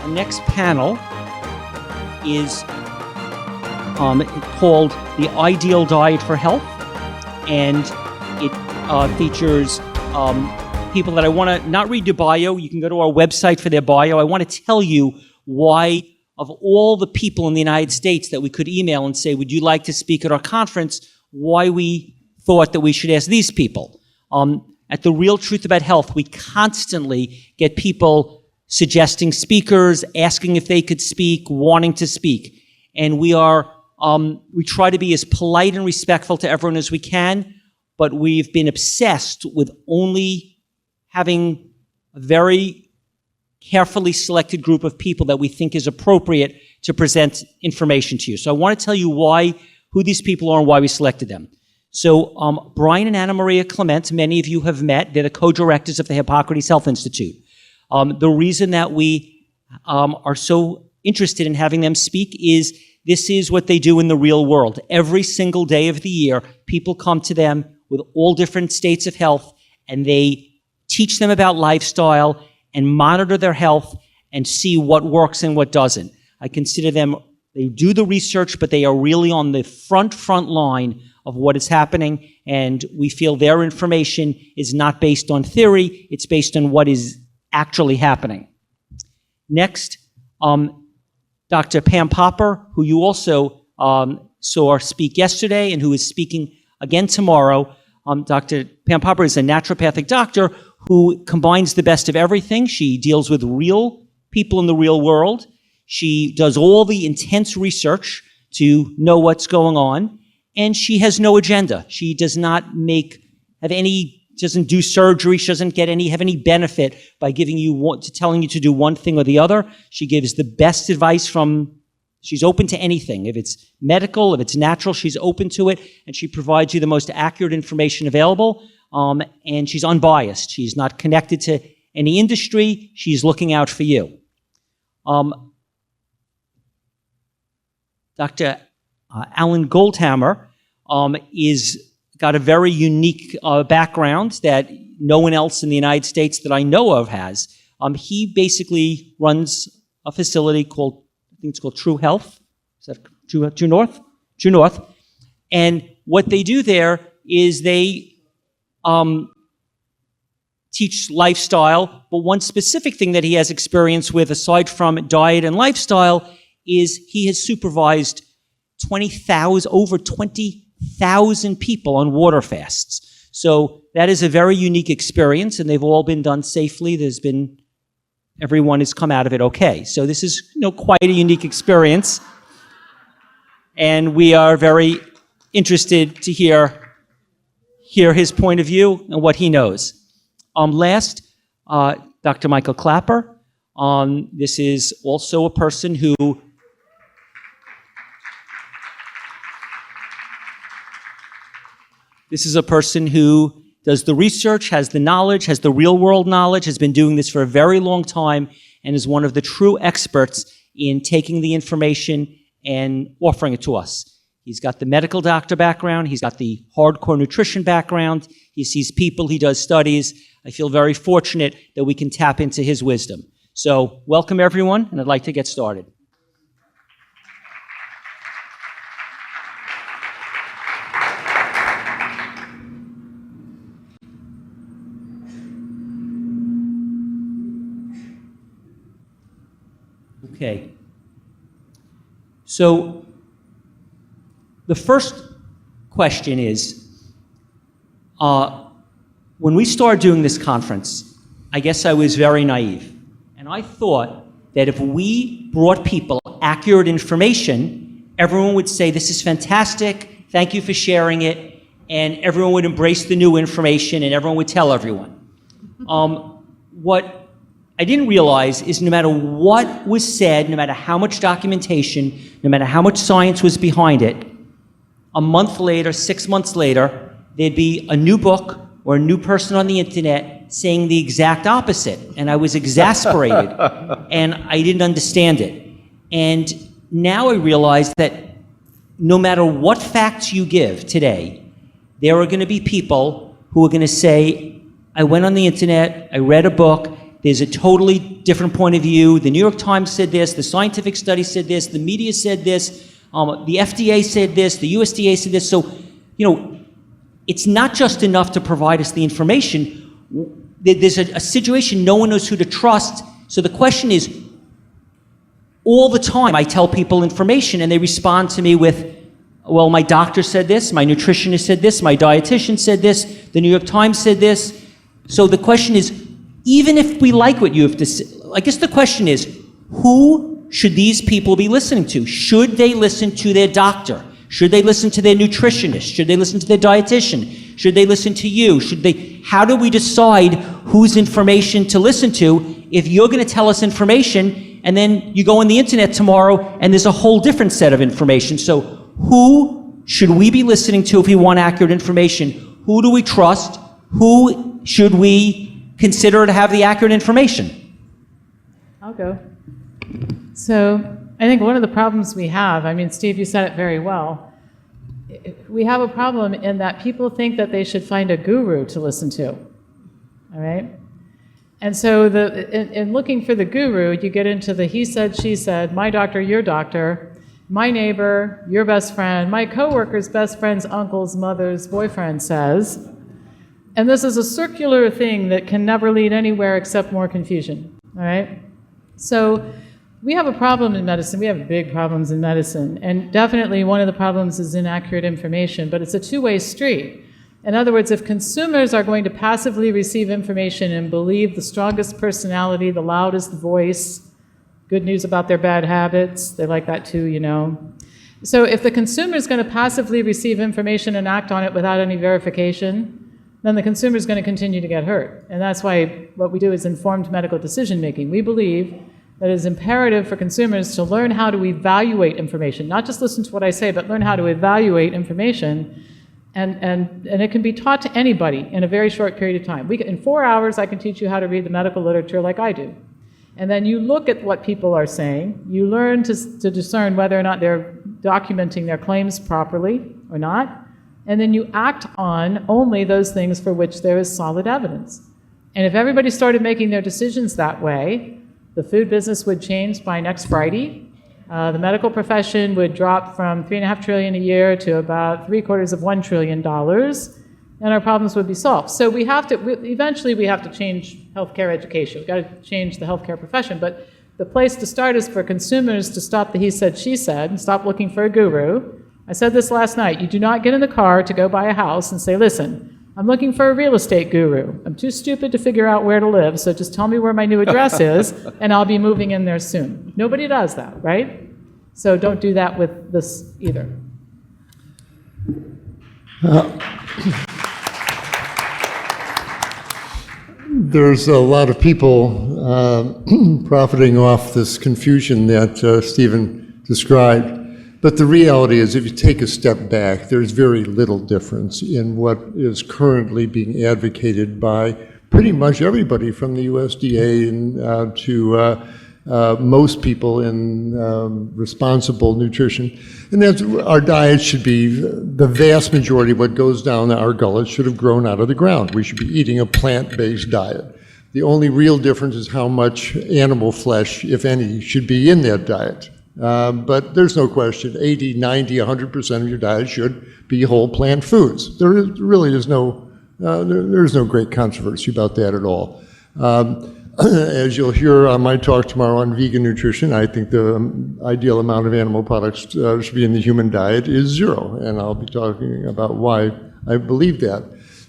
Our next panel is called The Ideal Diet for Health, and it features people that I want to not read your bio. You can go to our website for their bio. I want to tell you why, of all the people in the United States that we could email and say, would you like to speak at our conference, why we thought that we should ask these people. At The Real Truth About Health, we constantly get people suggesting speakers, asking if they could speak, wanting to speak. And we try to be as polite and respectful to everyone as we can, but we've been obsessed with only having a very carefully selected group of people that we think is appropriate to present information to you. So I want to tell you who these people are and why we selected them. So Brian and Anna Maria Clement, many of you have met. They're the co-directors of the Hippocrates Health Institute. The reason that we are so interested in having them speak is this is what they do in the real world. Every single day of the year, people come to them with all different states of health, and they teach them about lifestyle and monitor their health and see what works and what doesn't. I consider them, they do the research, but they are really on the front line of what is happening, and we feel their information is not based on theory, it's based on what is actually happening. Next, Dr. Pam Popper, who you also saw speak yesterday and who is speaking again tomorrow. Dr. Pam Popper is a naturopathic doctor who combines the best of everything. She deals with real people in the real world. She does all the intense research to know what's going on, and she has no agenda. She does not doesn't do surgery. She doesn't have any benefit by telling you to do one thing or the other. She gives the best advice she's open to anything. If it's medical, if it's natural, she's open to it, and she provides you the most accurate information available, and she's unbiased. She's not connected to any industry. She's looking out for you. Dr. Alan Goldhamer got a very unique background that no one else in the United States that I know of has. He basically runs a facility called, I think it's called True Health. Is that True North? True North. And what they do there is they teach lifestyle, but one specific thing that he has experience with, aside from diet and lifestyle, is he has supervised over 20,000 people on water fasts. So that is a very unique experience, and they've all been done safely. Everyone has come out of it okay. So this is, quite a unique experience, and we are very interested to hear his point of view and what he knows. Last, Dr. Michael Klaper. This is also a person who does the research, has the knowledge, has the real world knowledge, has been doing this for a very long time, and is one of the true experts in taking the information and offering it to us. He's got the medical doctor background, he's got the hardcore nutrition background, he sees people, he does studies. I feel very fortunate that we can tap into his wisdom. So welcome everyone, and I'd like to get started. Okay. So the first question is, when we started doing this conference, I guess I was very naive. And I thought that if we brought people accurate information, everyone would say, this is fantastic, thank you for sharing it, and everyone would embrace the new information and everyone would tell everyone. What I didn't realize is no matter what was said, no matter how much documentation, no matter how much science was behind it, a month later, 6 months later, there'd be a new book or a new person on the internet saying the exact opposite. And I was exasperated and I didn't understand it. And now I realize that no matter what facts you give today, there are going to be people who are going to say, I went on the internet, I read a book, there's a totally different point of view. The New York Times said this, the scientific study said this, the media said this, the FDA said this, the USDA said this. So, it's not just enough to provide us the information. There's a situation, no one knows who to trust. So the question is, all the time I tell people information and they respond to me with, well, my doctor said this, my nutritionist said this, my dietitian said this, the New York Times said this. So the question is, even if we like what you have to say, I guess the question is, who should these people be listening to? Should they listen to their doctor? Should they listen to their nutritionist? Should they listen to their dietitian? Should they listen to you? How do we decide whose information to listen to if you're going to tell us information and then you go on the internet tomorrow and there's a whole different set of information? So who should we be listening to if we want accurate information? Who do we trust? Who should we consider to have the accurate information? I'll go. So I think one of the problems we have, Steve, you said it very well. We have a problem in that people think that they should find a guru to listen to, all right? And so in looking for the guru, you get into the he said, she said, my doctor, your doctor, my neighbor, your best friend, my coworker's best friend's uncle's mother's boyfriend says. And this is a circular thing that can never lead anywhere except more confusion, all right? So we have a problem in medicine. We have big problems in medicine. And definitely one of the problems is inaccurate information, but it's a two-way street. In other words, if consumers are going to passively receive information and believe the strongest personality, the loudest voice, good news about their bad habits, they like that too, So if the consumer is going to passively receive information and act on it without any verification, then the consumer is going to continue to get hurt. And that's why what we do is informed medical decision making. We believe that it is imperative for consumers to learn how to evaluate information, not just listen to what I say, but learn how to evaluate information. And it can be taught to anybody in a very short period of time. In 4 hours, I can teach you how to read the medical literature like I do. And then you look at what people are saying. You learn to discern whether or not they're documenting their claims properly or not. And then you act on only those things for which there is solid evidence. And if everybody started making their decisions that way, the food business would change by next Friday. The medical profession would drop from $3.5 trillion a year to about $750 billion, and our problems would be solved. So eventually we have to change healthcare education. We've got to change the healthcare profession. But the place to start is for consumers to stop the he said, she said, and stop looking for a guru. I said this last night. You do not get in the car to go buy a house and say, listen, I'm looking for a real estate guru. I'm too stupid to figure out where to live, so just tell me where my new address is, and I'll be moving in there soon. Nobody does that, right? So don't do that with this either. There's a lot of people profiting off this confusion that Stephen described. But the reality is, if you take a step back, there's very little difference in what is currently being advocated by pretty much everybody from the USDA and to most people in responsible nutrition. And that's, our diet should be, the vast majority of what goes down our gullet should have grown out of the ground. We should be eating a plant-based diet. The only real difference is how much animal flesh, if any, should be in that diet. But there's no question, 80, 90, 100% of your diet should be whole plant foods. There really is no, there's no great controversy about that at all. As you'll hear on my talk tomorrow on vegan nutrition, I think the ideal amount of animal products should be in the human diet is 0, and I'll be talking about why I believe that.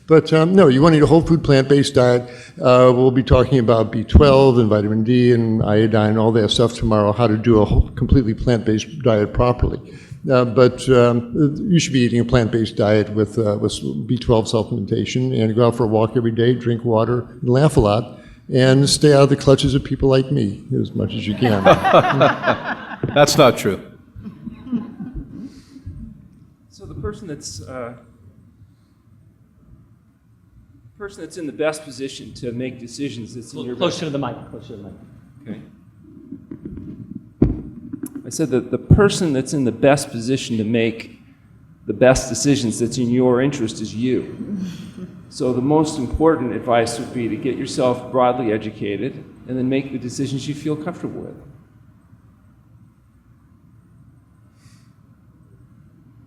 But no, you want to eat a whole food plant-based diet. We'll be talking about B12 and vitamin D and iodine and all that stuff tomorrow, how to do a whole, completely plant-based diet properly. But you should be eating a plant-based diet with B12 supplementation, and go out for a walk every day, drink water, and laugh a lot, and stay out of the clutches of people like me as much as you can. That's not true. So the person that's in the best position to make decisions that's in your Closer to the mic, closer to the mic. Okay. I said that the person that's in the best position to make the best decisions that's in your interest is you. So the most important advice would be to get yourself broadly educated, and then make the decisions you feel comfortable with.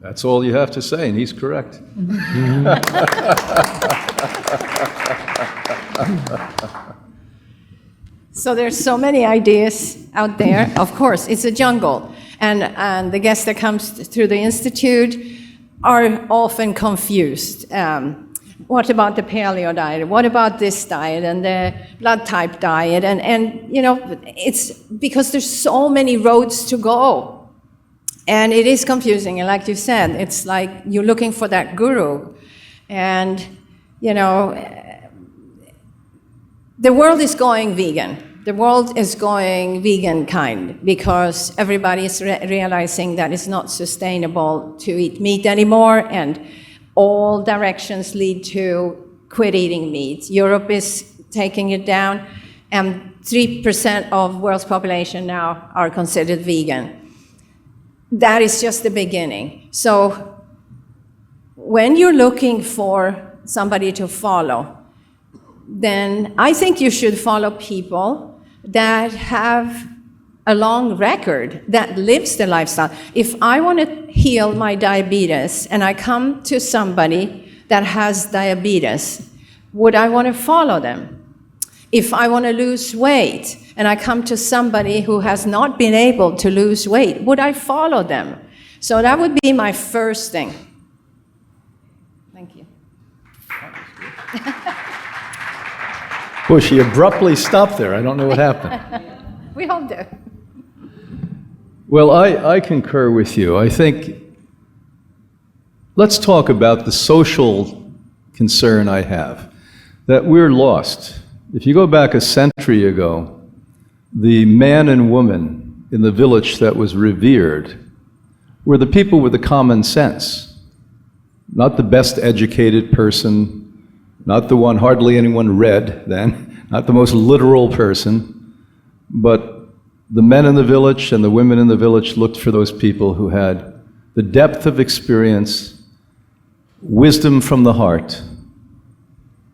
That's all you have to say, and he's correct. So there's so many ideas out there. Of course, it's a jungle. And the guests that comes through the Institute are often confused. What about the paleo diet? What about this diet and the blood type diet? And you know, it's because there's so many roads to go. And it is confusing. And like you said, it's like you're looking for that guru. And, you know, the world is going vegan. The world is going vegan kind because everybody is realizing that it's not sustainable to eat meat anymore, and all directions lead to quit eating meat. Europe is taking it down, and 3% of world's population now are considered vegan. That is just the beginning. So when you're looking for somebody to follow, then I think you should follow people that have a long record, that lives the lifestyle. If I want to heal my diabetes and I come to somebody that has diabetes, would I want to follow them? If I want to lose weight and I come to somebody who has not been able to lose weight, would I follow them? So that would be my first thing. Thank you. Well, she abruptly stopped there. I don't know what happened. We all do. Well, I concur with you. I think, let's talk about the social concern I have, that we're lost. If you go back a century ago, the man and woman in the village that was revered were the people with the common sense, not the best educated person, not the one hardly anyone read then, not the most literal person, but the men in the village and the women in the village looked for those people who had the depth of experience, wisdom from the heart,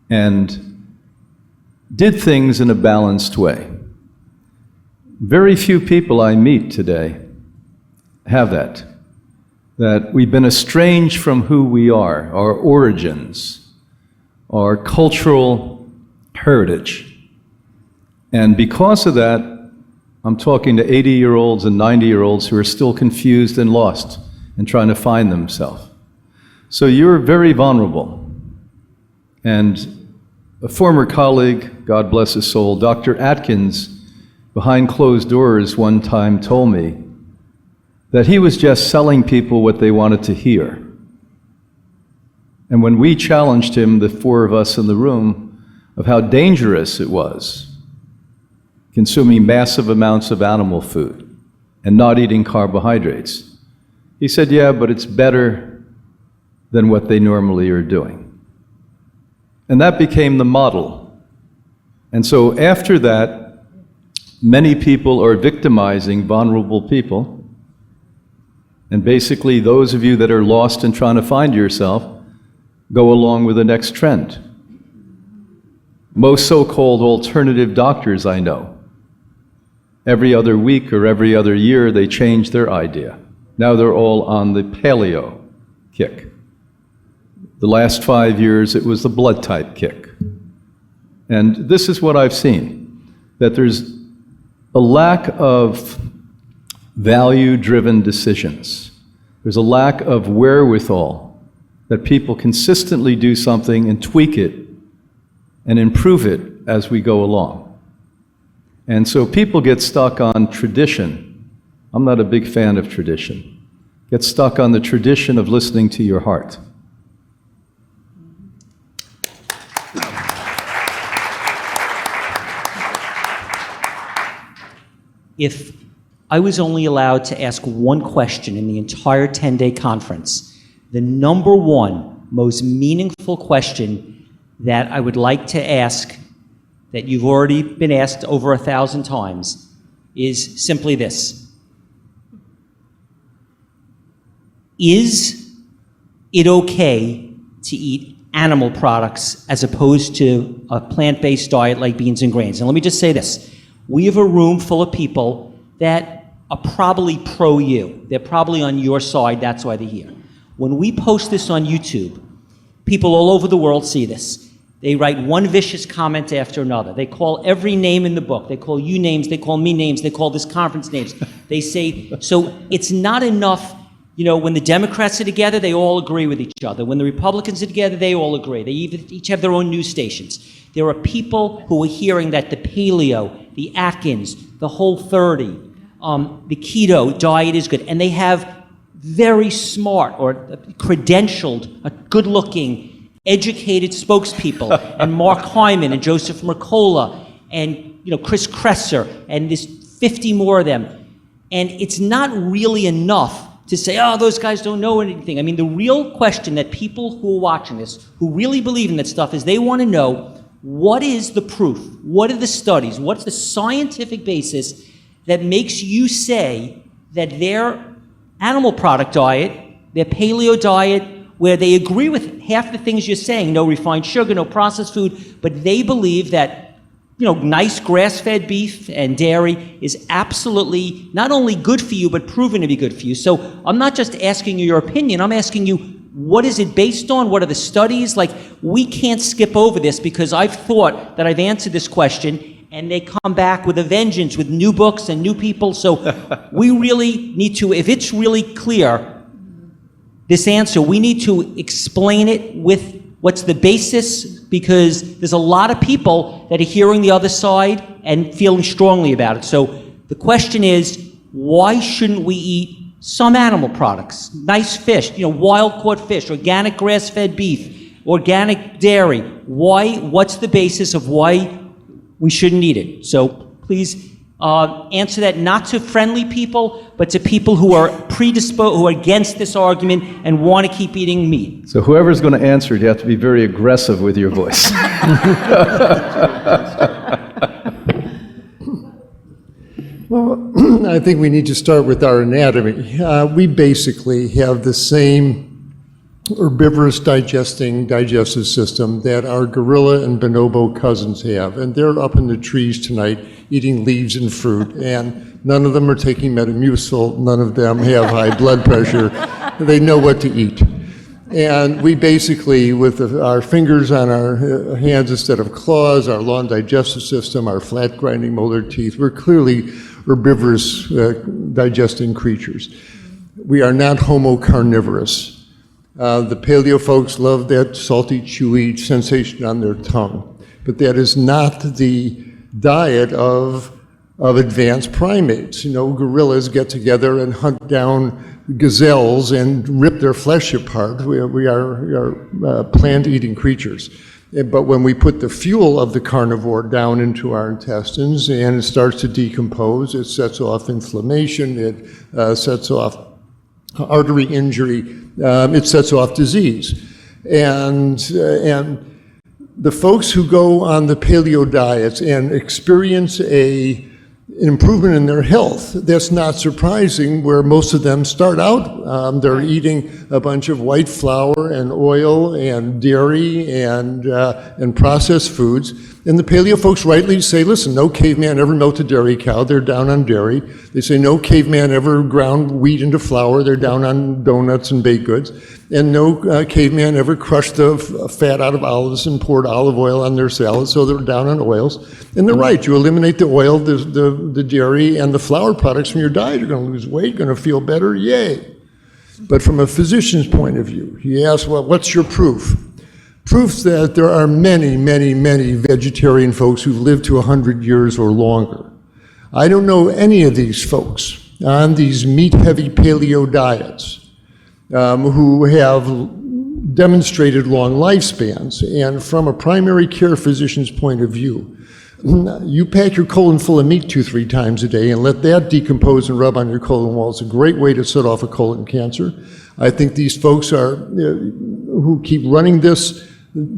and did things in a balanced way. Very few people I meet today have that we've been estranged from who we are, our origins, our cultural heritage. And because of that, I'm talking to 80-year-olds and 90-year-olds who are still confused and lost and trying to find themselves. So you're very vulnerable. And a former colleague, God bless his soul, Dr. Atkins, behind closed doors one time told me that he was just selling people what they wanted to hear. And when we challenged him, the four of us in the room, of how dangerous it was consuming massive amounts of animal food and not eating carbohydrates, he said, yeah, but it's better than what they normally are doing. And that became the model. And so after that, many people are victimizing vulnerable people. And basically, those of you that are lost and trying to find yourself go along with the next trend. Most so-called alternative doctors I know, every other week or every other year, they change their idea. Now they're all on the paleo kick. The last 5 years, it was the blood type kick. And this is what I've seen, that there's a lack of value-driven decisions. There's a lack of wherewithal that people consistently do something and tweak it and improve it as we go along. And so people get stuck on tradition. I'm not a big fan of tradition. Get stuck on the tradition of listening to your heart. If I was only allowed to ask one question in the entire 10-day conference, the number one most meaningful question that I would like to ask, that you've already been asked over 1,000 times, is simply this. Is it okay to eat animal products as opposed to a plant-based diet like beans and grains? And let me just say this. we have a room full of people that are probably pro-you. They're probably on your side, that's why they're here. When we post this on YouTube, people all over the world see this. They write one vicious comment after another. They call every name in the book. They call you names, they call me names, they call this conference names. They say, so it's not enough, when the Democrats are together, they all agree with each other. When the Republicans are together, they all agree. They each have their own news stations. There are people who are hearing that the paleo, the Atkins, the Whole30, the keto diet is good. And they have very smart or credentialed, good-looking, educated spokespeople, and Mark Hyman and Joseph Mercola and Chris Kresser, and there's 50 more of them. And it's not really enough to say, oh, those guys don't know anything. I mean, the real question that people who are watching this, who really believe in that stuff, is they want to know, what is the proof? What are the studies? What's the scientific basis that makes you say that their animal product diet, their paleo diet, where they agree with half the things you're saying, no refined sugar, no processed food, but they believe that nice grass-fed beef and dairy is absolutely not only good for you, but proven to be good for you. So I'm not just asking you your opinion, I'm asking you, what is it based on? What are the studies? We can't skip over this because I've thought that I've answered this question, and they come back with a vengeance, with new books and new people. So we really need to, if it's really clear, this answer, we need to explain it with what's the basis, because there's a lot of people that are hearing the other side and feeling strongly about it. So the question is, why shouldn't we eat some animal products? Nice fish, wild-caught fish, organic grass-fed beef, organic dairy. Why? What's the basis of why we shouldn't eat it? So please answer that, not to friendly people, but to people who are predisposed, who are against this argument and want to keep eating meat. So whoever's going to answer it, you have to be very aggressive with your voice. Well, I think we need to start with our anatomy. We basically have the same herbivorous digestive system that our gorilla and bonobo cousins have, and they're up in the trees tonight eating leaves and fruit, and none of them are taking Metamucil, none of them have high blood pressure. They know what to eat. And we basically, with our fingers on our hands instead of claws, our long digestive system, our flat grinding molar teeth, we're clearly herbivorous digesting creatures. We are not homo carnivorous. The paleo folks love that salty, chewy sensation on their tongue, but that is not the diet of advanced primates. Gorillas get together and hunt down gazelles and rip their flesh apart. We are plant-eating creatures. But when we put the fuel of the carnivore down into our intestines and it starts to decompose, it sets off inflammation, it sets off artery injury, it sets off disease. And the folks who go on the paleo diets and experience an improvement in their health, that's not surprising, where most of them start out, they're eating a bunch of white flour and oil and dairy and processed foods. And the paleo folks rightly say, listen, no caveman ever milked a dairy cow, they're down on dairy. They say no caveman ever ground wheat into flour, they're down on donuts and baked goods. And no caveman ever crushed the fat out of olives and poured olive oil on their salad, so they're down on oils. And they're right, you eliminate the oil, the dairy, and the flour products from your diet, you're going to lose weight, you're going to feel better, yay. But from a physician's point of view, you ask, well, what's your proof? Proofs that there are many, many, many vegetarian folks who've lived to 100 years or longer. I don't know any of these folks on these meat-heavy paleo diets who have demonstrated long lifespans. And from a primary care physician's point of view, you pack your colon full of meat 2-3 times a day and let that decompose and rub on your colon wall. It's a great way to set off a colon cancer. I think these folks who keep running this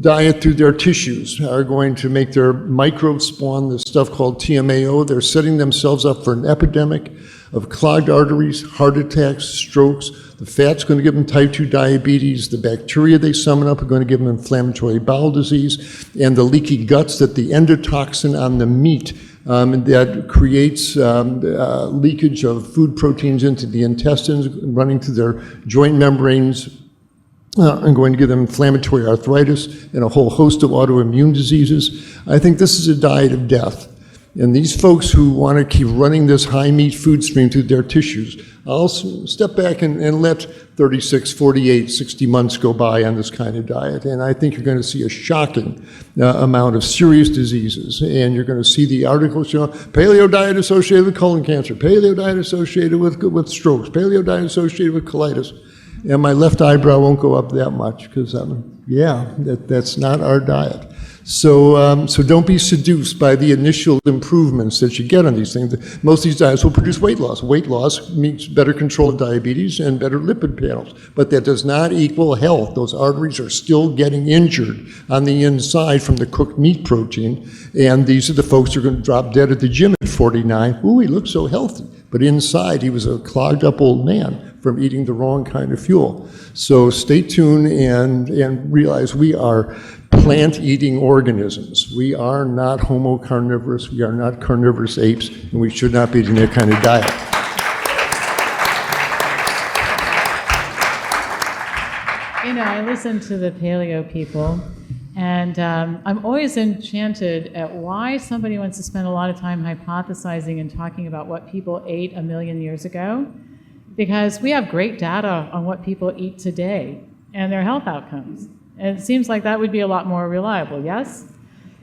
diet through their tissues are going to make their microbes spawn this stuff called TMAO. They're setting themselves up for an epidemic of clogged arteries, heart attacks, strokes. The fat's going to give them type 2 diabetes. The bacteria they summon up are going to give them inflammatory bowel disease. And the leaky guts that the endotoxin on the meat that creates leakage of food proteins into the intestines, running through their joint membranes, and going to give them inflammatory arthritis and a whole host of autoimmune diseases. I think this is a diet of death. And these folks who want to keep running this high-meat food stream through their tissues, I'll step back and let 36, 48, 60 months go by on this kind of diet. And I think you're going to see a shocking amount of serious diseases. And you're going to see the articles, paleo diet associated with colon cancer, paleo diet associated with strokes, paleo diet associated with colitis. And my left eyebrow won't go up that much because, that's not our diet. So don't be seduced by the initial improvements that you get on these things. Most of these diets will produce weight loss. Weight loss means better control of diabetes and better lipid panels, but that does not equal health. Those arteries are still getting injured on the inside from the cooked meat protein, and these are the folks who are going to drop dead at the gym at 49. Ooh, he looks so healthy, but inside he was a clogged up old man from eating the wrong kind of fuel. So stay tuned and realize we are plant-eating organisms. We are not homo carnivorous, we are not carnivorous apes, and we should not be eating that kind of diet. I listen to the paleo people, and I'm always enchanted at why somebody wants to spend a lot of time hypothesizing and talking about what people ate 1 million years ago, because we have great data on what people eat today and their health outcomes. And it seems like that would be a lot more reliable, yes?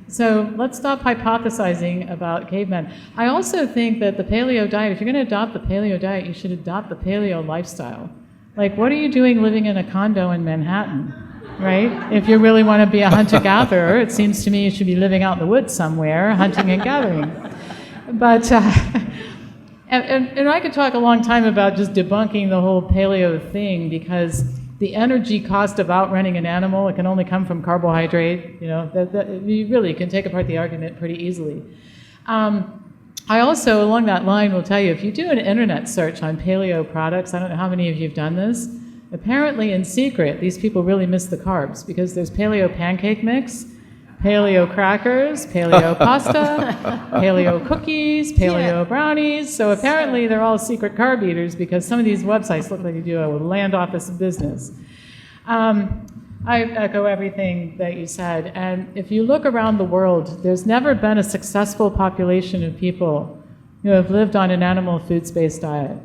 So let's stop hypothesizing about cavemen. I also think that the paleo diet, if you're going to adopt the paleo diet, you should adopt the paleo lifestyle. Like, what are you doing living in a condo in Manhattan, right? If you really want to be a hunter-gatherer, it seems to me you should be living out in the woods somewhere, hunting and gathering. But, and I could talk a long time about just debunking the whole paleo thing, because the energy cost of outrunning an animal, it can only come from carbohydrate. You really can take apart the argument pretty easily. I also, along that line, will tell you, if you do an internet search on paleo products, I don't know how many of you have done this, apparently in secret, these people really miss the carbs, because there's paleo pancake mix, paleo crackers, paleo pasta, paleo cookies, paleo brownies. So apparently they're all secret carb eaters, because some of these websites look like they do a land office business. I echo everything that you said. And if you look around the world, there's never been a successful population of people who have lived on an animal foods-based diet.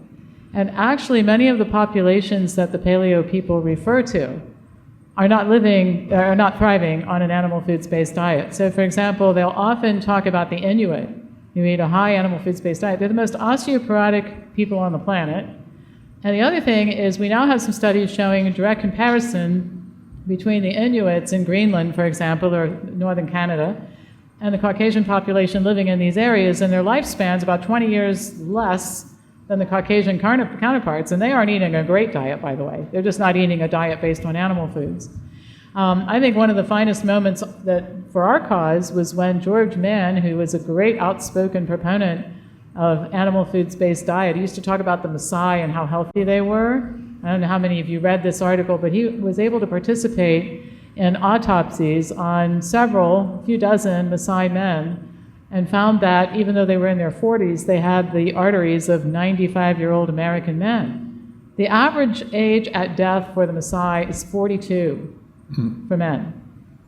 And actually, many of the populations that the paleo people refer to are not thriving on an animal foods-based diet. So for example, they'll often talk about the Inuit who eat a high animal foods-based diet. They're the most osteoporotic people on the planet. And the other thing is, we now have some studies showing a direct comparison between the Inuits in Greenland, for example, or northern Canada, and the Caucasian population living in these areas, and their lifespan's about 20 years less than the Caucasian counterparts, and they aren't eating a great diet, by the way. They're just not eating a diet based on animal foods. I think one of the finest moments for our cause was when George Mann, who was a great outspoken proponent of animal foods-based diet, he used to talk about the Maasai and how healthy they were. I don't know how many of you read this article, but he was able to participate in autopsies on a few dozen Maasai men, and found that even though they were in their 40s, they had the arteries of 95-year-old American men. The average age at death for the Maasai is 42 for men.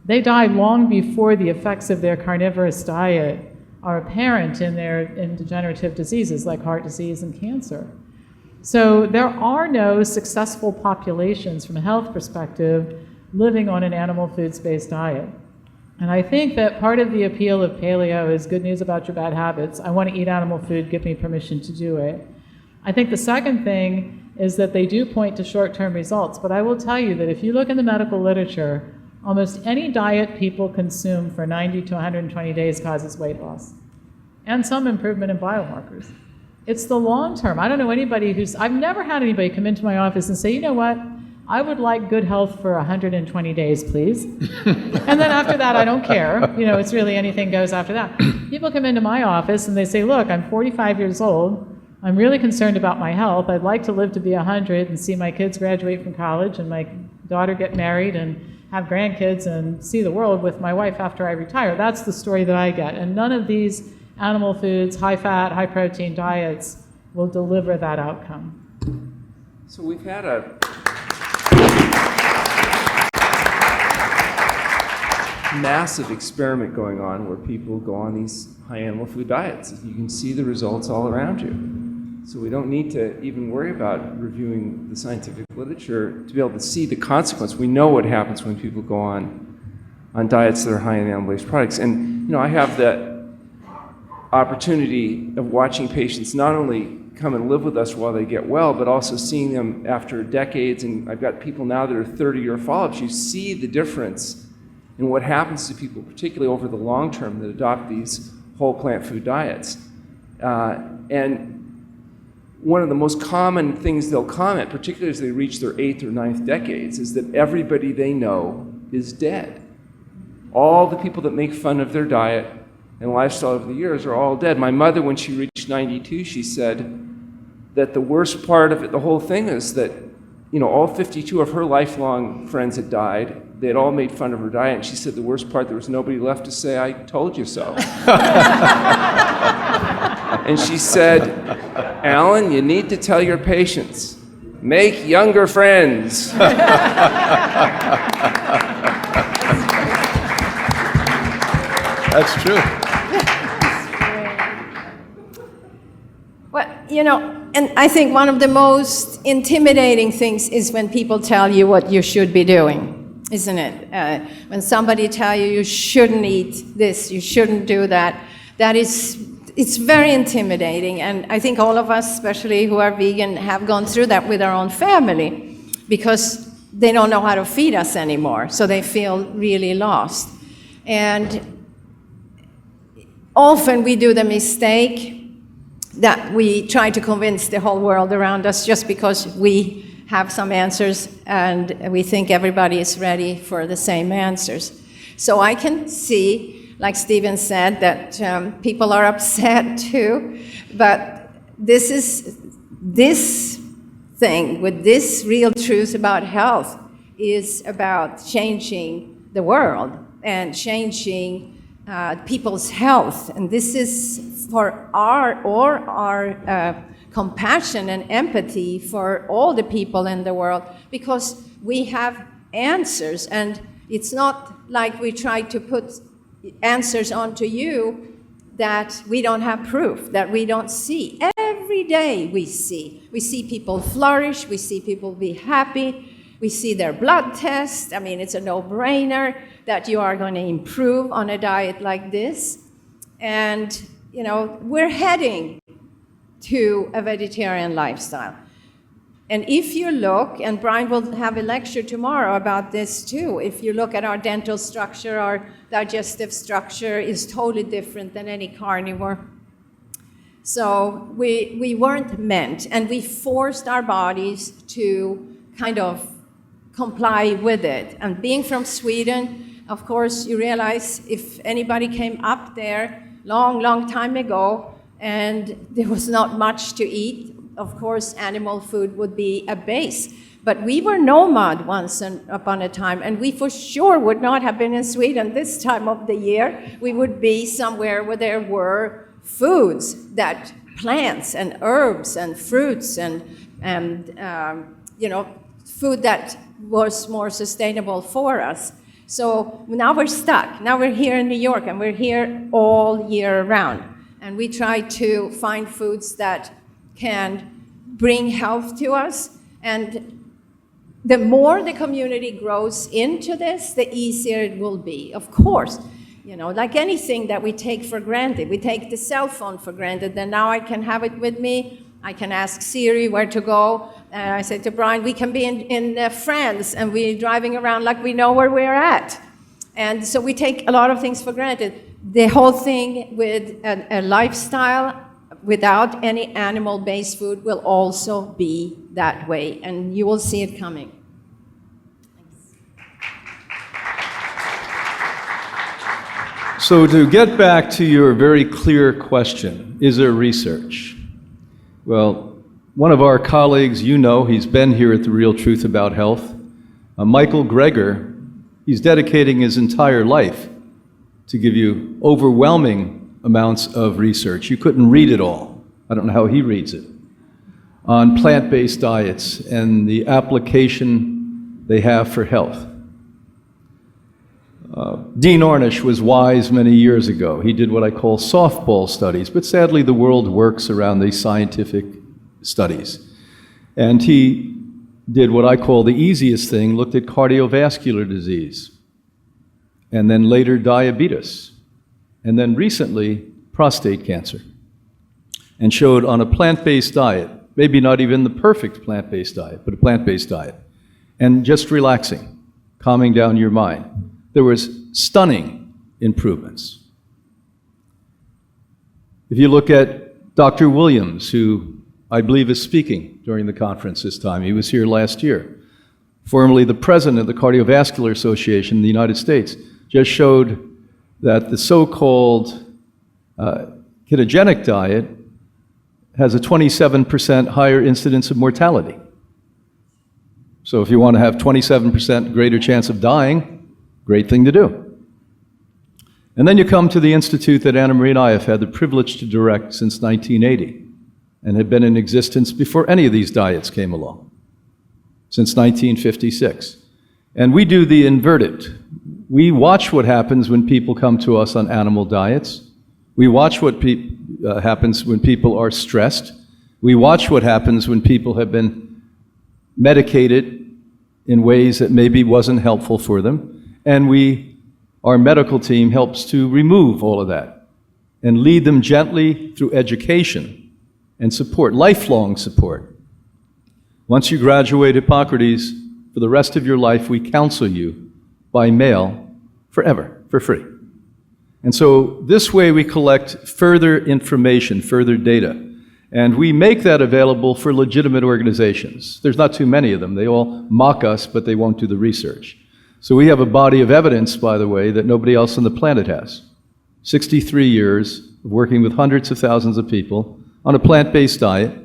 They die long before the effects of their carnivorous diet are apparent in degenerative diseases like heart disease and cancer. So there are no successful populations from a health perspective living on an animal foods-based diet. And I think that part of the appeal of paleo is good news about your bad habits. I want to eat animal food, give me permission to do it. I think the second thing is that they do point to short-term results, but I will tell you that if you look in the medical literature, almost any diet people consume for 90 to 120 days causes weight loss and some improvement in biomarkers. It's the long term. I don't know anybody I've never had anybody come into my office and say, you know what, I would like good health for 120 days, please. And then after that, I don't care. It's really anything goes after that. People come into my office and they say, look, I'm 45 years old. I'm really concerned about my health. I'd like to live to be 100 and see my kids graduate from college and my daughter get married and have grandkids and see the world with my wife after I retire. That's the story that I get. And none of these animal foods, high-fat, high-protein diets will deliver that outcome. So we've had a massive experiment going on where people go on these high animal food diets. You can see the results all around you. So we don't need to even worry about reviewing the scientific literature to be able to see the consequence. We know what happens when people go on diets that are high in animal-based products. And I have the opportunity of watching patients not only come and live with us while they get well, but also seeing them after decades. And I've got people now that are 30-year follow-ups. You see the difference in what happens to people, particularly over the long term, that adopt these whole plant food diets. And one of the most common things they'll comment, particularly as they reach their 8th or 9th decades, is that everybody they know is dead. All the people that make fun of their diet and lifestyle over the years are all dead. My mother, when she reached 92, she said that the worst part of it, the whole thing, is that all 52 of her lifelong friends had died. They had all made fun of her diet, and she said the worst part, there was nobody left to say, "I told you so." And she said, "Alan, you need to tell your patients, make younger friends." That's true. Well, and I think one of the most intimidating things is when people tell you what you should be doing, isn't it? When somebody tell you you shouldn't eat this, you shouldn't do that, it's very intimidating. And I think all of us, especially who are vegan, have gone through that with our own family because they don't know how to feed us anymore, so they feel really lost. And often we do the mistake that we try to convince the whole world around us just because we have some answers and we think everybody is ready for the same answers. So I can see, like Stephen said, that people are upset too, but this thing with this real truth about health is about changing the world and changing people's health, and this is for our compassion and empathy for all the people in the world, because we have answers, and it's not like we try to put answers onto you that we don't have proof, that we don't see. Every day we see people flourish, we see people be happy, we see their blood tests. I mean, it's a no-brainer that you are going to improve on a diet like this. And, we're heading to a vegetarian lifestyle. And if you look, and Brian will have a lecture tomorrow about this too, if you look at our dental structure, our digestive structure is totally different than any carnivore. So we weren't meant, and we forced our bodies to kind of comply with it. And being from Sweden, of course, you realize if anybody came up there long time ago and there was not much to eat, of course, animal food would be a base. But we were nomad once upon a time, and we for sure would not have been in Sweden this time of the year. We would be somewhere where there were foods, that plants and herbs and fruits and food that was more sustainable for us. So now we're stuck. Now we're here in New York, and we're here all year round. And we try to find foods that can bring health to us. And the more the community grows into this, the easier it will be. Of course, like anything that we take for granted. We take the cell phone for granted, and now I can have it with me. I can ask Siri where to go. And I said to Brian, we can be in France, and we're driving around like we know where we're at. And so we take a lot of things for granted. The whole thing with a lifestyle without any animal-based food will also be that way, and you will see it coming. So to get back to your very clear question, is there research? Well, one of our colleagues, he's been here at The Real Truth About Health, Michael Greger, he's dedicating his entire life to give you overwhelming amounts of research. You couldn't read it all. I don't know how he reads it. On plant-based diets and the application they have for health. Dean Ornish was wise many years ago. He did what I call softball studies, but sadly the world works around these scientific studies. And he did what I call the easiest thing, looked at cardiovascular disease, and then later diabetes, and then recently prostate cancer, and showed on a plant-based diet, maybe not even the perfect plant-based diet, but a plant-based diet, and just relaxing, calming down your mind, there was stunning improvements. If you look at Dr. Williams, who I believe is speaking during the conference this time, he was here last year, formerly the president of the Cardiovascular Association in the United States, just showed that the so-called ketogenic diet has a 27% higher incidence of mortality. So if you want to have 27% greater chance of dying, great thing to do. And then you come to the institute that Anna Marie and I have had the privilege to direct since 1980 and have been in existence before any of these diets came along, since 1956. And we do the inverted. We watch what happens when people come to us on animal diets. We watch what happens when people are stressed. We watch what happens when people have been medicated in ways that maybe wasn't helpful for them. And our medical team helps to remove all of that and lead them gently through education and support, lifelong support. Once you graduate Hippocrates, for the rest of your life, we counsel you by mail forever, for free. And so this way we collect further information, further data, and we make that available for legitimate organizations. There's not too many of them. They all mock us, but they won't do the research. So we have a body of evidence, by the way, that nobody else on the planet has. 63 years of working with hundreds of thousands of people on a plant-based diet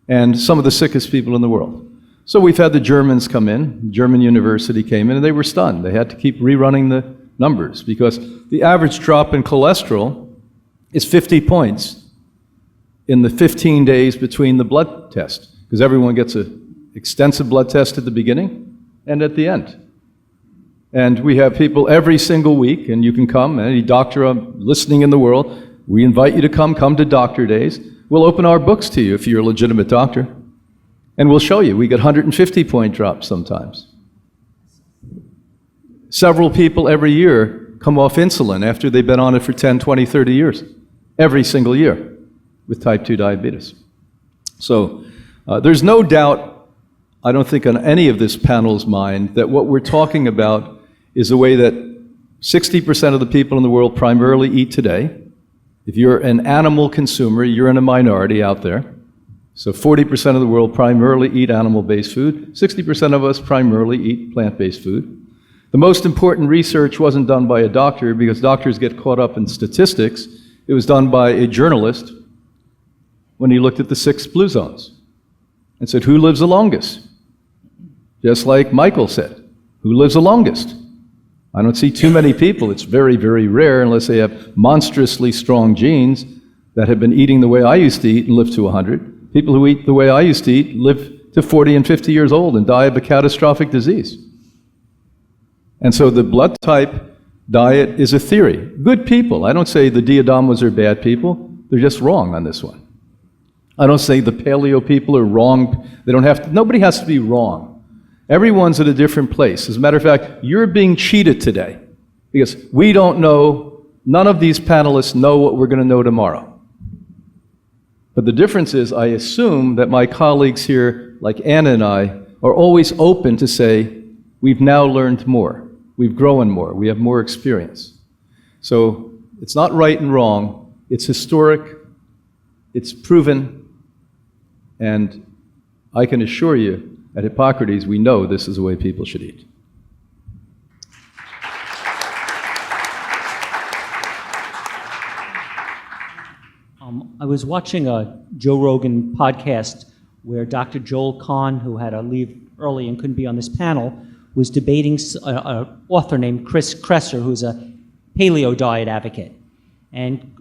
and some of the sickest people in the world. So we've had the Germans come in, German university came in, and they were stunned. They had to keep rerunning the numbers because the average drop in cholesterol is 50 points in the 15 days between the blood test, because everyone gets an extensive blood test at the beginning and at the end. And we have people every single week, and you can come, any doctor listening in the world, we invite you to come to Doctor Days. We'll open our books to you if you're a legitimate doctor, and we'll show you. We get 150-point drops sometimes. Several people every year come off insulin after they've been on it for 10, 20, 30 years, every single year with type 2 diabetes. So there's no doubt, I don't think on any of this panel's mind, that what we're talking about is the way that 60% of the people in the world primarily eat today. If you're an animal consumer, you're in a minority out there. So 40% of the world primarily eat animal-based food. 60% of us primarily eat plant-based food. The most important research wasn't done by a doctor because doctors get caught up in statistics. It was done by a journalist when he looked at the 6 blue zones and said, who lives the longest? Just like Michael said, who lives the longest? I don't see too many people. It's very, very rare unless they have monstrously strong genes that have been eating the way I used to eat and live to 100. People who eat the way I used to eat live to 40 and 50 years old and die of a catastrophic disease. And so the blood type diet is a theory. Good people. I don't say the Diadamas are bad people. They're just wrong on this one. I don't say the paleo people are wrong. Nobody has to be wrong. Everyone's at a different place. As a matter of fact, you're being cheated today because we don't know, none of these panelists know what we're going to know tomorrow. But the difference is I assume that my colleagues here, like Anna and I, are always open to say, we've now learned more, we've grown more, we have more experience. So it's not right and wrong, it's historic, it's proven, and I can assure you, at Hippocrates, we know this is the way people should eat. I was watching a Joe Rogan podcast where Dr. Joel Kahn, who had to leave early and couldn't be on this panel, was debating an author named Chris Kresser, who's a paleo diet advocate. And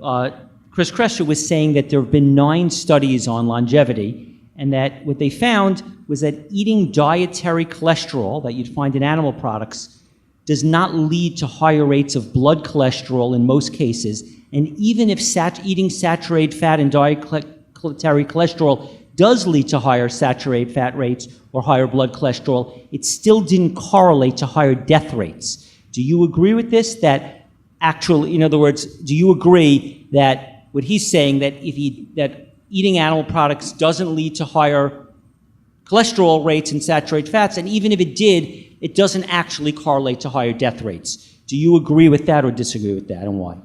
Chris Kresser was saying that there have been 9 studies on longevity, and that what they found was that eating dietary cholesterol that you'd find in animal products does not lead to higher rates of blood cholesterol in most cases. And even if eating saturated fat and dietary cholesterol does lead to higher saturated fat rates or higher blood cholesterol, it still didn't correlate to higher death rates. Do you agree with this? That actually, in other words, do you agree that what he's saying, that that eating animal products doesn't lead to higher cholesterol rates and saturated fats, and even if it did, it doesn't actually correlate to higher death rates? Do you agree with that or disagree with that, and why?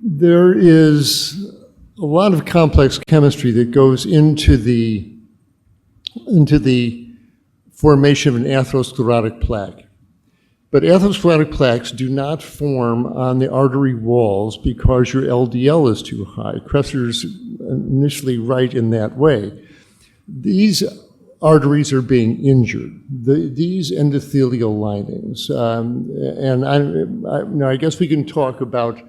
There is a lot of complex chemistry that goes into the formation of an atherosclerotic plaque. But atherosclerotic plaques do not form on the artery walls because your LDL is too high. Kresser's initially right in that way. These arteries are being injured. These endothelial linings, I guess we can talk about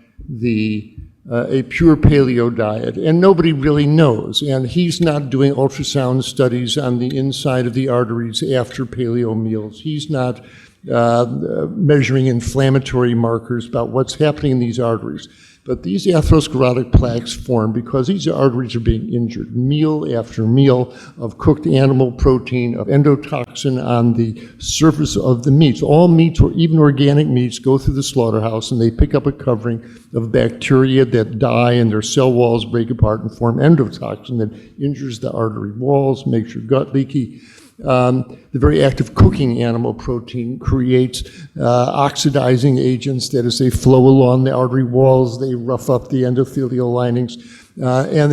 a pure paleo diet, and nobody really knows. And he's not doing ultrasound studies on the inside of the arteries after paleo meals. He's not measuring inflammatory markers about what's happening in these arteries. But these atherosclerotic plaques form because these arteries are being injured meal after meal of cooked animal protein, of endotoxin on the surface of the meats. All meats, or even organic meats, go through the slaughterhouse and they pick up a covering of bacteria that die and their cell walls break apart and form endotoxin that injures the artery walls, makes your gut leaky. The very act of cooking animal protein creates oxidizing agents that as they flow along the artery walls, they rough up the endothelial linings. And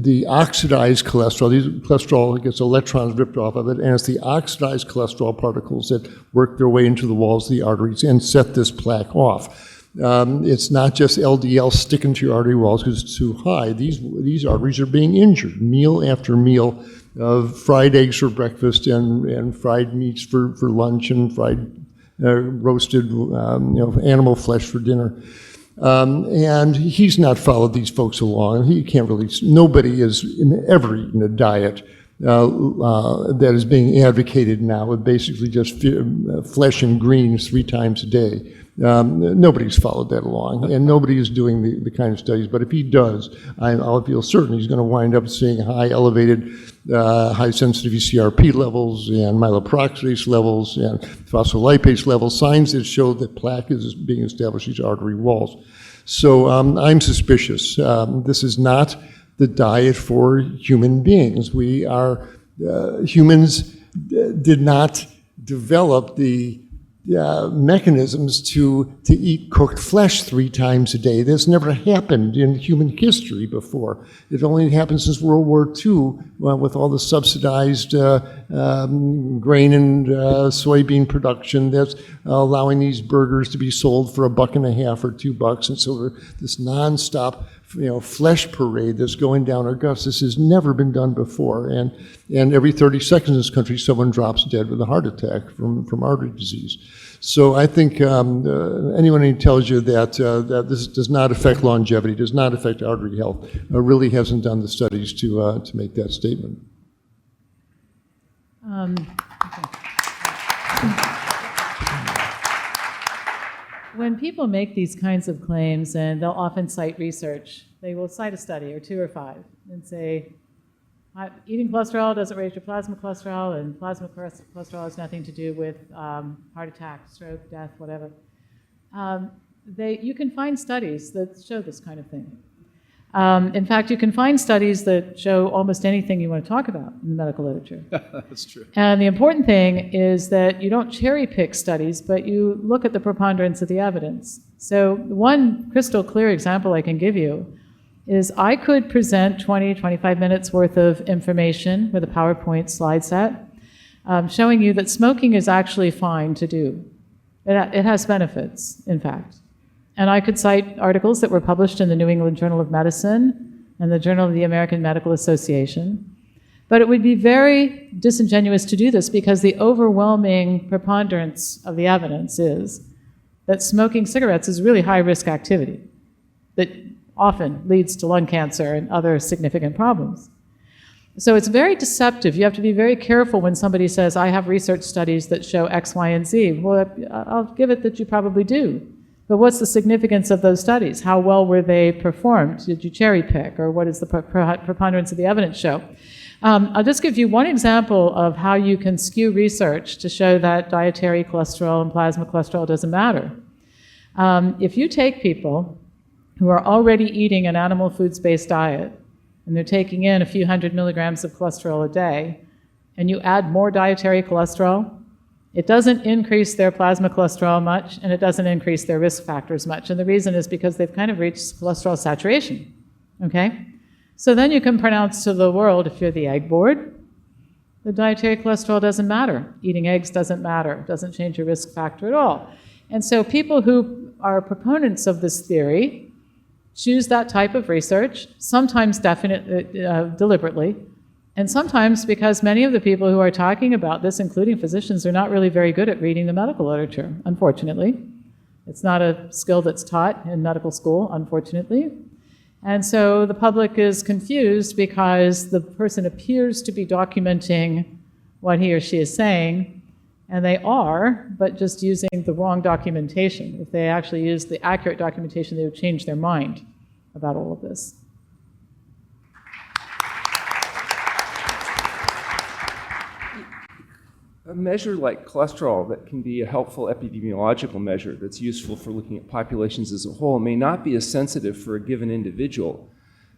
the oxidized cholesterol gets electrons ripped off of it, and it's the oxidized cholesterol particles that work their way into the walls of the arteries and set this plaque off. It's not just LDL sticking to your artery walls because it's too high. These arteries are being injured meal after meal of fried eggs for breakfast and fried meats for lunch and fried roasted animal flesh for dinner. And he's not followed these folks along. He can't really, nobody has ever eaten a diet that is being advocated now with basically just flesh and greens 3 times a day. Nobody's followed that along, and nobody is doing the kind of studies. But if he does, I'll feel certain he's going to wind up seeing elevated high sensitivity CRP levels and myeloperoxidase levels and phospholipase levels, signs that show that plaque is being established in these artery walls. So I'm suspicious. This is not the diet for human beings. Humans did not develop the mechanisms to eat cooked flesh 3 times a day. This never happened in human history before. It only happened since World War II with all the subsidized grain and soybean production that's allowing these burgers to be sold for $1.50 or $2. And so this nonstop flesh parade that's going down our guts. This has never been done before. And every 30 seconds in this country, someone drops dead with a heart attack from artery disease. So I think anyone who tells you that this does not affect longevity, does not affect artery health, really hasn't done the studies to make that statement. When people make these kinds of claims, and they'll often cite research, they will cite a study or 2 or 5 and say, eating cholesterol doesn't raise your plasma cholesterol, and plasma cholesterol has nothing to do with heart attack, stroke, death, whatever. You can find studies that show this kind of thing. In fact, you can find studies that show almost anything you want to talk about in the medical literature. That's true. And the important thing is that you don't cherry pick studies, but you look at the preponderance of the evidence. So one crystal clear example I can give you is I could present 20, 25 minutes worth of information with a PowerPoint slide set showing you that smoking is actually fine to do. It has benefits, in fact. And I could cite articles that were published in the New England Journal of Medicine and the Journal of the American Medical Association But it would be very disingenuous to do this because the overwhelming preponderance of the evidence is that smoking cigarettes is really high-risk activity that often leads to lung cancer and other significant problems. So it's very deceptive. You have to be very careful when somebody says, I have research studies that show X, Y, and Z. Well, I'll give it that you probably do. But what's the significance of those studies? How well were they performed? Did you cherry pick? Or what does the preponderance of the evidence show? I'll just give you one example of how you can skew research to show that dietary cholesterol and plasma cholesterol doesn't matter. If you take people who are already eating an animal foods-based diet, and they're taking in a few hundred milligrams of cholesterol a day, and you add more dietary cholesterol, it doesn't increase their plasma cholesterol much, and it doesn't increase their risk factors much. And the reason is because they've kind of reached cholesterol saturation, okay? So then you can pronounce to the world, if you're the egg board, the dietary cholesterol doesn't matter. Eating eggs doesn't matter. It doesn't change your risk factor at all. And so people who are proponents of this theory choose that type of research, sometimes deliberately, and sometimes because many of the people who are talking about this, including physicians, are not really very good at reading the medical literature, unfortunately. It's not a skill that's taught in medical school, unfortunately. And so the public is confused because the person appears to be documenting what he or she is saying, and they are, but just using the wrong documentation. If they actually used the accurate documentation, they would change their mind about all of this. A measure like cholesterol that can be a helpful epidemiological measure that's useful for looking at populations as a whole may not be as sensitive for a given individual.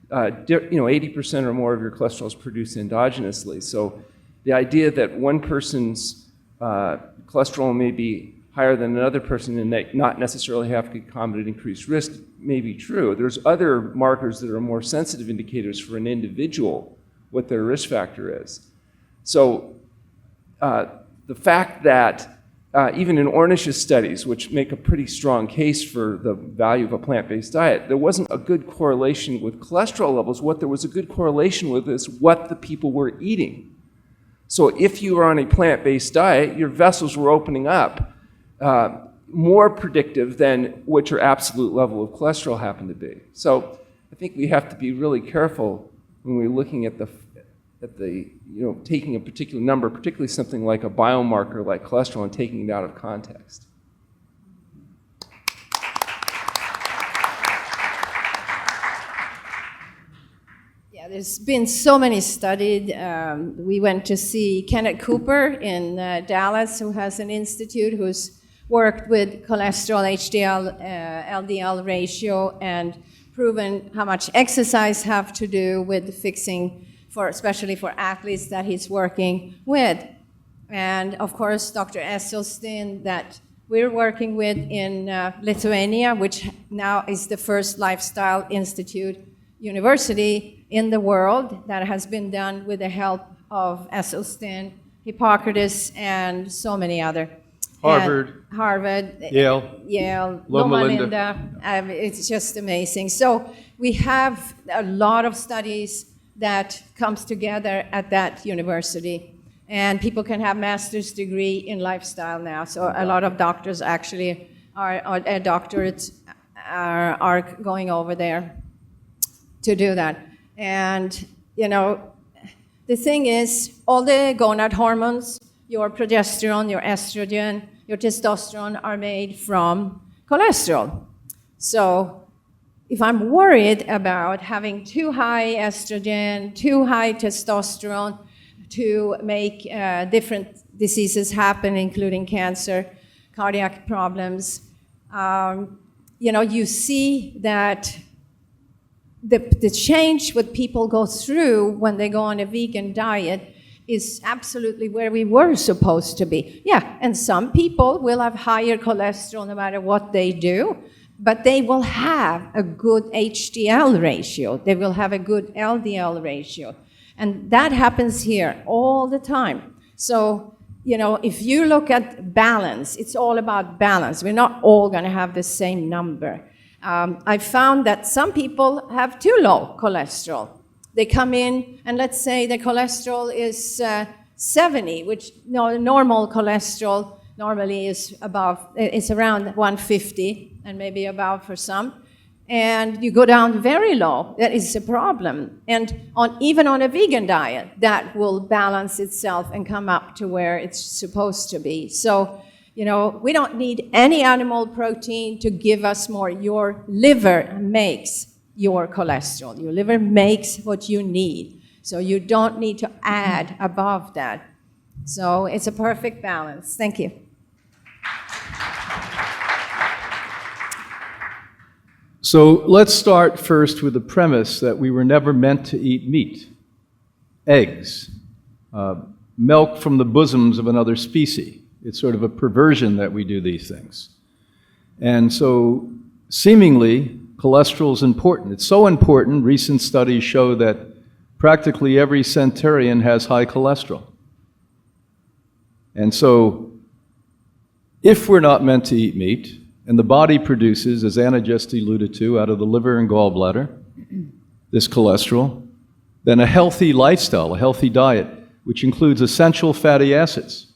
80% or more of your cholesterol is produced endogenously. So the idea that one person's cholesterol may be higher than another person and they not necessarily have concomitant increased risk may be true. There's other markers that are more sensitive indicators for an individual what their risk factor is. So the fact that even in Ornish's studies, which make a pretty strong case for the value of a plant-based diet, there wasn't a good correlation with cholesterol levels. What there was a good correlation with is what the people were eating. So if you were on a plant-based diet, your vessels were opening up, more predictive than what your absolute level of cholesterol happened to be. So I think we have to be really careful when we're looking at taking a particular number, particularly something like a biomarker like cholesterol, and taking it out of context. Yeah, there's been so many studied. We went to see Kenneth Cooper in Dallas, who has an institute who's worked with cholesterol, HDL, LDL ratio, and proven how much exercise have to do with fixing, especially for athletes that he's working with. And of course, Dr. Esselstyn that we're working with in Lithuania, which now is the first lifestyle institute university in the world that has been done with the help of Esselstyn, Hippocrates, and so many other. Harvard, Yale, Loma Linda. It's just amazing. So we have a lot of studies that comes together at that university. And people can have master's degree in lifestyle now. So a lot of doctors actually are doctorates are going over there to do that. And, the thing is, all the gonad hormones, your progesterone, your estrogen, your testosterone are made from cholesterol. So if I'm worried about having too high estrogen, too high testosterone to make different diseases happen, including cancer, cardiac problems, you see that the change what people go through when they go on a vegan diet is absolutely where we were supposed to be. Yeah, and some people will have higher cholesterol no matter what they do, but they will have a good HDL ratio. They will have a good LDL ratio. And that happens here all the time. So, if you look at balance, it's all about balance. We're not all going to have the same number. I found that some people have too low cholesterol. They come in, and let's say the cholesterol is 70, which normal cholesterol normally is around 150 and maybe above for some. And you go down very low, that is a problem. And even on a vegan diet, that will balance itself and come up to where it's supposed to be. So, we don't need any animal protein to give us more. Your liver makes your cholesterol. Your liver makes what you need. So you don't need to add above that. So it's a perfect balance. Thank you. So let's start first with the premise that we were never meant to eat meat, eggs, milk from the bosoms of another species. It's sort of a perversion that we do these things. And so seemingly, cholesterol is important. It's so important, recent studies show that practically every centurion has high cholesterol. And so, if we're not meant to eat meat, and the body produces, as Anna just alluded to, out of the liver and gallbladder, this cholesterol, then a healthy lifestyle, a healthy diet, which includes essential fatty acids.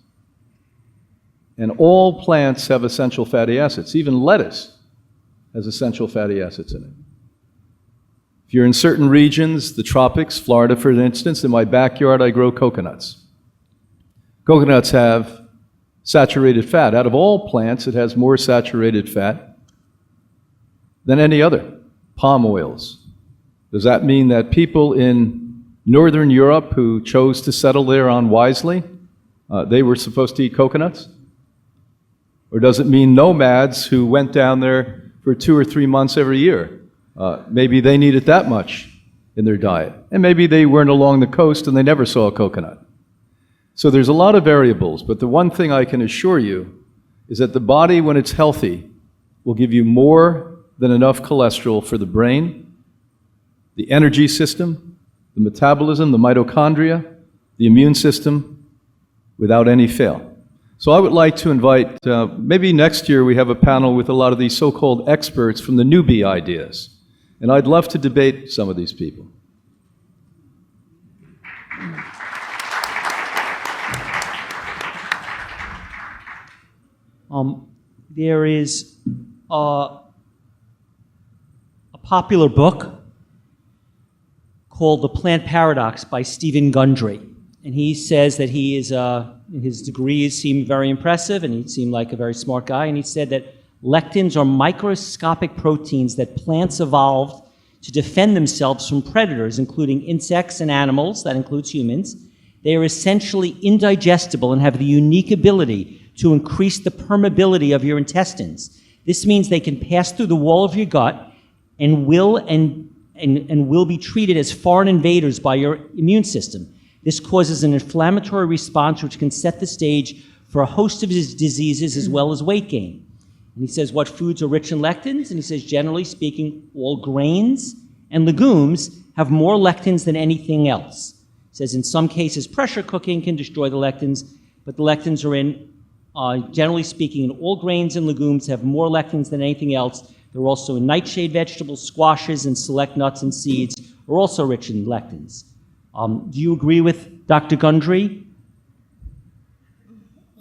And all plants have essential fatty acids. Even lettuce has essential fatty acids in it. If you're in certain regions, the tropics, Florida for instance, in my backyard I grow coconuts. Coconuts have saturated fat. Out of all plants, it has more saturated fat than any other. Palm oils. Does that mean that people in Northern Europe who chose to settle there unwisely, they were supposed to eat coconuts? Or does it mean nomads who went down there for 2 or 3 months every year? Maybe they needed that much in their diet. And maybe they weren't along the coast and they never saw a coconut. So there's a lot of variables, but the one thing I can assure you is that the body, when it's healthy, will give you more than enough cholesterol for the brain, the energy system, the metabolism, the mitochondria, the immune system, without any fail. So I would like to invite, maybe next year we have a panel with a lot of these so-called experts from the newbie ideas. And I'd love to debate some of these people. There is a popular book called The Plant Paradox by Stephen Gundry. And he says that he is, his degrees seem very impressive, and he seemed like a very smart guy. And he said that lectins are microscopic proteins that plants evolved to defend themselves from predators, including insects and animals, that includes humans. They are essentially indigestible and have the unique ability to increase the permeability of your intestines. This means they can pass through the wall of your gut and will be treated as foreign invaders by your immune system. This causes an inflammatory response which can set the stage for a host of diseases as well as weight gain. And he says what foods are rich in lectins, and he says generally speaking all grains and legumes have more lectins than anything else. He says in some cases pressure cooking can destroy the lectins, but the lectins are in, generally speaking, in all grains and legumes have more lectins than anything else. They're also in nightshade vegetables, squashes, and select nuts and seeds are also rich in lectins. Do you agree with Dr. Gundry?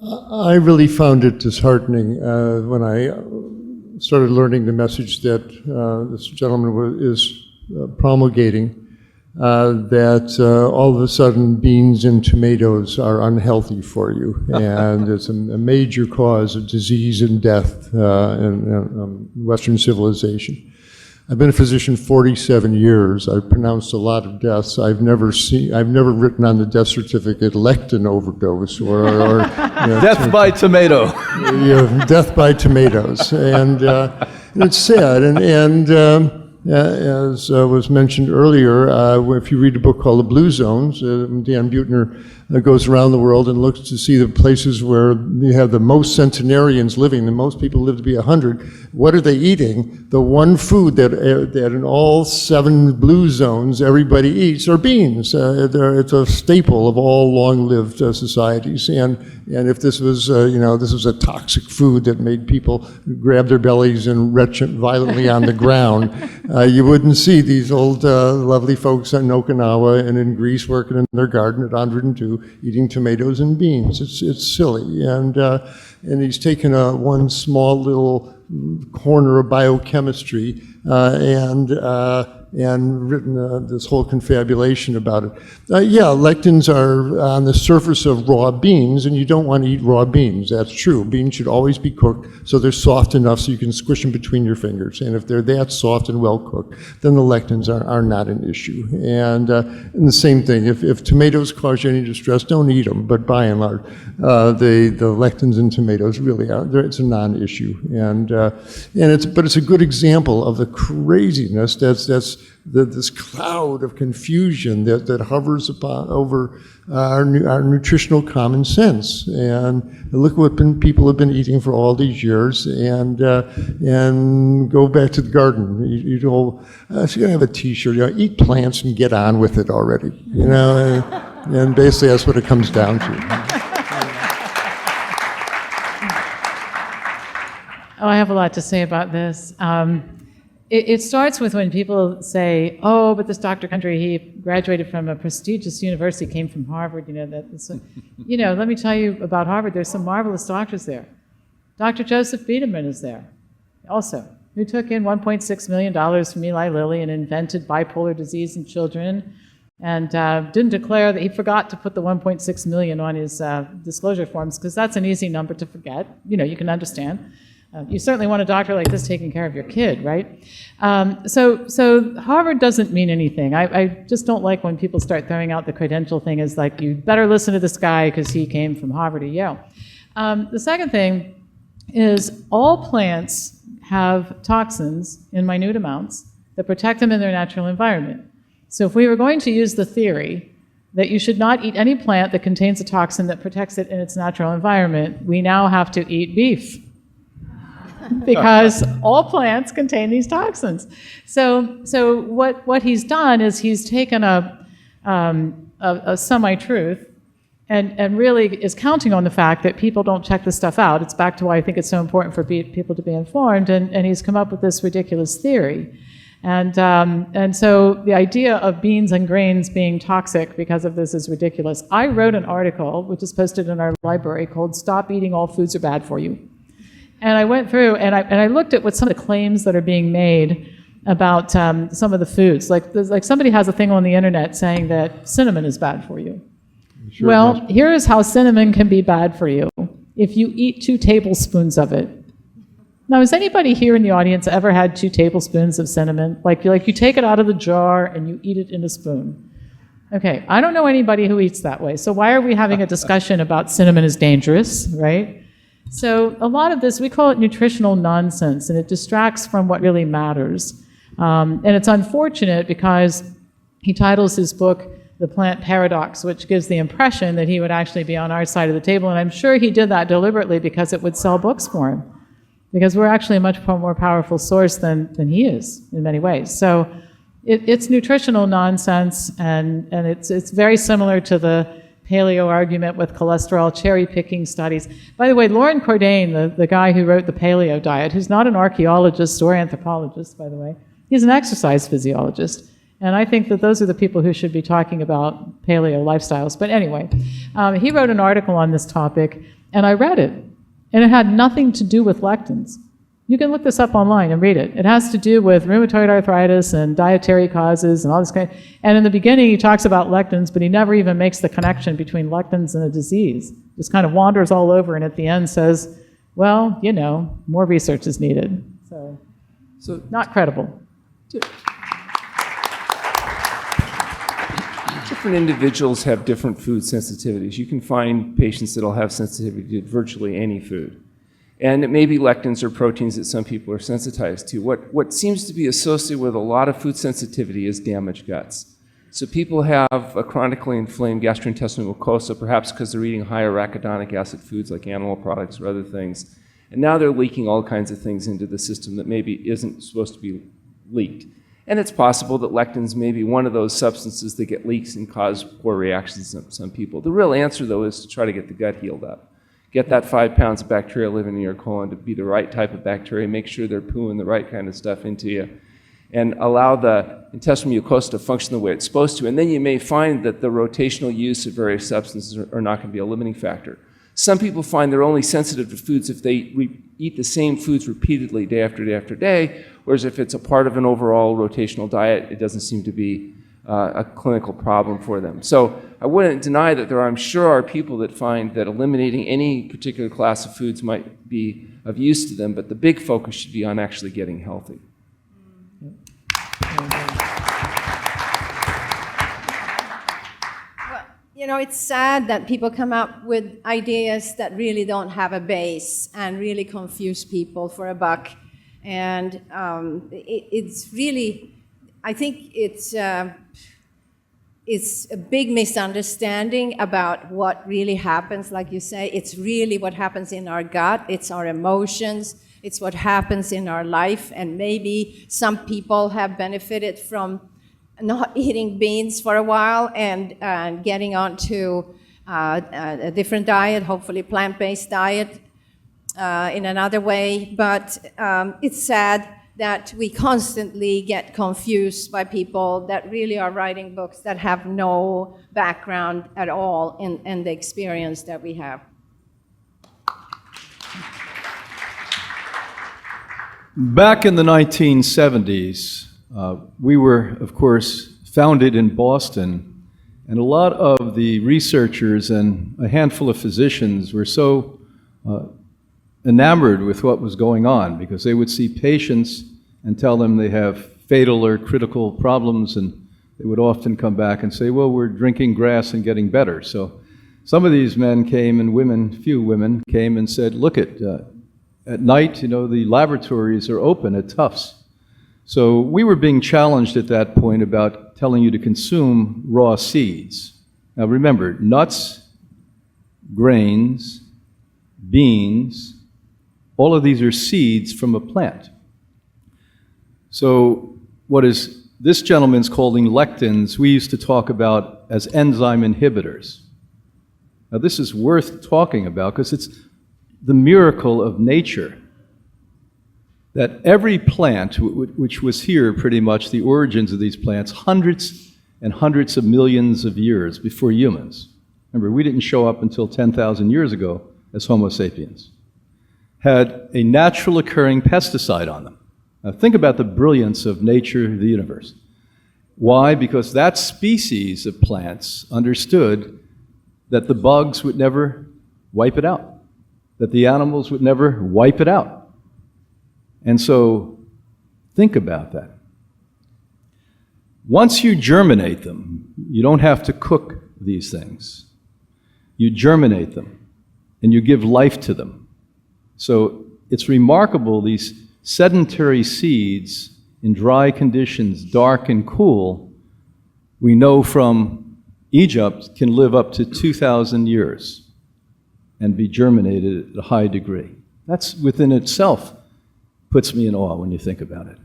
I really found it disheartening when I started learning the message that this gentleman is promulgating, that all of a sudden beans and tomatoes are unhealthy for you, and it's a major cause of disease and death in Western civilization. I've been a physician 47 years. I've pronounced a lot of deaths. I've never written on the death certificate lectin overdose or death by tomato. Death by tomatoes, and it's sad. And as was mentioned earlier, if you read a book called The Blue Zones, Dan Buettner goes around the world and looks to see the places where you have the most centenarians living, the most people live to be 100. What are they eating? The one food that in all 7 blue zones everybody eats are beans. It's a staple of all long-lived societies. And if this was, this was a toxic food that made people grab their bellies and retch violently on the ground, you wouldn't see these old lovely folks in Okinawa and in Greece working in their garden at 102 eating tomatoes and beans. It's silly. And he's taken one small little corner of biochemistry and written this whole confabulation about it. Lectins are on the surface of raw beans, and you don't want to eat raw beans. That's true. Beans should always be cooked so they're soft enough so you can squish them between your fingers. And if they're that soft and well cooked, then the lectins are not an issue. And the same thing, if tomatoes cause you any distress, don't eat them. But by and large, the lectins in tomatoes really are. It's a non-issue. But it's a good example of the craziness that's this cloud of confusion that hovers over our nutritional common sense. And look what people have been eating for all these years, and go back to the garden. You're going to have a T-shirt, eat plants and get on with it already, and basically that's what it comes down to. Oh, I have a lot to say about this. It starts with when people say, "Oh, but this Dr. Gundry, he graduated from a prestigious university, came from Harvard." Let me tell you about Harvard. There's some marvelous doctors there. Dr. Joseph Biederman is there, also, who took in $1.6 million from Eli Lilly and invented bipolar disease in children, and didn't declare that he forgot to put the $1.6 million on his disclosure forms, because that's an easy number to forget. You can understand. You certainly want a doctor like this taking care of your kid, right? So Harvard doesn't mean anything. I just don't like when people start throwing out the credential thing as like, you better listen to this guy because he came from Harvard or Yale. The second thing is all plants have toxins in minute amounts that protect them in their natural environment. So if we were going to use the theory that you should not eat any plant that contains a toxin that protects it in its natural environment, we now have to eat beef. Because all plants contain these toxins. So what he's done is he's taken a semi-truth and really is counting on the fact that people don't check this stuff out. It's back to why I think it's so important for people to be informed, and he's come up with this ridiculous theory. And so the idea of beans and grains being toxic because of this is ridiculous. I wrote an article, which is posted in our library, called "Stop Eating All Foods Are Bad For You." And I went through and I looked at what some of the claims that are being made about some of the foods. Like somebody has a thing on the internet saying that cinnamon is bad for you. Sure, well, here is how cinnamon can be bad for you if you eat 2 tablespoons of it. Now, has anybody here in the audience ever had 2 tablespoons of cinnamon? Like you take it out of the jar and you eat it in a spoon. Okay, I don't know anybody who eats that way. So why are we having a discussion about cinnamon is dangerous, right? So a lot of this, we call it nutritional nonsense, and it distracts from what really matters. And it's unfortunate because he titles his book The Plant Paradox, which gives the impression that he would actually be on our side of the table. And I'm sure he did that deliberately because it would sell books for him, because we're actually a much more powerful source than he is in many ways. So it's nutritional nonsense, and it's very similar to the paleo argument with cholesterol cherry-picking studies. By the way, Lauren Cordain, the guy who wrote the paleo diet, who's not an archaeologist or anthropologist, by the way, he's an exercise physiologist. And I think that those are the people who should be talking about paleo lifestyles. But anyway, he wrote an article on this topic, and I read it. And it had nothing to do with lectins. You can look this up online and read it. It has to do with rheumatoid arthritis and dietary causes and all this kind of, and in the beginning he talks about lectins, but he never even makes the connection between lectins and a disease. Just kind of wanders all over, and at the end says, well, more research is needed. So not credible. Different individuals have different food sensitivities. You can find patients that'll have sensitivity to virtually any food. And it may be lectins or proteins that some people are sensitized to. What seems to be associated with a lot of food sensitivity is damaged guts. So people have a chronically inflamed gastrointestinal mucosa, perhaps because they're eating high arachidonic acid foods like animal products or other things. And now they're leaking all kinds of things into the system that maybe isn't supposed to be leaked. And it's possible that lectins may be one of those substances that get leaks and cause poor reactions in some people. The real answer, though, is to try to get the gut healed up. Get that 5 pounds of bacteria living in your colon to be the right type of bacteria, make sure they're pooing the right kind of stuff into you, and allow the intestinal mucosa to function the way it's supposed to. And then you may find that the rotational use of various substances are not going to be a limiting factor. Some people find they're only sensitive to foods if they eat the same foods repeatedly day after day after day, whereas if it's a part of an overall rotational diet, it doesn't seem to be a clinical problem for them. So I wouldn't deny that I'm sure are people that find that eliminating any particular class of foods might be of use to them, but the big focus should be on actually getting healthy. You know, it's sad that people come up with ideas that really don't have a base and really confuse people for a buck. And it's really, I think it's a big misunderstanding about what really happens. Like you say, it's really what happens in our gut, it's our emotions, it's what happens in our life. And maybe some people have benefited from not eating beans for a while and getting onto a different diet, hopefully plant-based diet in another way. But it's sad that we constantly get confused by people that really are writing books that have no background at all in the experience that we have. Back in the 1970s, we were, of course, founded in Boston, and a lot of the researchers and a handful of physicians were so enamored with what was going on because they would see patients and tell them they have fatal or critical problems, and they would often come back and say, well, we're drinking grass and getting better. So some of these men came, and women, few women, came and said, look, at night, you know, the laboratories are open at Tufts. So we were being challenged at that point about telling you to consume raw seeds. Now remember, nuts, grains, beans, all of these are seeds from a plant. So what is this gentleman's calling lectins, we used to talk about as enzyme inhibitors. Now this is worth talking about because it's the miracle of nature that every plant, which was here pretty much, the origins of these plants, hundreds and hundreds of millions of years before humans. Remember, we didn't show up until 10,000 years ago as Homo sapiens, had a natural occurring pesticide on them. Now think about the brilliance of nature, the universe. Why? Because that species of plants understood that the bugs would never wipe it out, that the animals would never wipe it out. And so, think about that. Once you germinate them, you don't have to cook these things. You germinate them, and you give life to them. So, it's remarkable, these sedentary seeds in dry conditions, dark and cool, we know from Egypt can live up to 2,000 years and be germinated at a high degree. That's within itself puts me in awe when you think about it.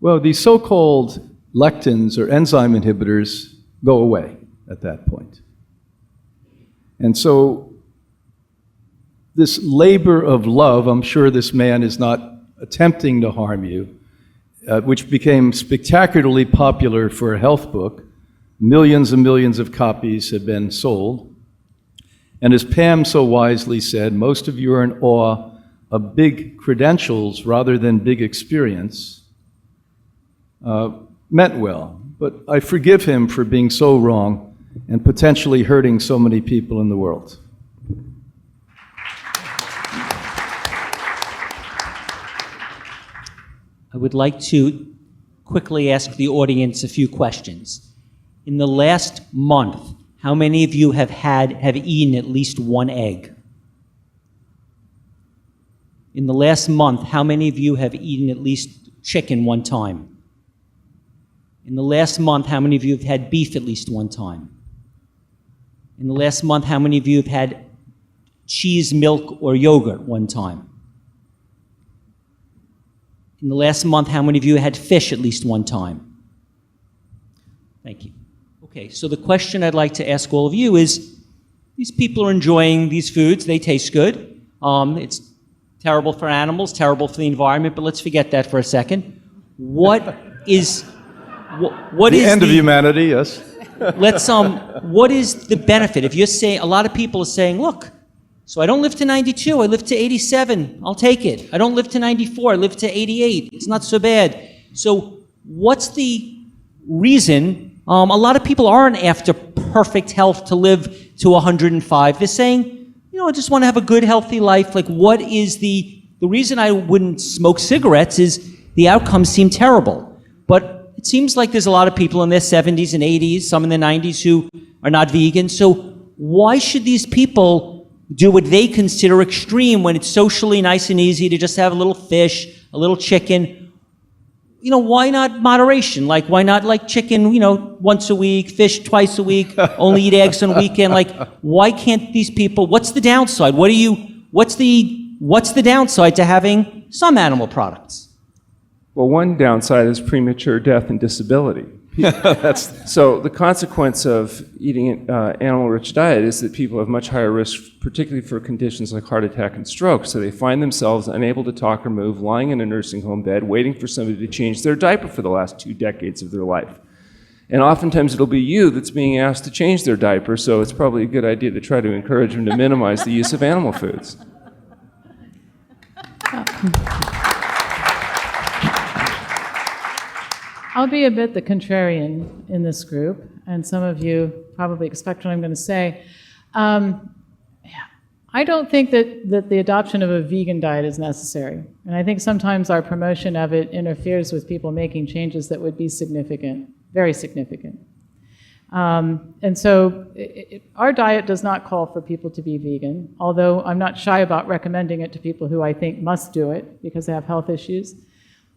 Well, these so-called lectins or enzyme inhibitors go away at that point. And so this labor of love, I'm sure this man is not attempting to harm you, which became spectacularly popular for a health book. Millions and millions of copies have been sold. And as Pam so wisely said, most of you are in awe of big credentials rather than big experience, meant well. But I forgive him for being so wrong and potentially hurting so many people in the world. I would like to quickly ask the audience a few questions. In the last month, how many of you have eaten at least one egg? In the last month, how many of you have eaten at least chicken one time? In the last month, how many of you have had beef at least one time? In the last month, how many of you have had cheese, milk, or yogurt one time? In the last month, how many of you had fish at least one time? Thank you. Okay, so the question I'd like to ask all of you is, these people are enjoying these foods, they taste good. It's terrible for animals, terrible for the environment, but let's forget that for a second. What is the end of humanity, yes. What is the benefit? If you're saying, a lot of people are saying, look, so I don't live to 92, I live to 87, I'll take it. I don't live to 94, I live to 88, it's not so bad. So what's the reason? A lot of people aren't after perfect health to live to 105. They're saying, I just want to have a good, healthy life. Like, what is the reason I wouldn't smoke cigarettes is the outcomes seem terrible. But it seems like there's a lot of people in their 70s and 80s, some in their 90s who are not vegan. So why should these people do what they consider extreme when it's socially nice and easy to just have a little fish, a little chicken? Why not moderation? Like, why not like chicken, once a week, fish twice a week, only eat eggs on the weekend? Like, why can't these people, what's the downside? What's the downside to having some animal products? Well, one downside is premature death and disability. So the consequence of eating an animal-rich diet is that people have much higher risk, particularly for conditions like heart attack and stroke. So they find themselves unable to talk or move, lying in a nursing home bed, waiting for somebody to change their diaper for the last 2 decades of their life. And oftentimes it'll be you that's being asked to change their diaper, so it's probably a good idea to try to encourage them to minimize the use of animal foods. I'll be a bit the contrarian in this group, and some of you probably expect what I'm going to say. I don't think that the adoption of a vegan diet is necessary. And I think sometimes our promotion of it interferes with people making changes that would be significant, very significant. And so our diet does not call for people to be vegan, although I'm not shy about recommending it to people who I think must do it because they have health issues.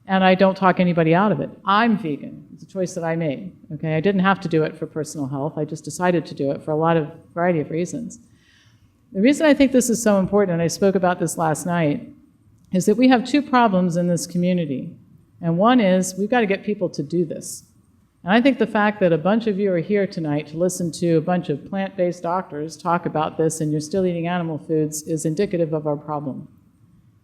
And I don't talk anybody out of it. I'm vegan. It's a choice that I made. Okay, I didn't have to do it for personal health. I just decided to do it for a variety of reasons. The reason I think this is so important, and I spoke about this last night, is that we have 2 problems in this community. And one is we've got to get people to do this. And I think the fact that a bunch of you are here tonight to listen to a bunch of plant-based doctors talk about this and you're still eating animal foods is indicative of our problem.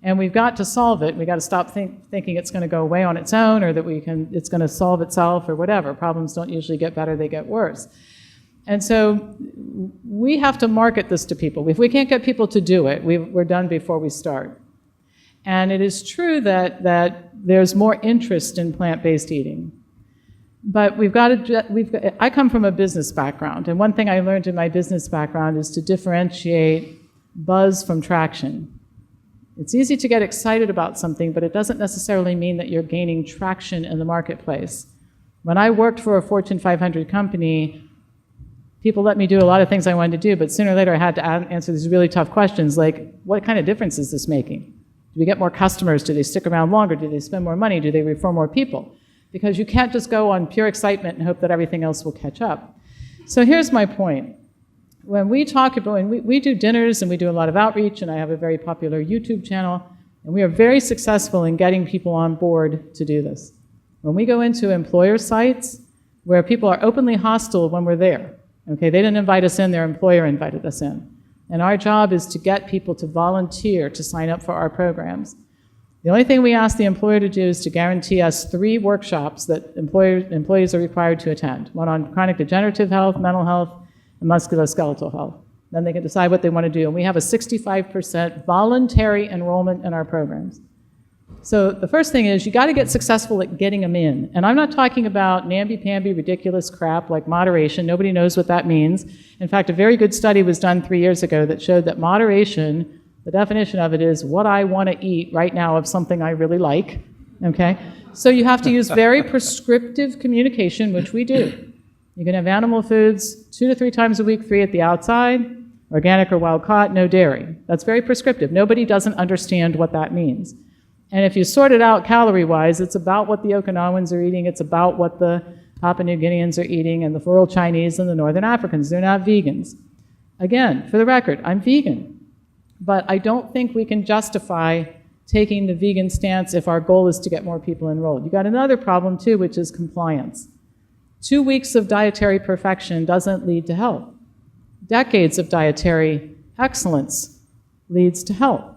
And we've got to solve it. We've got to stop thinking it's going to go away on its own or that it's going to solve itself or whatever. Problems don't usually get better, they get worse. And so we have to market this to people. If we can't get people to do it, we're done before we start. And it is true that there's more interest in plant-based eating. But I come from a business background, and one thing I learned in my business background is to differentiate buzz from traction. It's easy to get excited about something, but it doesn't necessarily mean that you're gaining traction in the marketplace. When I worked for a Fortune 500 company, people let me do a lot of things I wanted to do, but sooner or later I had to answer these really tough questions like, what kind of difference is this making? Do we get more customers? Do they stick around longer? Do they spend more money? Do they refer more people? Because you can't just go on pure excitement and hope that everything else will catch up. So here's my point. When we talk about, and we do dinners and we do a lot of outreach, and I have a very popular YouTube channel, and we are very successful in getting people on board to do this. When we go into employer sites where people are openly hostile when we're there, okay, they didn't invite us in, their employer invited us in. And our job is to get people to volunteer to sign up for our programs. The only thing we ask the employer to do is to guarantee us 3 workshops that employees are required to attend. One on chronic degenerative health, mental health, and musculoskeletal health. Then they can decide what they want to do. And we have a 65% voluntary enrollment in our programs. So the first thing is you got to get successful at getting them in. And I'm not talking about namby-pamby, ridiculous crap like moderation. Nobody knows what that means. In fact, a very good study was done 3 years ago that showed that moderation, the definition of it is what I want to eat right now of something I really like. Okay? So you have to use very prescriptive communication, which we do. You can have animal foods 2 to 3 times a week, 3 at the outside, organic or wild caught, no dairy. That's very prescriptive. Nobody doesn't understand what that means. And if you sort it out calorie-wise, it's about what the Okinawans are eating, it's about what the Papua New Guineans are eating, and the rural Chinese and the Northern Africans. They're not vegans. Again, for the record, I'm vegan, but I don't think we can justify taking the vegan stance if our goal is to get more people enrolled. You got another problem too, which is compliance. 2 weeks of dietary perfection doesn't lead to health. Decades of dietary excellence leads to health.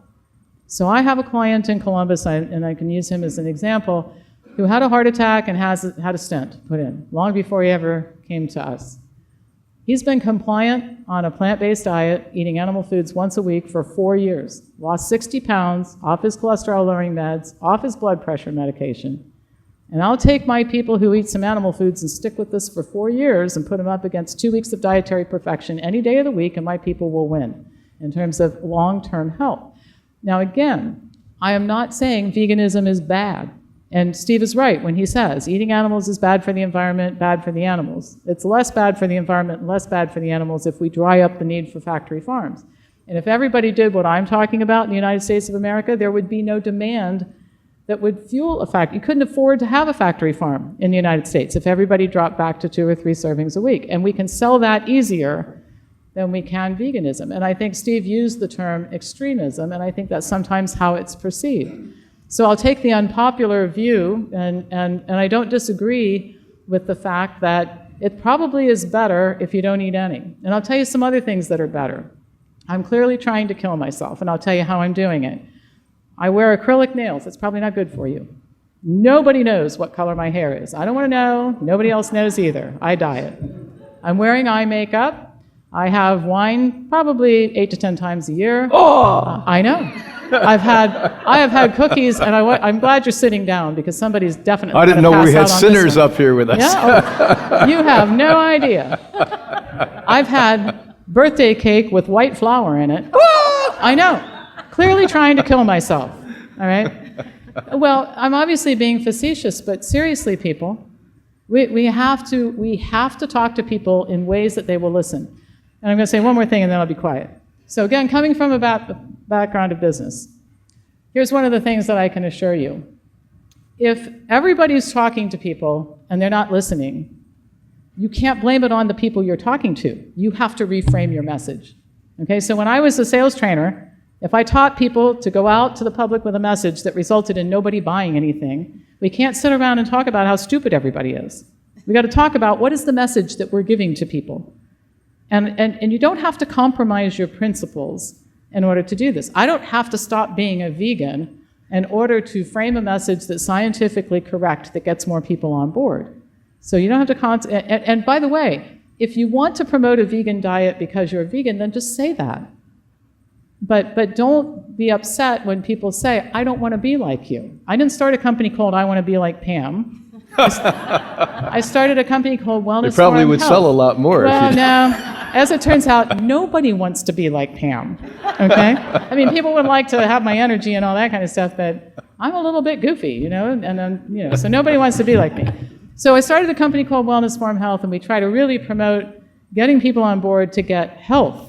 So I have a client in Columbus, and I can use him as an example, who had a heart attack and had a stent put in long before he ever came to us. He's been compliant on a plant-based diet, eating animal foods once a week for 4 years, lost 60 pounds, off his cholesterol-lowering meds, off his blood pressure medication. And I'll take my people who eat some animal foods and stick with this for 4 years and put them up against 2 weeks of dietary perfection any day of the week, and my people will win in terms of long-term health. Now again, I am not saying veganism is bad. And Steve is right when he says eating animals is bad for the environment, bad for the animals. It's less bad for the environment and less bad for the animals if we dry up the need for factory farms. And if everybody did what I'm talking about in the United States of America, there would be no demand that would fuel a factory. You couldn't afford to have a factory farm in the United States if everybody dropped back to 2 or 3 servings a week. And we can sell that easier than we can veganism. And I think Steve used the term extremism, and I think that's sometimes how it's perceived. So I'll take the unpopular view, and I don't disagree with the fact that it probably is better if you don't eat any. And I'll tell you some other things that are better. I'm clearly trying to kill myself, and I'll tell you how I'm doing it. I wear acrylic nails. It's probably not good for you. Nobody knows what color my hair is. I don't want to know. Nobody else knows either. I diet. I'm wearing eye makeup. I have wine probably 8 to 10 times a year. Oh! I know. I have had cookies, and I'm glad you're sitting down because somebody's definitely. I didn't know we had sinners up here with us. Yeah, you have no idea. I've had birthday cake with white flour in it. I know. Clearly trying to kill myself. All right. Well, I'm obviously being facetious, but seriously, people, we have to talk to people in ways that they will listen. And I'm going to say one more thing, and then I'll be quiet. So again, coming from a background of business, here's one of the things that I can assure you. If everybody's talking to people and they're not listening, you can't blame it on the people you're talking to. You have to reframe your message. Okay, so when I was a sales trainer, if I taught people to go out to the public with a message that resulted in nobody buying anything, we can't sit around and talk about how stupid everybody is. We got to talk about what is the message that we're giving to people. And you don't have to compromise your principles in order to do this. I don't have to stop being a vegan in order to frame a message that's scientifically correct that gets more people on board. So you don't have to, and by the way, if you want to promote a vegan diet because you're a vegan, then just say that. But don't be upset when people say, I don't want to be like you. I didn't start a company called I Want to Be Like Pam. I started a company called Wellness. They probably would Health. Sell a lot more. Well, no. As it turns out, nobody wants to be like Pam. Okay? I mean, people would like to have my energy and all that kind of stuff, but I'm a little bit goofy, you know, so nobody wants to be like me. So I started a company called Wellness Farm Health, and we try to really promote getting people on board to get health.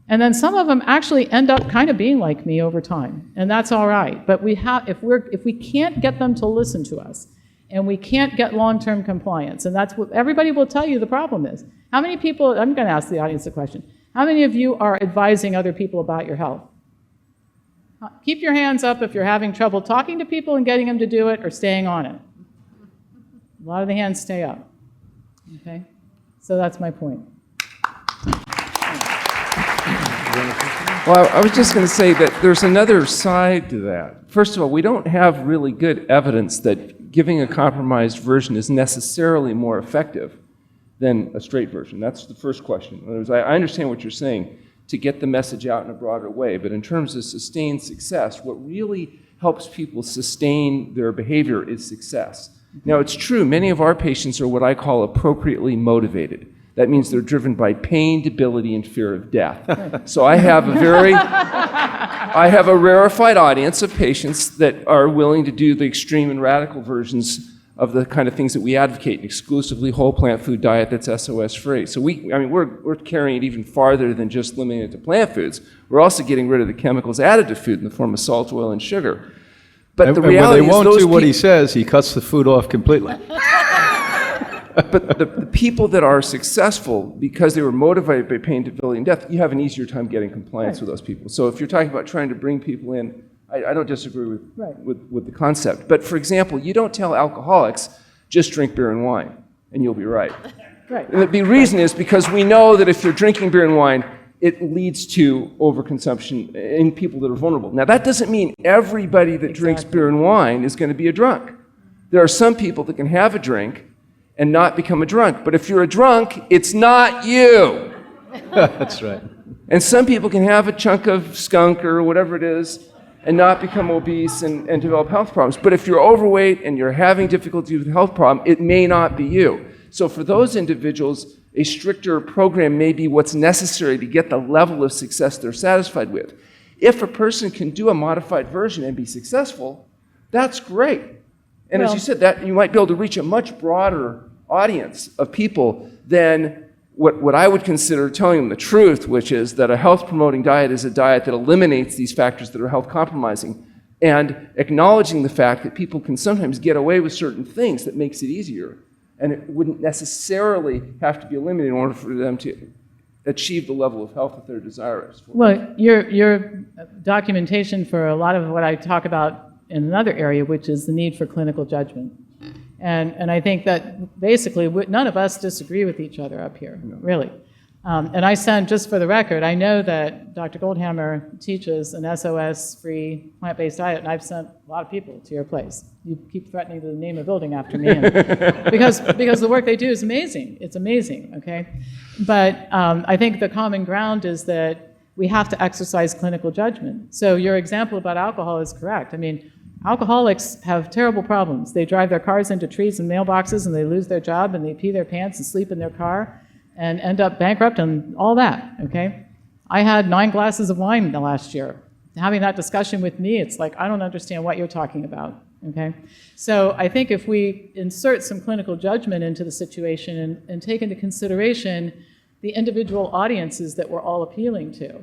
And then some of them actually end up kind of being like me over time, and that's all right. But if we can't get them to listen to us, and we can't get long-term compliance, and that's what everybody will tell you the problem is. How many people, I'm going to ask the audience a question, how many of you are advising other people about your health? Keep your hands up if you're having trouble talking to people and getting them to do it or staying on it. A lot of the hands stay up. Okay? So that's my point. Well, I was just going to say that there's another side to that. First of all, we don't have really good evidence that giving a compromised version is necessarily more effective than a straight version. That's the first question. In other words, I understand what you're saying to get the message out in a broader way, but in terms of sustained success, what really helps people sustain their behavior is success. Now, it's true, many of our patients are what I call appropriately motivated. That means they're driven by pain, debility, and fear of death. So I have a rarefied audience of patients that are willing to do the extreme and radical versions of the kind of things that we advocate, an exclusively whole plant food diet that's SOS free. So we're carrying it even farther than just limiting it to plant foods. We're also getting rid of the chemicals added to food in the form of salt, oil, and sugar. But the reality is when they won't do what he says, he cuts the food off completely. But the people that are successful, because they were motivated by pain, debility, and death, you have an easier time getting compliance with those people. So if you're talking about trying to bring people in, I don't disagree with the concept. But for example, you don't tell alcoholics, just drink beer and wine, and you'll be right. Right. And the reason is because we know that if you're drinking beer and wine, it leads to overconsumption in people that are vulnerable. Now, that doesn't mean everybody that drinks beer and wine is going to be a drunk. There are some people that can have a drink and not become a drunk. But if you're a drunk, it's not you. That's right. And some people can have a chunk of skunk or whatever it is and not become obese and develop health problems. But if you're overweight and you're having difficulty with a health problem, it may not be you. So for those individuals, a stricter program may be what's necessary to get the level of success they're satisfied with. If a person can do a modified version and be successful, that's great. And as you said, that you might be able to reach a much broader audience of people than what I would consider telling them the truth, which is that a health-promoting diet is a diet that eliminates these factors that are health-compromising, and acknowledging the fact that people can sometimes get away with certain things that makes it easier. And it wouldn't necessarily have to be eliminated in order for them to achieve the level of health that they're desirous for. Well, your documentation for a lot of what I talk about in another area, which is the need for clinical judgment. And I think that basically none of us disagree with each other up here, really. And I send, just for the record, I know that Dr. Goldhamer teaches an SOS-free plant-based diet, and I've sent a lot of people to your place. You keep threatening to name a building after me, because the work they do is amazing. It's amazing, okay? But I think the common ground is that we have to exercise clinical judgment. So your example about alcohol is correct. I mean, alcoholics have terrible problems. They drive their cars into trees and mailboxes, and they lose their job, and they pee their pants and sleep in their car, and end up bankrupt and all that, okay? I had 9 glasses of wine the last year. Having that discussion with me, it's like, I don't understand what you're talking about, okay? So I think if we insert some clinical judgment into the situation and take into consideration the individual audiences that we're all appealing to,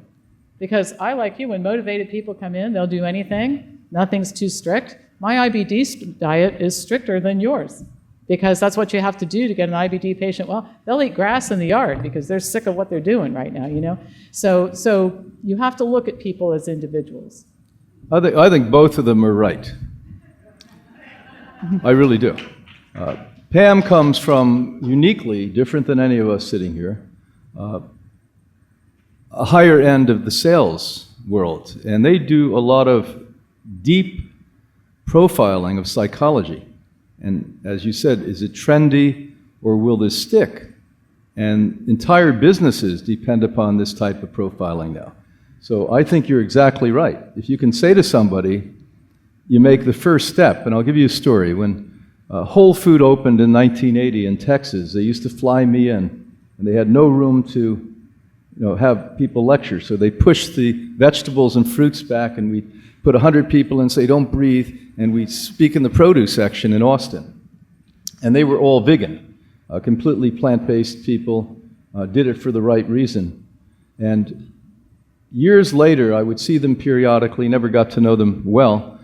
because I, like you, when motivated people come in, they'll do anything, nothing's too strict. My IBD diet is stricter than yours, because that's what you have to do to get an IBD patient. Well, they'll eat grass in the yard because they're sick of what they're doing right now, you know? So you have to look at people as individuals. I think both of them are right. I really do. Pam comes from, uniquely, different than any of us sitting here, a higher end of the sales world. And they do a lot of deep profiling of psychology. And as you said, is it trendy or will this stick? And entire businesses depend upon this type of profiling now. So I think you're exactly right. If you can say to somebody, you make the first step, and I'll give you a story. When Whole Food opened in 1980 in Texas, they used to fly me in, and they had no room to have people lecture. So they pushed the vegetables and fruits back, and we put 100 people in, say, don't breathe, and we speak in the produce section in Austin. And they were all vegan, completely plant-based people, did it for the right reason. And years later, I would see them periodically, never got to know them well.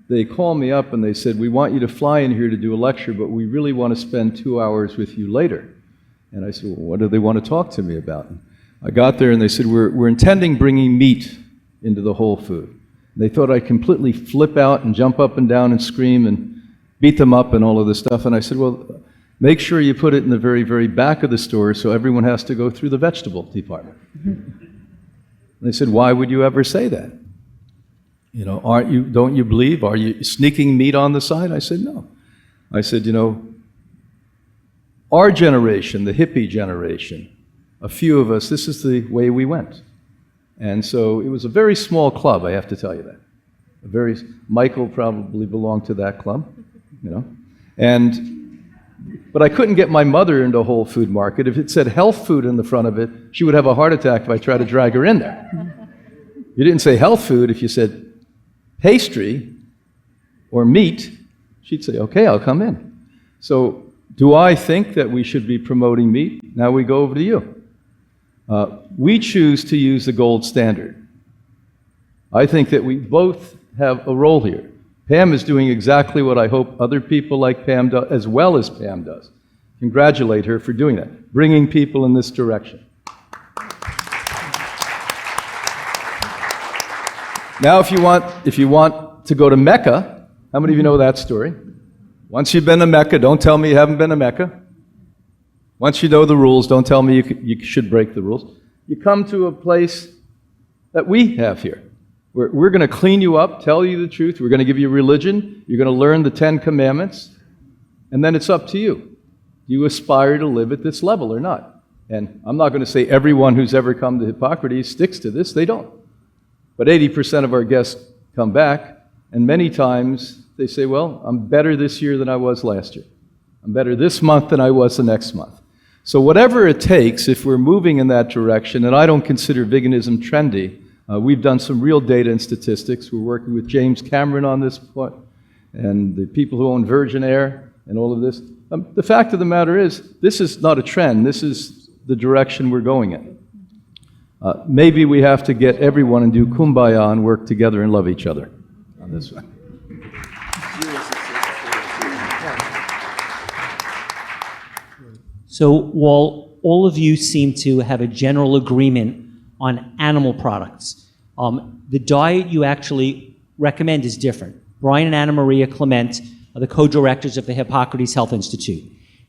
They called me up and they said, we want you to fly in here to do a lecture, but we really want to spend 2 hours with you later. And I said, well, what do they want to talk to me about? And I got there and they said, we're intending bringing meat into the Whole Food. They thought I'd completely flip out and jump up and down and scream and beat them up and all of this stuff. And I said, well, make sure you put it in the very, very back of the store so everyone has to go through the vegetable department. They said, why would you ever say that? Don't you believe? Are you sneaking meat on the side? I said, no. I said, our generation, the hippie generation, a few of us, this is the way we went. And so it was a very small club, I have to tell you that. Michael probably belonged to that club, But I couldn't get my mother into Whole Food Market. If it said health food in the front of it, she would have a heart attack if I tried to drag her in there. You didn't say health food. If you said pastry or meat, she'd say, okay, I'll come in. So do I think that we should be promoting meat? Now we go over to you. We choose to use the gold standard. I think that we both have a role here. Pam is doing exactly what I hope other people like Pam do, as well as Pam does. congratulate her for doing that, bringing people in this direction. Now, if you want to go to Mecca, how many of you know that story? Once you've been to Mecca, don't tell me you haven't been to Mecca. Once you know the rules, don't tell me you should break the rules. You come to a place that we have here. We're going to clean you up, tell you the truth. We're going to give you religion. You're going to learn the 10 Commandments. And then it's up to you. Do you aspire to live at this level or not? And I'm not going to say everyone who's ever come to Hippocrates sticks to this. They don't. But 80% of our guests come back, and many times they say, well, I'm better this year than I was last year. I'm better this month than I was the next month. So whatever it takes, if we're moving in that direction, and I don't consider veganism trendy, we've done some real data and statistics. We're working with James Cameron on this point, and the people who own Virgin Air and all of this. The fact of the matter is, this is not a trend. This is the direction we're going in. Maybe we have to get everyone and do kumbaya and work together and love each other on this one. So while all of you seem to have a general agreement on animal products, the diet you actually recommend is different. Brian and Anna Maria Clement are the co-directors of the Hippocrates Health Institute.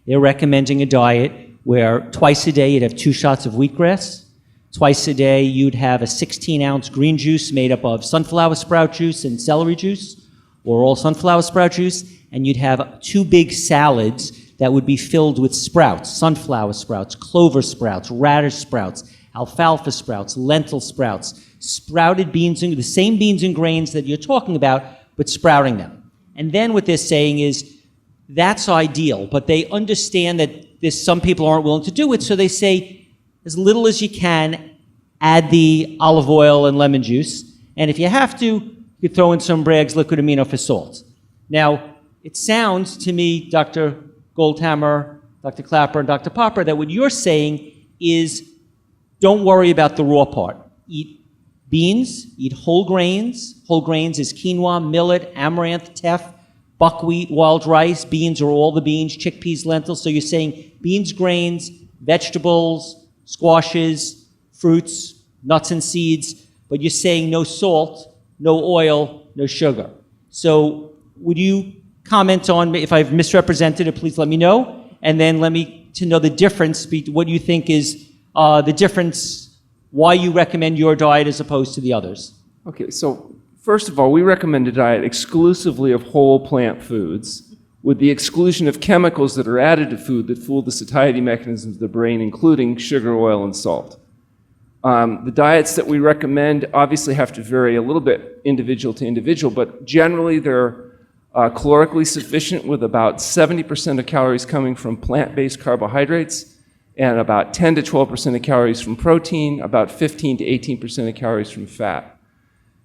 They're recommending a diet where twice a day you'd have 2 shots of wheatgrass. Twice a day, you'd have a 16-ounce green juice made up of sunflower sprout juice and celery juice, or all sunflower sprout juice, and you'd have 2 big salads that would be filled with sprouts, sunflower sprouts, clover sprouts, radish sprouts, alfalfa sprouts, lentil sprouts, sprouted beans, the same beans and grains that you're talking about, but sprouting them. And then what they're saying is, that's ideal, but they understand that some people aren't willing to do it, so they say, as little as you can, add the olive oil and lemon juice. And if you have to, you throw in some Bragg's liquid amino for salt. Now, it sounds to me, Dr. Goldhamer, Dr. Klaper, and Dr. Popper, that what you're saying is don't worry about the raw part. Eat beans, eat whole grains. Whole grains is quinoa, millet, amaranth, teff, buckwheat, wild rice. Beans are all the beans, chickpeas, lentils. So you're saying beans, grains, vegetables, squashes, fruits, nuts and seeds, but you're saying no salt, no oil, no sugar. So would you comment on, if I've misrepresented it, please let me know, and then let me to know the difference, what you think is the difference, why you recommend your diet as opposed to the others. Okay, so first of all, we recommend a diet exclusively of whole plant foods, with the exclusion of chemicals that are added to food that fool the satiety mechanisms of the brain, including sugar, oil, and salt. The diets that we recommend obviously have to vary a little bit individual to individual, but generally they're calorically sufficient, with about 70% of calories coming from plant-based carbohydrates, and about 10 to 12% of calories from protein, about 15 to 18% of calories from fat.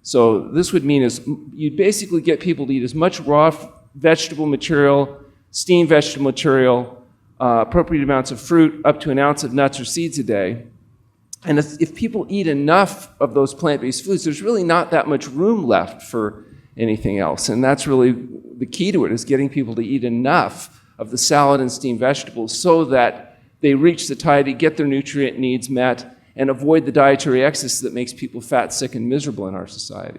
So this would mean is you'd basically get people to eat as much raw vegetable material, steamed vegetable material, appropriate amounts of fruit, up to an ounce of nuts or seeds a day. And if people eat enough of those plant-based foods, there's really not that much room left for anything else. And that's really the key to it, is getting people to eat enough of the salad and steamed vegetables so that they reach satiety, get their nutrient needs met, and avoid the dietary excess that makes people fat, sick, and miserable in our society.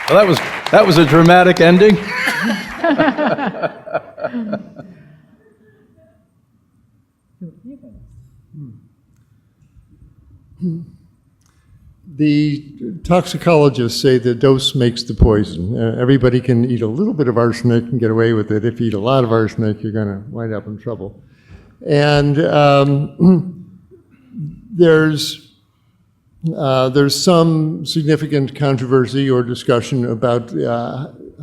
Well, that was a dramatic ending. The toxicologists say the dose makes the poison. Everybody can eat a little bit of arsenic and get away with it. If you eat a lot of arsenic, you're going to wind up in trouble. And there's some significant controversy or discussion about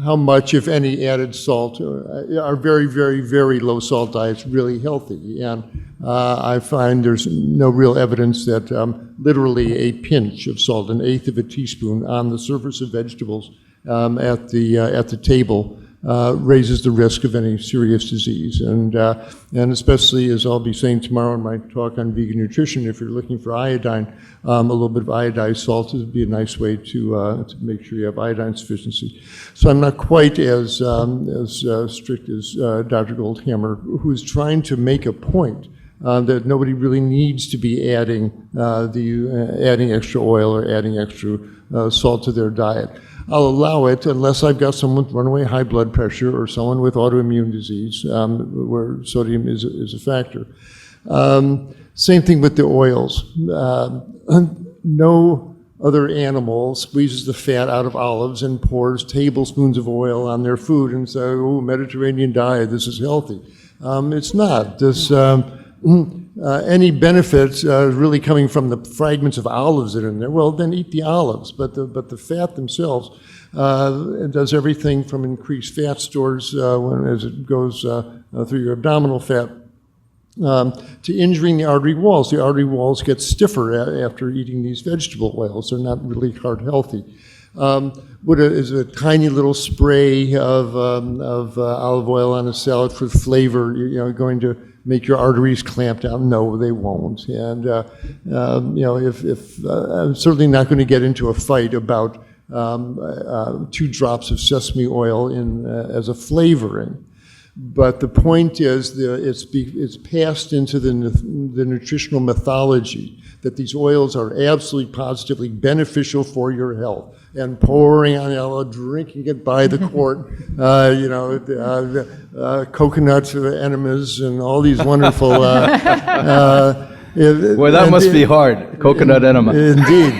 how much, if any, added salt. Are very, very, very low salt diets really healthy? And I find there's no real evidence that literally a pinch of salt, 1/8 of a teaspoon on the surface of vegetables at the table raises the risk of any serious disease. And especially, as I'll be saying tomorrow in my talk on vegan nutrition, if you're looking for iodine, a little bit of iodized salt would be a nice way to make sure you have iodine sufficiency. So I'm not quite as strict as Dr. Goldhamer, who's trying to make a point that nobody really needs to be adding adding extra oil or adding extra salt to their diet. I'll allow it unless I've got someone with runaway high blood pressure or someone with autoimmune disease where sodium is a factor. Same thing with the oils. No other animal squeezes the fat out of olives and pours tablespoons of oil on their food and says, oh, Mediterranean diet, this is healthy. It's not. This, any benefits really coming from the fragments of olives that are in there, well, then eat the olives. But the fat themselves it does everything from increased fat stores as it goes through your abdominal fat to injuring the artery walls. The artery walls get stiffer after eating these vegetable oils. They're not really heart healthy. What is a tiny little spray of olive oil on a salad for flavor, going to make your arteries clamp down? No, they won't. And if I'm certainly not going to get into a fight about 2 drops of sesame oil as a flavoring. But the point is, it's passed into the nutritional mythology that these oils are absolutely positively beneficial for your health. And pouring on drinking it by the quart, coconut enemas and all these wonderful. Boy, that must be hard, coconut enema. Indeed.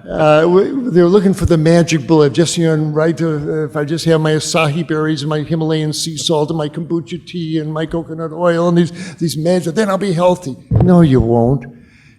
They're looking for the magic bullet. Just if I just have my acai berries and my Himalayan sea salt and my kombucha tea and my coconut oil and these magic, then I'll be healthy. No, you won't.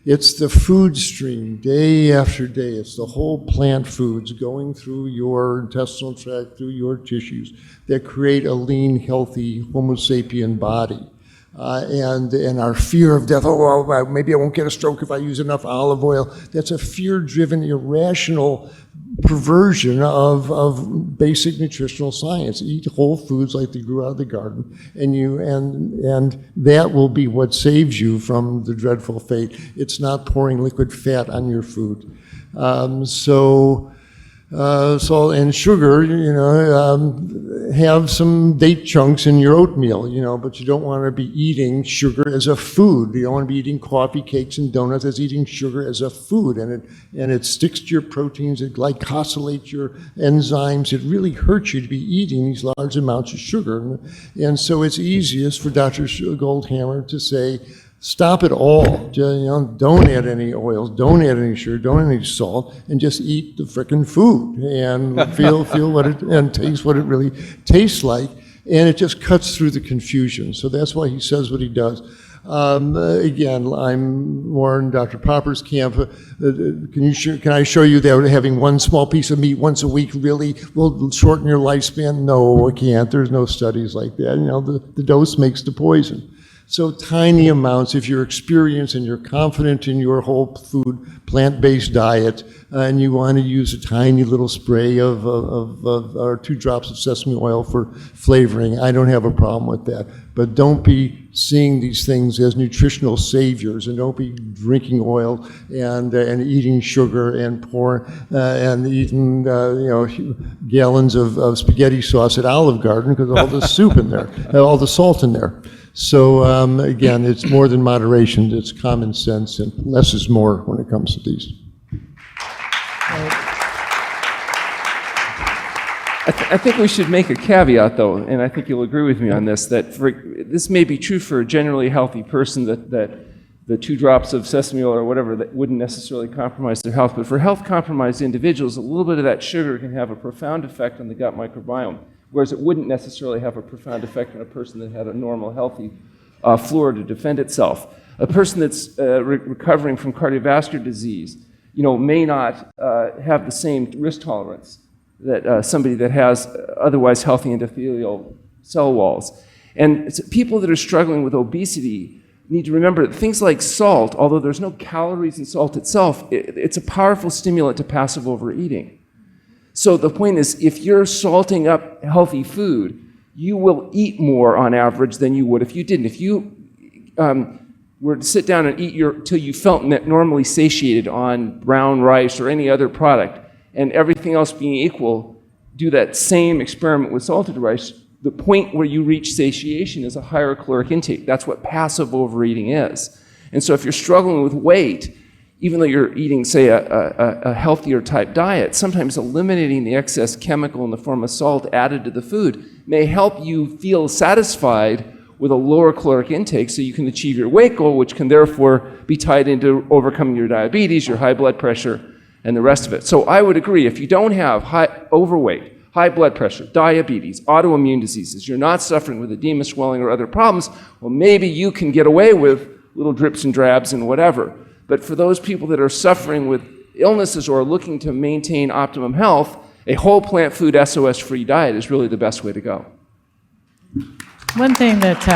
It's the food stream, day after day. It's the whole plant foods going through your intestinal tract, through your tissues, that create a lean, healthy Homo sapien body. And our fear of death, well, maybe I won't get a stroke if I use enough olive oil. That's a fear-driven, irrational perversion of basic nutritional science. Eat whole foods like they grew out of the garden, and that will be what saves you from the dreadful fate. It's not pouring liquid fat on your food. Salt and sugar, have some date chunks in your oatmeal, but you don't want to be eating sugar as a food. You don't want to be eating coffee, cakes, and donuts as eating sugar as a food. And it sticks to your proteins, it glycosylates your enzymes. It really hurts you to be eating these large amounts of sugar. And so it's easiest for Dr. Goldhamer to say, stop it all. Don't add any oils, don't add any sugar, don't add any salt, and just eat the frickin' food and feel what it and taste what it really tastes like. And it just cuts through the confusion. So that's why he says what he does. Again, I'm more in Dr. Popper's camp. Can I show you that having one small piece of meat once a week really will shorten your lifespan? No, I can't. There's no studies like that. The dose makes the poison. So tiny amounts, if you're experienced and you're confident in your whole food, plant-based diet, and you want to use a tiny little spray or 2 drops of sesame oil for flavoring, I don't have a problem with that. But don't be seeing these things as nutritional saviors, and don't be drinking oil and eating sugar and and eating gallons of spaghetti sauce at Olive Garden because of all the soup in there, all the salt in there. So again, it's more than moderation, it's common sense, and less is more when it comes to these. I think we should make a caveat, though, and I think you'll agree with me on this, that this may be true for a generally healthy person, that the 2 drops of sesame oil or whatever that wouldn't necessarily compromise their health. But for health-compromised individuals, a little bit of that sugar can have a profound effect on the gut microbiome, whereas it wouldn't necessarily have a profound effect on a person that had a normal, healthy flora to defend itself. A person that's recovering from cardiovascular disease, may not have the same risk tolerance that somebody that has otherwise healthy endothelial cell walls. And people that are struggling with obesity need to remember that things like salt, although there's no calories in salt itself, it's a powerful stimulant to passive overeating. So the point is, if you're salting up healthy food, you will eat more on average than you would if you didn't. If you were to sit down and eat till you felt normally satiated on brown rice or any other product, and everything else being equal, do that same experiment with salted rice, the point where you reach satiation is a higher caloric intake. That's what passive overeating is. And so if you're struggling with weight, even though you're eating, say, a healthier type diet, sometimes eliminating the excess chemical in the form of salt added to the food may help you feel satisfied with a lower caloric intake so you can achieve your weight goal, which can therefore be tied into overcoming your diabetes, your high blood pressure, and the rest of it. So I would agree, if you don't have overweight, high blood pressure, diabetes, autoimmune diseases, you're not suffering with edema, swelling, or other problems, well, maybe you can get away with little drips and drabs and whatever. But for those people that are suffering with illnesses or are looking to maintain optimum health, a whole plant food SOS-free diet is really the best way to go. One thing that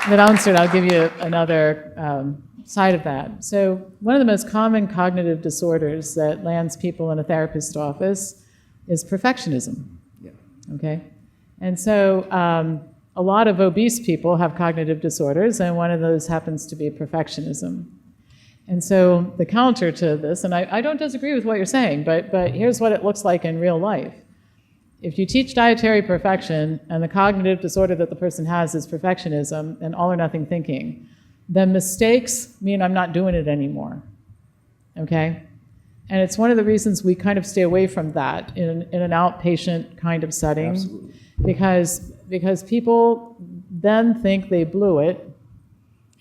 I'll give you another side of that. So one of the most common cognitive disorders that lands people in a therapist's office is perfectionism. Yeah. Okay? And so a lot of obese people have cognitive disorders, and one of those happens to be perfectionism. And so the counter to this, and I don't disagree with what you're saying, but here's what it looks like in real life. If you teach dietary perfection and the cognitive disorder that the person has is perfectionism and all or nothing thinking, then mistakes mean I'm not doing it anymore, okay? And it's one of the reasons we kind of stay away from that in an outpatient kind of setting. Absolutely. Because people then think they blew it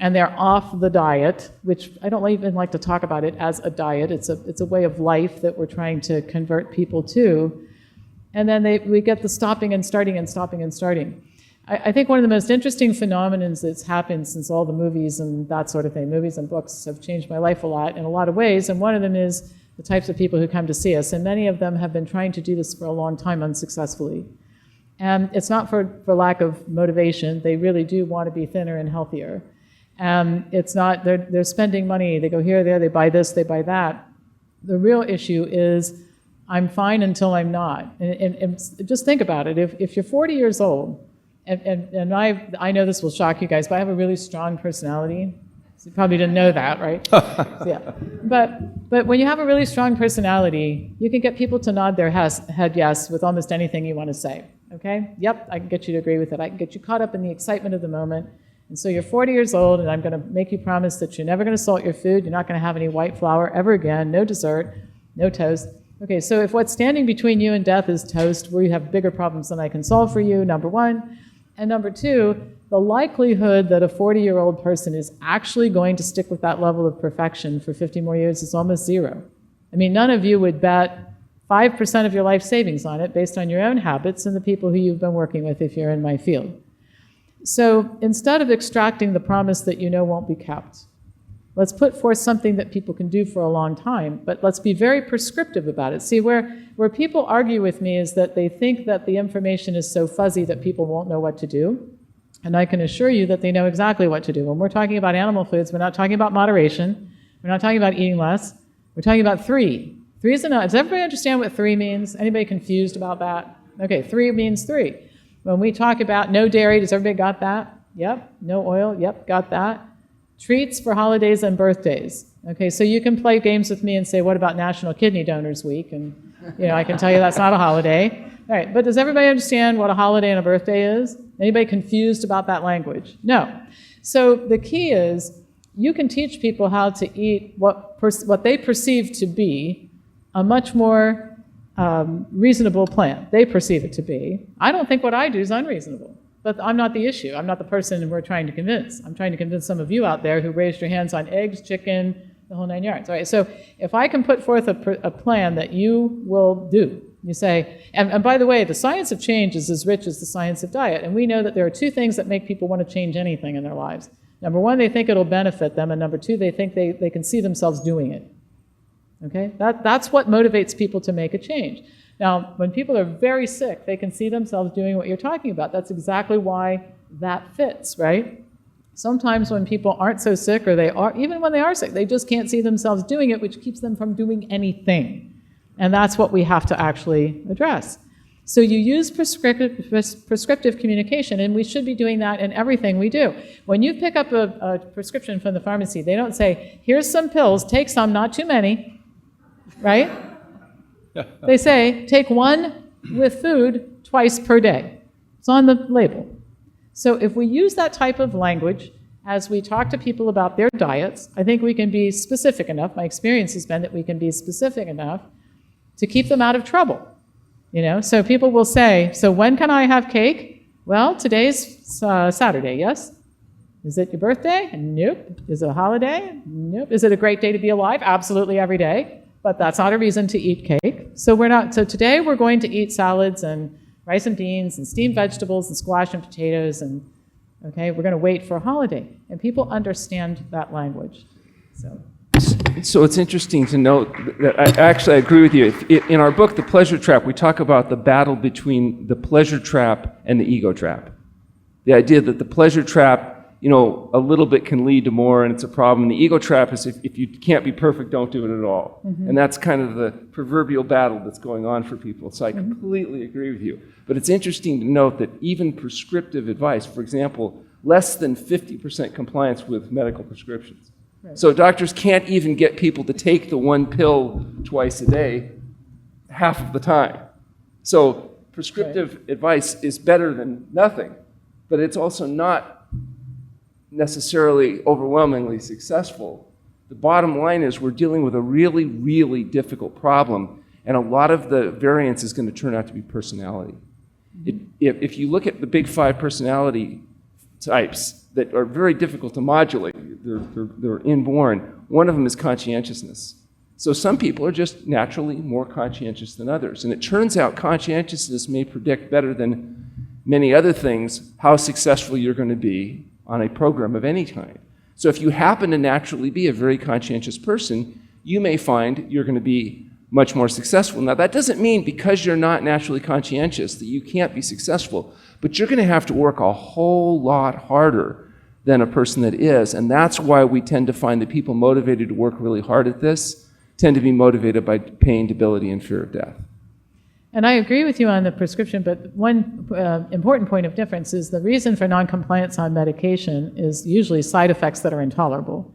and they're off the diet, which I don't even like to talk about it as a diet. It's a way of life that we're trying to convert people to. And then we get the stopping and starting and stopping and starting. I think one of the most interesting phenomena that's happened since all the movies and that sort of thing, movies and books have changed my life a lot in a lot of ways, and one of them is the types of people who come to see us, and many of them have been trying to do this for a long time unsuccessfully. And it's not for lack of motivation. They really do want to be thinner and healthier. It's not, they're spending money, they go here, there, they buy this, they buy that. The real issue is, I'm fine until I'm not. And just think about it. If you're 40 years old, and I know this will shock you guys, but I have a really strong personality. So you probably didn't know that, right? Yeah. But when you have a really strong personality, you can get people to nod their head yes with almost anything you want to say. Okay? Yep, I can get you to agree with it. I can get you caught up in the excitement of the moment. And so you're 40 years old, and I'm going to make you promise that you're never going to salt your food. You're not going to have any white flour ever again. No dessert, no toast. Okay, so if what's standing between you and death is toast, we have bigger problems than I can solve for you, number one. And number two, the likelihood that a 40-year-old person is actually going to stick with that level of perfection for 50 more years is almost zero. I mean, none of you would bet 5% of your life savings on it based on your own habits and the people who you've been working with if you're in my field. So instead of extracting the promise that you know won't be kept, let's put forth something that people can do for a long time, but let's be very prescriptive about it. See, where people argue with me is that they think that the information is so fuzzy that people won't know what to do. And I can assure you that they know exactly what to do. When we're talking about animal foods, we're not talking about moderation. We're not talking about eating less. We're talking about 3. 3 is enough. Does everybody understand what 3 means? Anybody confused about that? Okay, 3 means 3. When we talk about no dairy, does everybody got that? Yep. No oil? Yep, got that. Treats for holidays and birthdays. Okay, so you can play games with me and say, what about National Kidney Donors Week? And I can tell you that's not a holiday. All right, but does everybody understand what a holiday and a birthday is? Anybody confused about that language? No. So the key is you can teach people how to eat what they perceive to be a much more reasonable plan. They perceive it to be. I don't think what I do is unreasonable. But I'm not the issue. I'm not the person we're trying to convince. I'm trying to convince some of you out there who raised your hands on eggs, chicken, the whole 9 yards. All right, so if I can put forth a plan that you will do, you say, and by the way, the science of change is as rich as the science of diet. And we know that there are 2 things that make people want to change anything in their lives. Number 1, they think it'll benefit them. And number 2, they think they can see themselves doing it. Okay, that's what motivates people to make a change. Now, when people are very sick, they can see themselves doing what you're talking about. That's exactly why that fits, right? Sometimes when people aren't so sick, or even when they are sick, they just can't see themselves doing it, which keeps them from doing anything. And that's what we have to actually address. So you use prescriptive communication, and we should be doing that in everything we do. When you pick up a prescription from the pharmacy, they don't say, here's some pills, take some, not too many, right? They say, take one with food twice per day. It's on the label. So if we use that type of language as we talk to people about their diets, I think we can be specific enough. My experience has been that we can be specific enough to keep them out of trouble. So people will say, so when can I have cake? Well, today's Saturday, yes? Is it your birthday? Nope. Is it a holiday? Nope. Is it a great day to be alive? Absolutely every day. But that's not a reason to eat cake. So today we're going to eat salads and rice and beans and steamed vegetables and squash and potatoes, and we're going to wait for a holiday. And people understand that language. So it's interesting to note that I agree with you. In our book, The Pleasure Trap, we talk about the battle between the pleasure trap and the ego trap. The idea that the pleasure trap, a little bit can lead to more, and it's a problem. The ego trap is if you can't be perfect, don't do it at all. Mm-hmm. And that's kind of the proverbial battle that's going on for people. So I completely agree with you. But it's interesting to note that even prescriptive advice, for example, less than 50% compliance with medical prescriptions. Right. So doctors can't even get people to take the one pill twice a day half of the time. So prescriptive advice is better than nothing, but it's also not necessarily overwhelmingly successful. The bottom line is we're dealing with a really, really difficult problem, and a lot of the variance is going to turn out to be personality. If you look at the big 5 personality types that are very difficult to modulate, they're inborn, one of them is conscientiousness. So some people are just naturally more conscientious than others, and it turns out conscientiousness may predict better than many other things how successful you're going to be on a program of any kind. So if you happen to naturally be a very conscientious person, you may find you're going to be much more successful. Now, that doesn't mean because you're not naturally conscientious that you can't be successful, but you're going to have to work a whole lot harder than a person that is, and that's why we tend to find that people motivated to work really hard at this tend to be motivated by pain, debility, and fear of death. And I agree with you on the prescription, but one important point of difference is the reason for noncompliance on medication is usually side effects that are intolerable.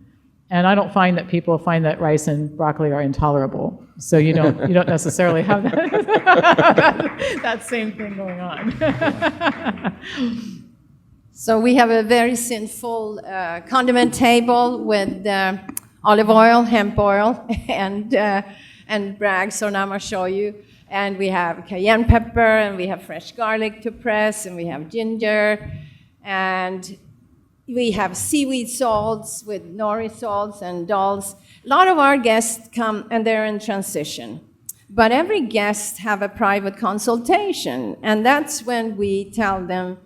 And I don't find that people find that rice and broccoli are intolerable. So you don't necessarily have that same thing going on. So we have a very sinful condiment table with olive oil, hemp oil, and Bragg, so now I'm going to show you. And we have cayenne pepper, and we have fresh garlic to press, and we have ginger, and we have seaweed salts with nori salts and dulse. A lot of our guests come, and they're in transition. But every guest have a private consultation, and that's when we tell them,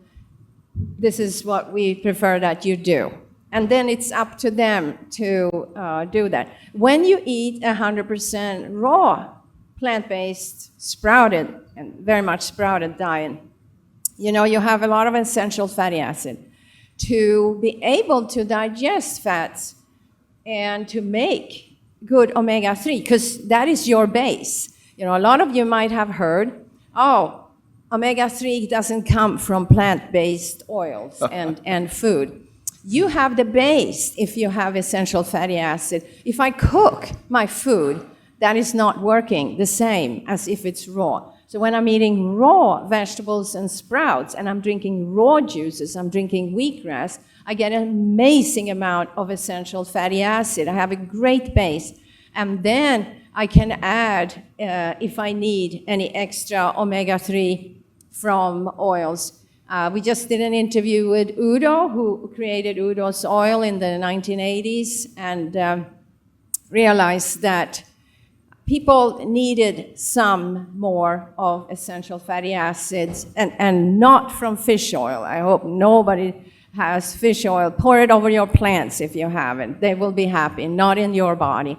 this is what we prefer that you do. And then it's up to them to do that. When you eat 100% raw, plant-based, sprouted, and very much sprouted diet, you have a lot of essential fatty acid. To be able to digest fats and to make good omega-3, because that is your base. A lot of you might have heard, omega-3 doesn't come from plant-based oils and food. You have the base if you have essential fatty acid. If I cook my food, that is not working the same as if it's raw. So when I'm eating raw vegetables and sprouts, and I'm drinking raw juices, I'm drinking wheatgrass, I get an amazing amount of essential fatty acid. I have a great base. And then I can add, if I need any extra omega-3 from oils. We just did an interview with Udo, who created Udo's oil in the 1980s, and realized that people needed some more of essential fatty acids, and not from fish oil. I hope nobody has fish oil. Pour it over your plants if you haven't. They will be happy, not in your body.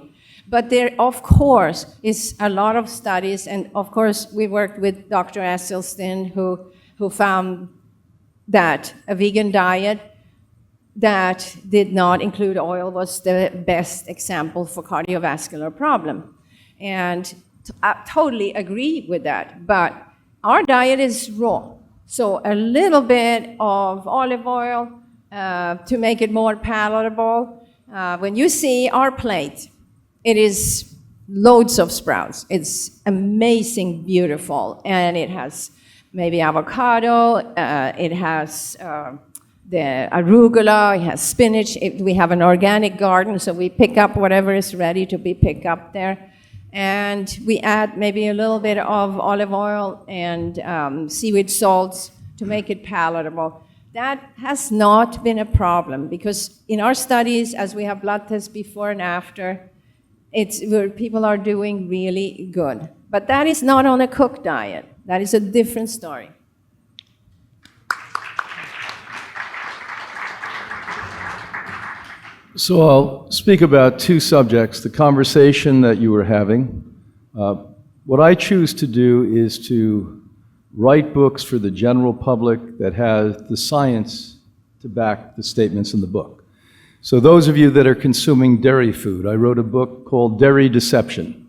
But there, of course, is a lot of studies, and of course, we worked with Dr. Esselstyn, who found that a vegan diet that did not include oil was the best example for cardiovascular problem. And totally agree with that. But our diet is raw. So a little bit of olive oil to make it more palatable. When you see our plate, it is loads of sprouts. It's amazing, beautiful. And it has maybe avocado, it has the arugula, it has spinach. We have an organic garden, so we pick up whatever is ready to be picked up there. And we add maybe a little bit of olive oil and seaweed salts to make it palatable. That has not been a problem because in our studies, as we have blood tests before and after, it's where people are doing really good. But that is not on a cooked diet. That is a different story. So I'll speak about two subjects, the conversation that you were having. What I choose to do is to write books for the general public that has the science to back the statements in the book. So those of you that are consuming dairy food, I wrote a book called Dairy Deception.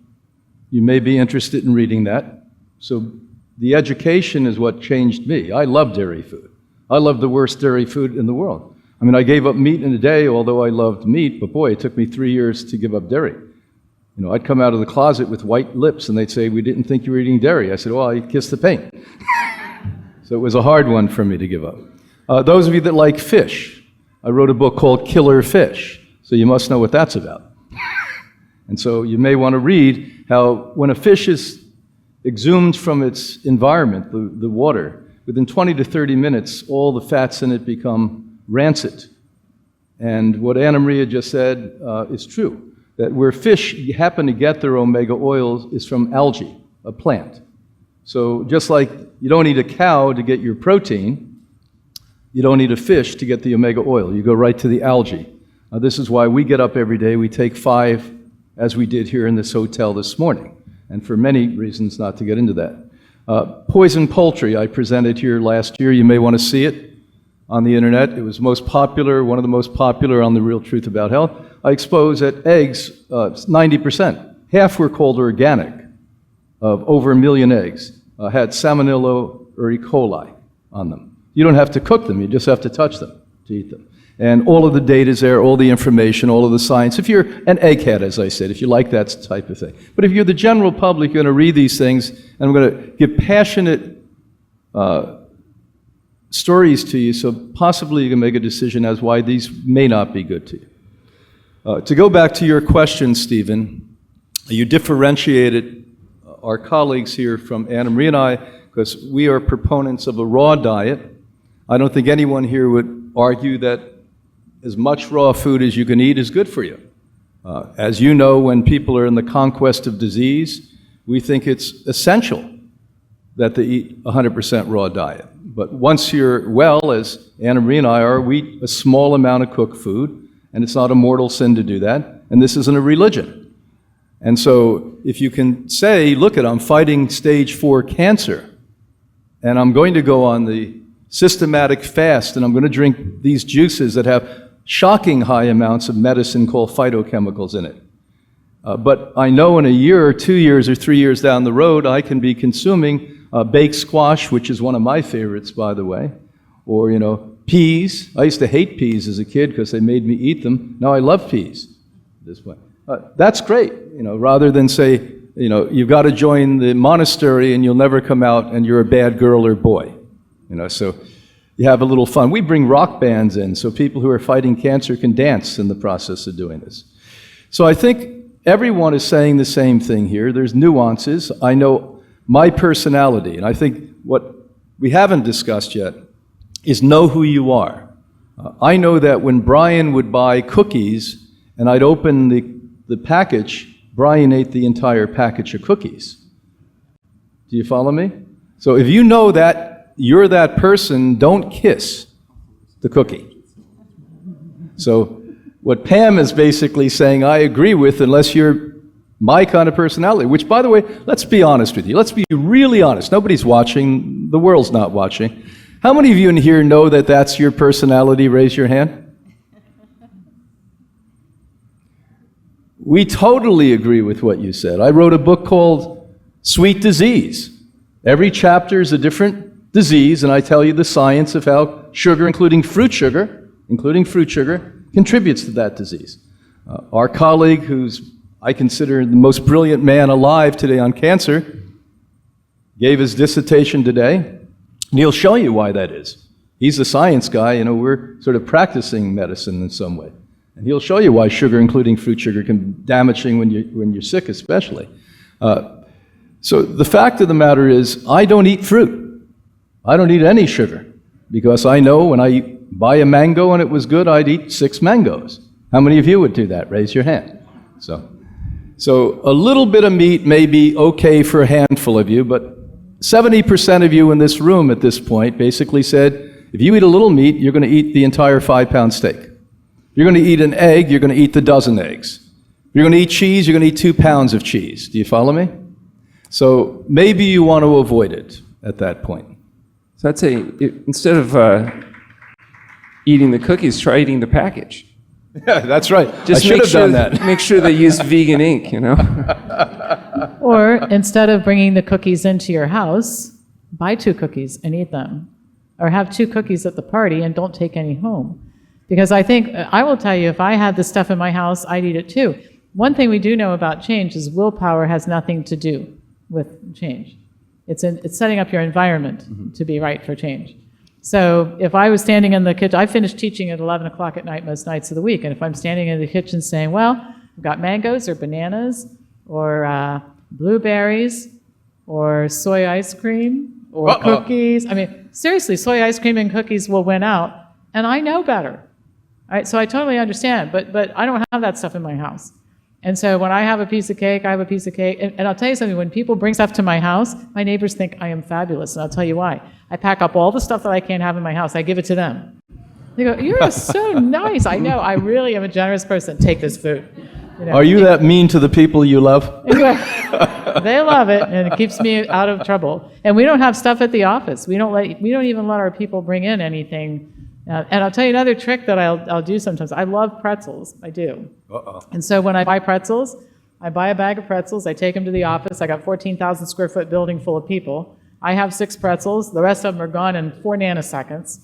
You may be interested in reading that. So the education is what changed me. I love dairy food. I love the worst dairy food in the world. I mean, I gave up meat in a day, although I loved meat, but boy, it took me 3 years to give up dairy. You know, I'd come out of the closet with white lips, and they'd say, "We didn't think you were eating dairy." I said, "Well, I kissed the paint." So it was a hard one for me to give up. Those of you that like fish, I wrote a book called Killer Fish, so you must know what that's about. And so you may want to read how when a fish is exhumed from its environment, the water, within 20 to 30 minutes, all the fats in it become rancid. And what Anna Maria just said is true, that where fish happen to get their omega oils is from algae, a plant. So just like you don't need a cow to get your protein, you don't need a fish to get the omega oil. You go right to the algae. This is why we get up every day, we take 5, as we did here in this hotel this morning, and for many reasons not to get into that. Poison poultry, I presented here last year. You may want to see it on the internet. It was most popular, one of the most popular on The Real Truth About Health. I exposed that eggs, 90%, half were called organic, of over 1 million eggs, had Salmonella or E. coli on them. You don't have to cook them, you just have to touch them to eat them. And all of the data is there, all the information, all of the science. If you're an egghead, as I said, if you like that type of thing. But if you're the general public, you're going to read these things, and I'm going to give passionate stories to you, so possibly you can make a decision as why these may not be good to you. To go back to your question, Stephen, you differentiated our colleagues here from Anna Marie and I, because we are proponents of a raw diet. I don't think anyone here would argue that as much raw food as you can eat is good for you. As you know, when people are in the conquest of disease, we think it's essential that they eat 100% raw diet. But once you're well, as Anna Marie and I are, we eat a small amount of cooked food, and it's not a mortal sin to do that, and this isn't a religion. And so if you can say, look, I'm fighting stage 4 cancer, and I'm going to go on the systematic fast, and I'm going to drink these juices that have shocking high amounts of medicine called phytochemicals in it. But I know in a year or 2 years or 3 years down the road, I can be consuming baked squash, which is one of my favorites, by the way, or, peas. I used to hate peas as a kid because they made me eat them. Now I love peas this way. That's great, rather than say, you've got to join the monastery and you'll never come out and you're a bad girl or boy. So you have a little fun. We bring rock bands in so people who are fighting cancer can dance in the process of doing this. So I think everyone is saying the same thing here. There's nuances. I know my personality, and I think what we haven't discussed yet is know who you are. I know that when Brian would buy cookies and I'd open the package, Brian ate the entire package of cookies. Do you follow me? So if you know that you're that person, don't kiss the cookie. So what Pam is basically saying, I agree with, unless you're my kind of personality, which, by the way, let's be honest with you. Let's be really honest. Nobody's watching. The world's not watching. How many of you in here know that that's your personality? Raise your hand. We totally agree with what you said. I wrote a book called Sweet disease. Every chapter is a different disease, and I tell you the science of how sugar, including fruit sugar, contributes to that disease. Our colleague, who's I consider the most brilliant man alive today on cancer, gave his dissertation today, and he'll show you why that is. He's a science guy, we're sort of practicing medicine in some way. And he'll show you why sugar, including fruit sugar, can be damaging when you're sick especially. So the fact of the matter is, I don't eat fruit. I don't eat any sugar, because I know when I buy a mango and it was good, I'd eat 6 mangoes. How many of you would do that? Raise your hand. So a little bit of meat may be okay for a handful of you, but 70% of you in this room at this point basically said, if you eat a little meat, you're going to eat the entire 5-pound steak. If you're going to eat an egg, you're going to eat the dozen eggs. If you're going to eat cheese, you're going to eat 2 pounds of cheese. Do you follow me? So maybe you want to avoid it at that point. So I'd say, instead of eating the cookies, try eating the package. Yeah, that's right. Just I should have done that. Make sure they use vegan ink, Or instead of bringing the cookies into your house, buy 2 cookies and eat them. Or have 2 cookies at the party and don't take any home. Because I will tell you, if I had this stuff in my house, I'd eat it too. One thing we do know about change is willpower has nothing to do with change. It's setting up your environment to be right for change. So if I was standing in the kitchen, I finished teaching at 11 o'clock at night most nights of the week, and if I'm standing in the kitchen saying, well, I've got mangoes or bananas or blueberries or soy ice cream or cookies. I mean, seriously, soy ice cream and cookies will win out, and I know better. All right, so I totally understand, but I don't have that stuff in my house. And so when I have a piece of cake, I have a piece of cake. And I'll tell you something, when people bring stuff to my house, my neighbors think I am fabulous, and I'll tell you why. I pack up all the stuff that I can't have in my house. I give it to them. They go, you're so nice. I know, I really am a generous person. Take this food. Are you that mean to the people you love? They love it, and it keeps me out of trouble. And we don't have stuff at the office. We don't even let our people bring in anything. And I'll tell you another trick that I'll do sometimes. I love pretzels. I do. And so when I buy pretzels, I buy a bag of pretzels. I take them to the office. I got 14,000 square foot building full of people. I have 6 pretzels. The rest of them are gone in 4 nanoseconds.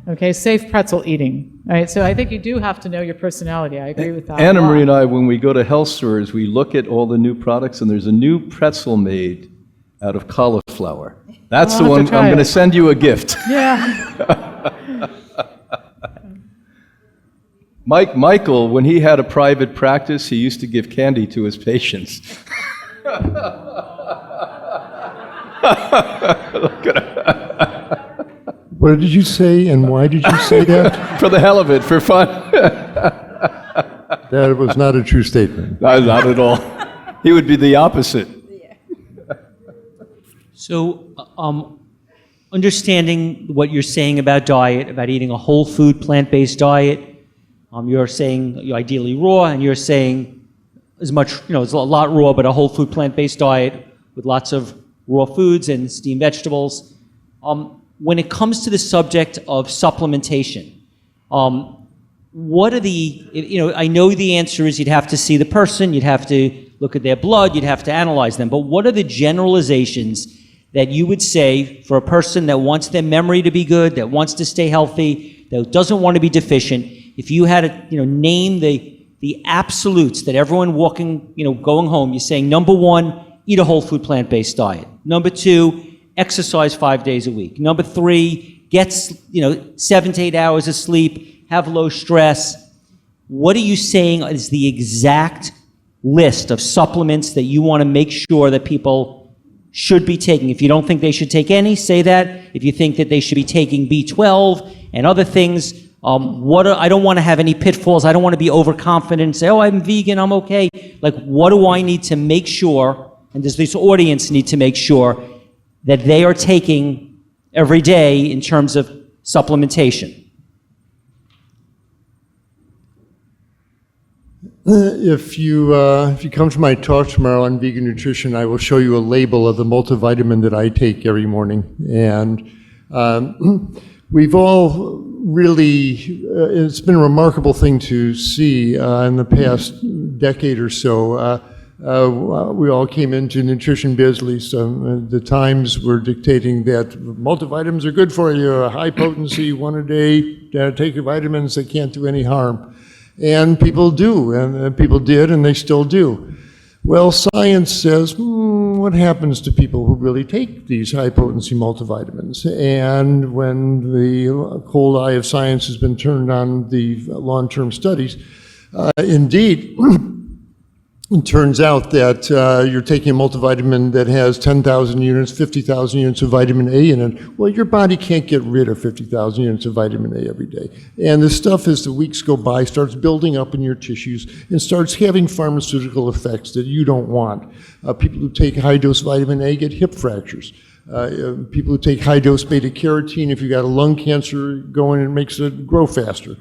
Okay, safe pretzel eating. All right, so I think you do have to know your personality. I agree with that. Anna Marie and I, when we go to health stores, we look at all the new products, and there's a new pretzel made out of cauliflower. That's the one. I'm going to send you a gift. Yeah. Michael, when he had a private practice, he used to give candy to his patients. What did you say, and why did you say that? For the hell of it, for fun. That was not a true statement. No, not at all. He would be the opposite. So, understanding what you're saying about diet, about eating a whole food, plant-based diet, you're saying ideally raw, and you're saying as much, it's a lot raw, but a whole food, plant-based diet with lots of raw foods and steamed vegetables. When it comes to the subject of supplementation, what are the, I know the answer is you'd have to see the person, you'd have to look at their blood, you'd have to analyze them, but what are the generalizations that you would say for a person that wants their memory to be good, that wants to stay healthy, that doesn't want to be deficient? If you had to, name the absolutes that everyone walking, going home, you're saying, number 1, eat a whole food plant-based diet. Number 2, exercise 5 days a week. Number 3, get 7 to 8 hours of sleep, have low stress. What are you saying is the exact list of supplements that you want to make sure that people should be taking? If you don't think they should take any, say that. If you think that they should be taking B12 and other things, I don't want to have any pitfalls. I don't want to be overconfident and say, oh, I'm vegan, I'm okay. Like, what do I need to make sure, and does this audience need to make sure that they are taking every day in terms of supplementation? If you come to my talk tomorrow on vegan nutrition, I will show you a label of the multivitamin that I take every morning. And we've all really, it's been a remarkable thing to see in the past decade or so, we all came into nutrition biz, at least the Times were dictating that multivitamins are good for you, high potency, one a day, take your vitamins, they can't do any harm. And people do, and people did, and they still do. Well, science says, what happens to people who really take these high-potency multivitamins? And when the cold eye of science has been turned on the long-term studies, indeed, it turns out that you're taking a multivitamin that has 10,000 units, 50,000 units of vitamin A in it. Well, your body can't get rid of 50,000 units of vitamin A every day. And this stuff, as the weeks go by, starts building up in your tissues and starts having pharmaceutical effects that you don't want. People who take high-dose vitamin A get hip fractures. People who take high-dose beta-carotene, if you've got a lung cancer going, it makes it grow faster.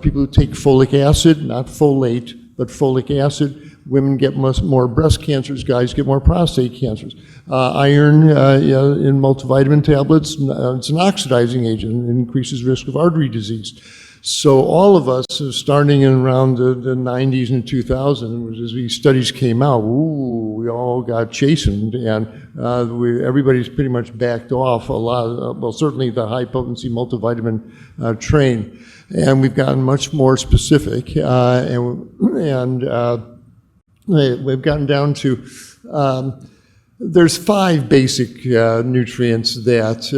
People who take folic acid, not folate, but folic acid, women get much more breast cancers, guys get more prostate cancers. Iron in multivitamin tablets, it's an oxidizing agent. It increases risk of artery disease. So all of us, starting in around the 90s and 2000, as these studies came out, we all got chastened, and everybody's pretty much backed off a lot, well, certainly the high-potency multivitamin train. And we've gotten much more specific, and we've gotten down to, there's 5 basic nutrients that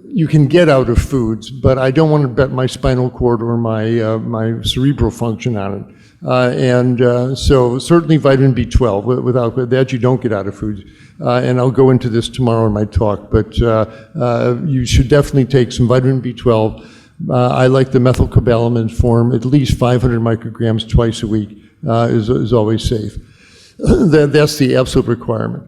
you can get out of foods, but I don't want to bet my spinal cord or my cerebral function on it. So certainly vitamin B12, without that you don't get out of foods. And I'll go into this tomorrow in my talk, but you should definitely take some vitamin B12. I like the methylcobalamin form, at least 500 micrograms twice a week is always safe. That's the absolute requirement.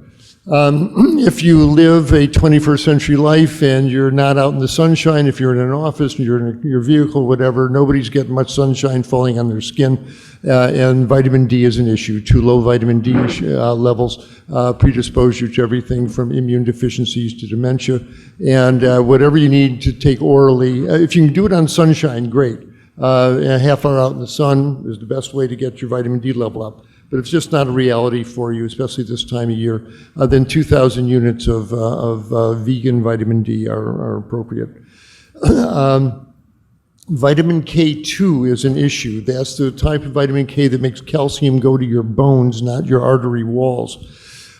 If you live a 21st century life and you're not out in the sunshine, if you're in an office and you're in your vehicle, whatever, nobody's getting much sunshine falling on their skin, and vitamin D is an issue. Too low vitamin D levels predispose you to everything from immune deficiencies to dementia, and whatever you need to take orally, if you can do it on sunshine, great. A half hour out in the sun is the best way to get your vitamin D level up. But if it's just not a reality for you, especially this time of year, then 2,000 units of vegan vitamin D are appropriate. Vitamin K2 is an issue. That's the type of vitamin K that makes calcium go to your bones, not your artery walls.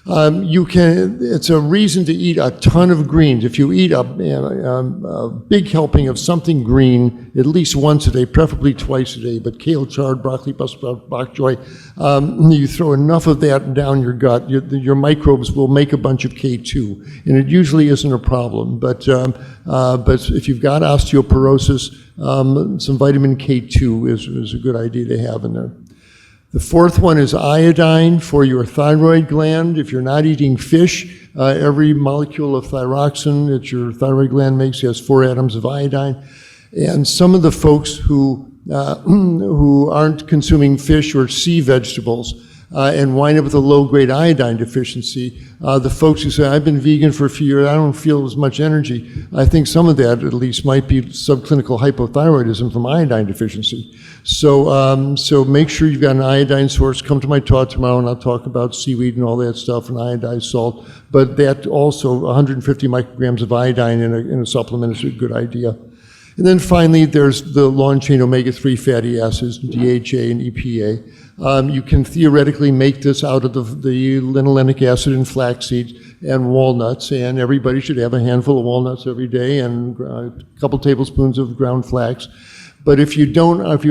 It's a reason to eat a ton of greens. If you eat a big helping of something green at least once a day, preferably twice a day, but kale, chard, broccoli, Brussels sprout, bok choy, you throw enough of that down your gut, your microbes will make a bunch of K2, and it usually isn't a problem. But if you've got osteoporosis, some vitamin K2 is a good idea to have in there. The fourth one is iodine for your thyroid gland. If you're not eating fish, every molecule of thyroxine that your thyroid gland makes has 4 atoms of iodine. And some of the folks who aren't consuming fish or sea vegetables and wind up with a low-grade iodine deficiency, the folks who say, I've been vegan for a few years, I don't feel as much energy, I think some of that at least might be subclinical hypothyroidism from iodine deficiency. So make sure you've got an iodine source. Come to my talk tomorrow and I'll talk about seaweed and all that stuff and iodized salt. But that also, 150 micrograms of iodine in a supplement is a good idea. And then finally, there's the long-chain omega-3 fatty acids, DHA and EPA. You can theoretically make this out of the linoleic acid in flaxseed and walnuts, and everybody should have a handful of walnuts every day and a couple tablespoons of ground flax. But if you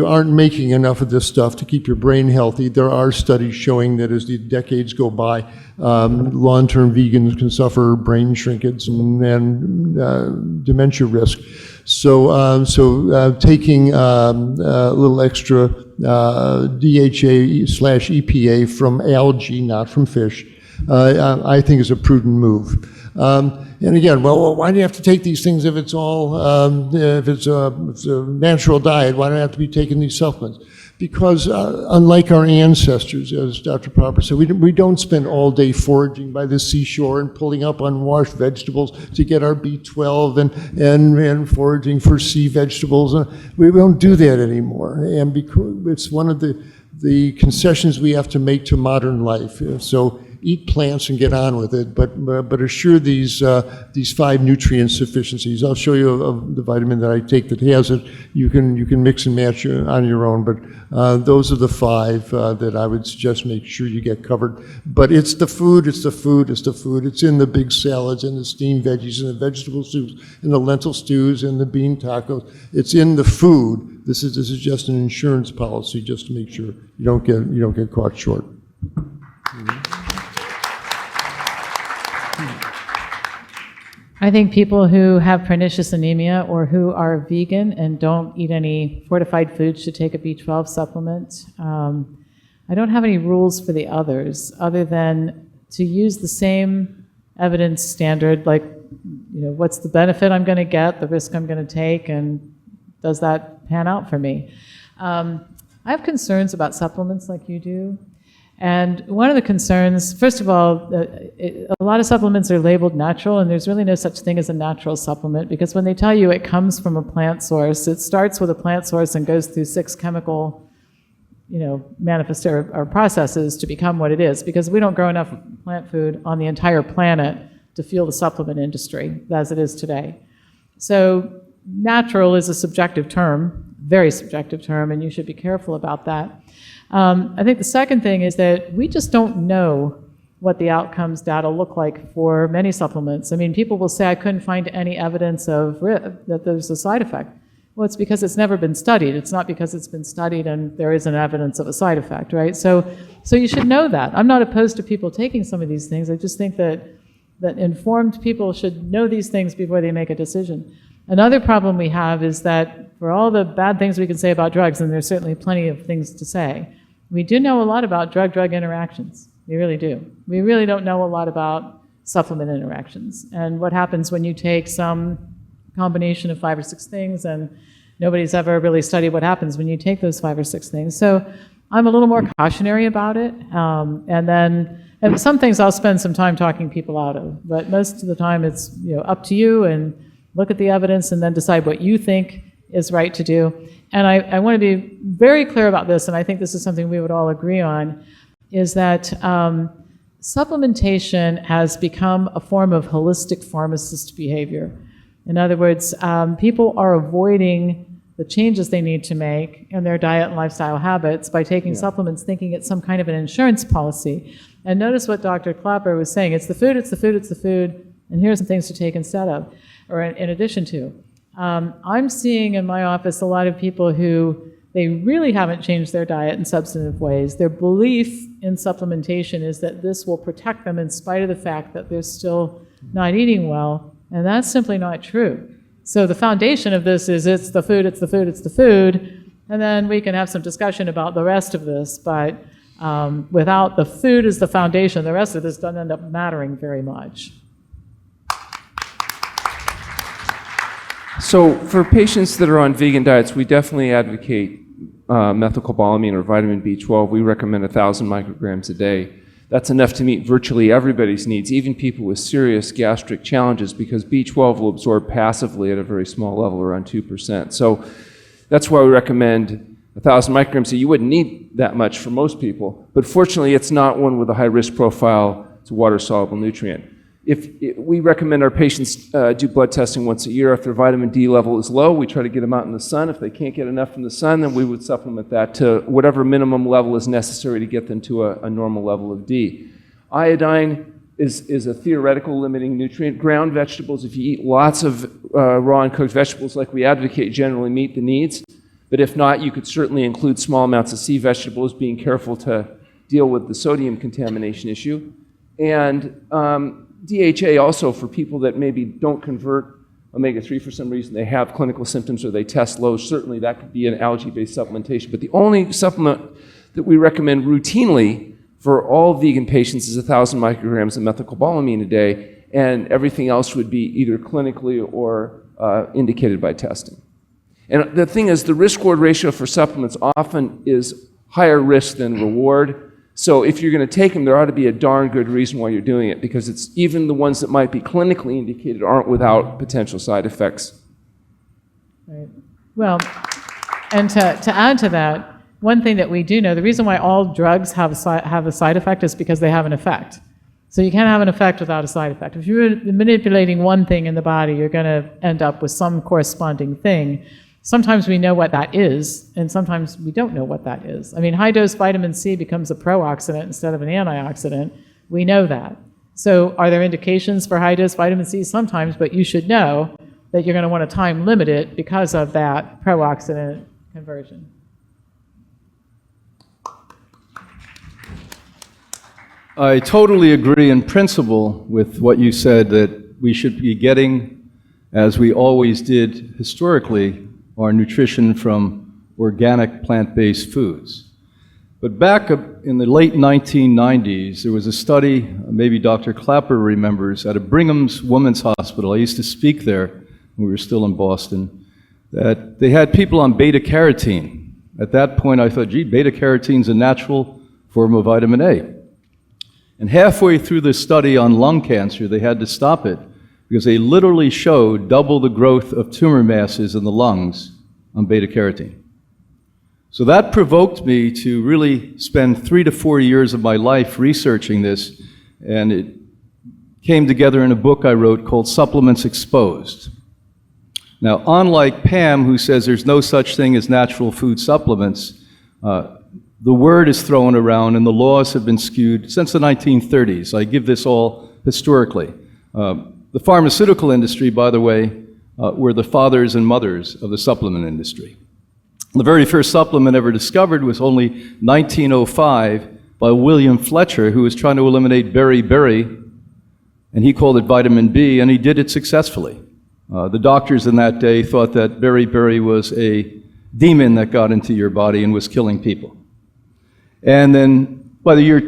aren't making enough of this stuff to keep your brain healthy, there are studies showing that as the decades go by, long-term vegans can suffer brain shrinkage and dementia risk. So taking a little extra DHA/EPA from algae, not from fish, I think is a prudent move. And again, well, why do you have to take these things if it's a natural diet? Why do I have to be taking these supplements? Because unlike our ancestors, as Dr. Popper said, we don't spend all day foraging by the seashore and pulling up unwashed vegetables to get our B12 and foraging for sea vegetables. We don't do that anymore. And because it's one of the the concessions we have to make to modern life. So eat plants and get on with it, but assure these 5 nutrient sufficiencies. I'll show you the vitamin that I take that has it. You can mix and match on your own, but those are the 5 that I would suggest make sure you get covered. But it's the food, it's the food, it's the food. It's in the big salads and the steamed veggies and the vegetable soups and the lentil stews and the bean tacos. It's in the food. This is just an insurance policy just to make sure you don't get caught short. I think people who have pernicious anemia or who are vegan and don't eat any fortified foods should take a B12 supplement. I don't have any rules for the others other than to use the same evidence standard, like, what's the benefit I'm going to get, the risk I'm going to take, and does that pan out for me? I have concerns about supplements like you do. And one of the concerns, first of all, a lot of supplements are labeled natural, and there's really no such thing as a natural supplement, because when they tell you it comes from a plant source, it starts with a plant source and goes through 6 chemical, manifest or processes to become what it is, because we don't grow enough plant food on the entire planet to fuel the supplement industry as it is today. So natural is a subjective term, very subjective term, and you should be careful about that. I think the second thing is that we just don't know what the outcomes data look like for many supplements. I mean, people will say, I couldn't find any evidence that there's a side effect. Well, it's because it's never been studied. It's not because it's been studied and there isn't evidence of a side effect, right? So you should know that. I'm not opposed to people taking some of these things. I just think that informed people should know these things before they make a decision. Another problem we have is that for all the bad things we can say about drugs, and there's certainly plenty of things to say, we do know a lot about drug-drug interactions. We really do. We really don't know a lot about supplement interactions and what happens when you take some combination of 5 or 6 things, and nobody's ever really studied what happens when you take those 5 or 6 things. So I'm a little more cautionary about it. And some things I'll spend some time talking people out of, but most of the time it's up to you, and look at the evidence and then decide what you think is right to do. And I want to be very clear about this, and I think this is something we would all agree on, is that supplementation has become a form of holistic pharmacist behavior. In other words, people are avoiding the changes they need to make in their diet and lifestyle habits by taking supplements, thinking it's some kind of an insurance policy. And notice what Dr. Klaper was saying. It's the food, it's the food, it's the food, and here's some things to take instead of, or in addition to. I'm seeing in my office a lot of people who they really haven't changed their diet in substantive ways. Their belief in supplementation is that this will protect them in spite of the fact that they're still not eating well, and that's simply not true. So the foundation of this is it's the food, it's the food, it's the food, and then we can have some discussion about the rest of this, but without the food as the foundation, the rest of this doesn't end up mattering very much. So for patients that are on vegan diets, we definitely advocate methylcobalamin or vitamin B12. We recommend 1,000 micrograms a day. That's enough to meet virtually everybody's needs, even people with serious gastric challenges, because B12 will absorb passively at a very small level, around 2%. So that's why we recommend 1,000 micrograms. So you wouldn't need that much for most people, but fortunately it's not one with a high risk profile. It's a water-soluble nutrient. We recommend our patients do blood testing once a year. If their vitamin D level is low, we try to get them out in the sun. If they can't get enough from the sun, then we would supplement that to whatever minimum level is necessary to get them to a normal level of D. Iodine is a theoretical limiting nutrient. Ground vegetables, if you eat lots of raw and cooked vegetables like we advocate, generally meet the needs. But if not, you could certainly include small amounts of sea vegetables, being careful to deal with the sodium contamination issue. And DHA also, for people that maybe don't convert omega-3 for some reason, they have clinical symptoms or they test low, certainly that could be an algae-based supplementation. But the only supplement that we recommend routinely for all vegan patients is 1,000 micrograms of methylcobalamin a day, and everything else would be either clinically or indicated by testing. And the thing is, the risk-reward ratio for supplements often is higher risk than reward. So if you're going to take them, there ought to be a darn good reason why you're doing it, because it's even the ones that might be clinically indicated aren't without potential side effects. Right. Well, and to add to that, one thing that we do know, the reason why all drugs have a side effect is because they have an effect. So you can't have an effect without a side effect. If you're manipulating one thing in the body, you're going to end up with some corresponding thing. Sometimes we know what that is, and sometimes we don't know what that is. I mean, high-dose vitamin C becomes a pro-oxidant instead of an antioxidant. We know that. So are there indications for high-dose vitamin C? Sometimes, but you should know that you're going to want to time limit it because of that pro-oxidant conversion. I totally agree in principle with what you said, that we should be getting, as we always did historically, our nutrition from organic plant-based foods. But back in the late 1990s, there was a study, maybe Dr. Klaper remembers, at a Brigham's Women's Hospital. I used to speak there when we were still in Boston, that they had people on beta-carotene. At that point, I thought, gee, beta-carotene is a natural form of vitamin A. And halfway through the study on lung cancer, they had to stop it because they literally showed double the growth of tumor masses in the lungs on beta-carotene. So that provoked me to really spend 3 to 4 years of my life researching this, and it came together in a book I wrote called Supplements Exposed. Now, unlike Pam, who says there's no such thing as natural food supplements, the word is thrown around and the laws have been skewed since the 1930s. I give this all historically. The pharmaceutical industry, by the way, were the fathers and mothers of the supplement industry. The very first supplement ever discovered was only 1905 by William Fletcher, who was trying to eliminate beriberi, and he called it vitamin B, and he did it successfully. The doctors in that day thought that beriberi was a demon that got into your body and was killing people. And then by the year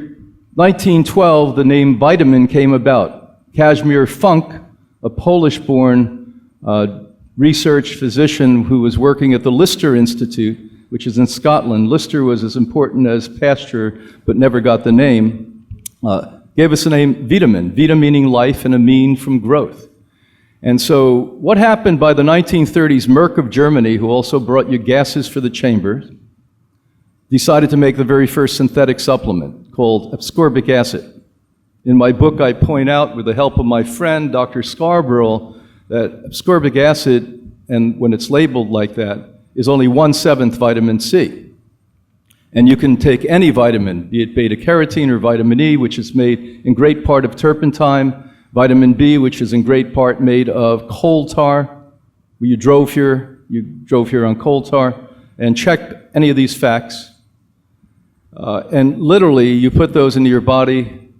1912, the name vitamin came about. Casimir Funk, a Polish-born research physician who was working at the Lister Institute, which is in Scotland. Lister was as important as Pasteur, but never got the name, gave us the name vitamin, vita meaning life and amine from growth. And so what happened by the 1930s, Merck of Germany, who also brought you gases for the chambers, decided to make the very first synthetic supplement called ascorbic acid. In my book, I point out, with the help of my friend, Dr. Scarborough, that ascorbic acid, and when it's labeled like that, is only 1/7 vitamin C. And you can take any vitamin, be it beta-carotene or vitamin E, which is made in great part of turpentine, vitamin B, which is in great part made of coal tar. You drove here on coal tar, and check any of these facts. And literally, you put those into your body,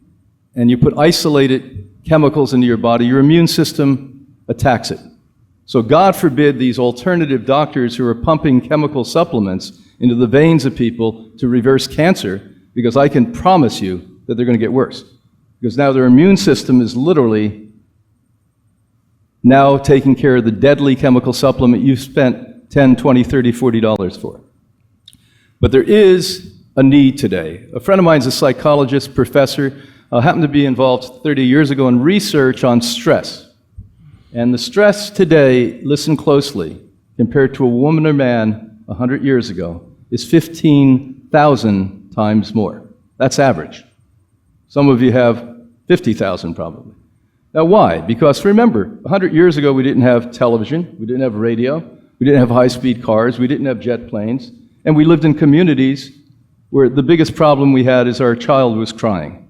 and you put isolated chemicals into your body, your immune system attacks it. So God forbid these alternative doctors who are pumping chemical supplements into the veins of people to reverse cancer, because I can promise you that they're going to get worse. Because now their immune system is literally now taking care of the deadly chemical supplement you've spent $10, $20, $30, $40 for. But there is a need today. A friend of mine is a psychologist, professor, happened to be involved 30 years ago in research on stress. And the stress today, listen closely, compared to a woman or man 100 years ago, is 15,000 times more. That's average. Some of you have 50,000 probably. Now why? Because remember, 100 years ago we didn't have television, we didn't have radio, we didn't have high-speed cars, we didn't have jet planes, and we lived in communities where the biggest problem we had is our child was crying,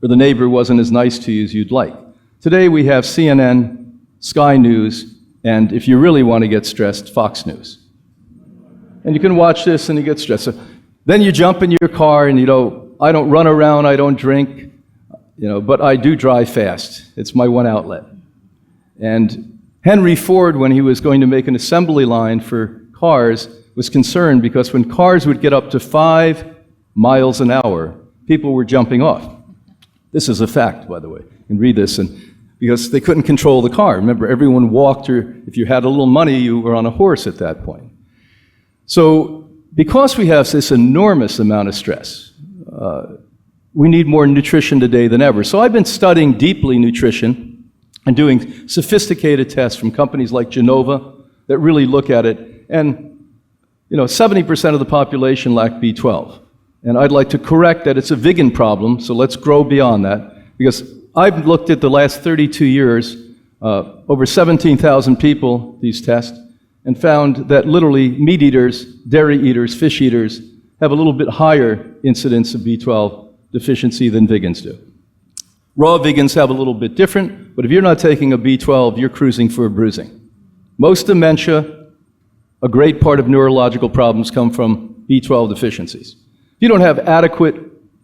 or the neighbor wasn't as nice to you as you'd like. Today we have CNN, Sky News, and if you really want to get stressed, Fox News. And you can watch this and you get stressed. So then you jump in your car and I don't run around, I don't drink, but I do drive fast. It's my one outlet. And Henry Ford, when he was going to make an assembly line for cars, was concerned because when cars would get up to 5 miles an hour, people were jumping off. This is a fact, by the way. You can read this, and because they couldn't control the car. Remember, everyone walked, or if you had a little money, you were on a horse at that point. So because we have this enormous amount of stress, we need more nutrition today than ever. So I've been studying deeply nutrition and doing sophisticated tests from companies like Genova that really look at it. And 70% of the population lack B12. And I'd like to correct that it's a vegan problem, so let's grow beyond that. Because I've looked at the last 32 years, over 17,000 people, these tests, and found that literally meat eaters, dairy eaters, fish eaters have a little bit higher incidence of B12 deficiency than vegans do. Raw vegans have a little bit different, but if you're not taking a B12, you're cruising for a bruising. Most dementia, a great part of neurological problems come from B12 deficiencies. If you don't have adequate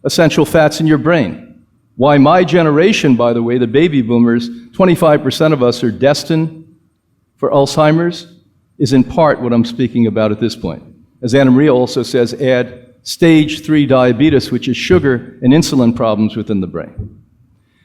essential fats in your brain, why my generation, by the way, the baby boomers, 25% of us are destined for Alzheimer's, is in part what I'm speaking about at this point. As Anna Maria also says, add stage 3 diabetes, which is sugar and insulin problems within the brain.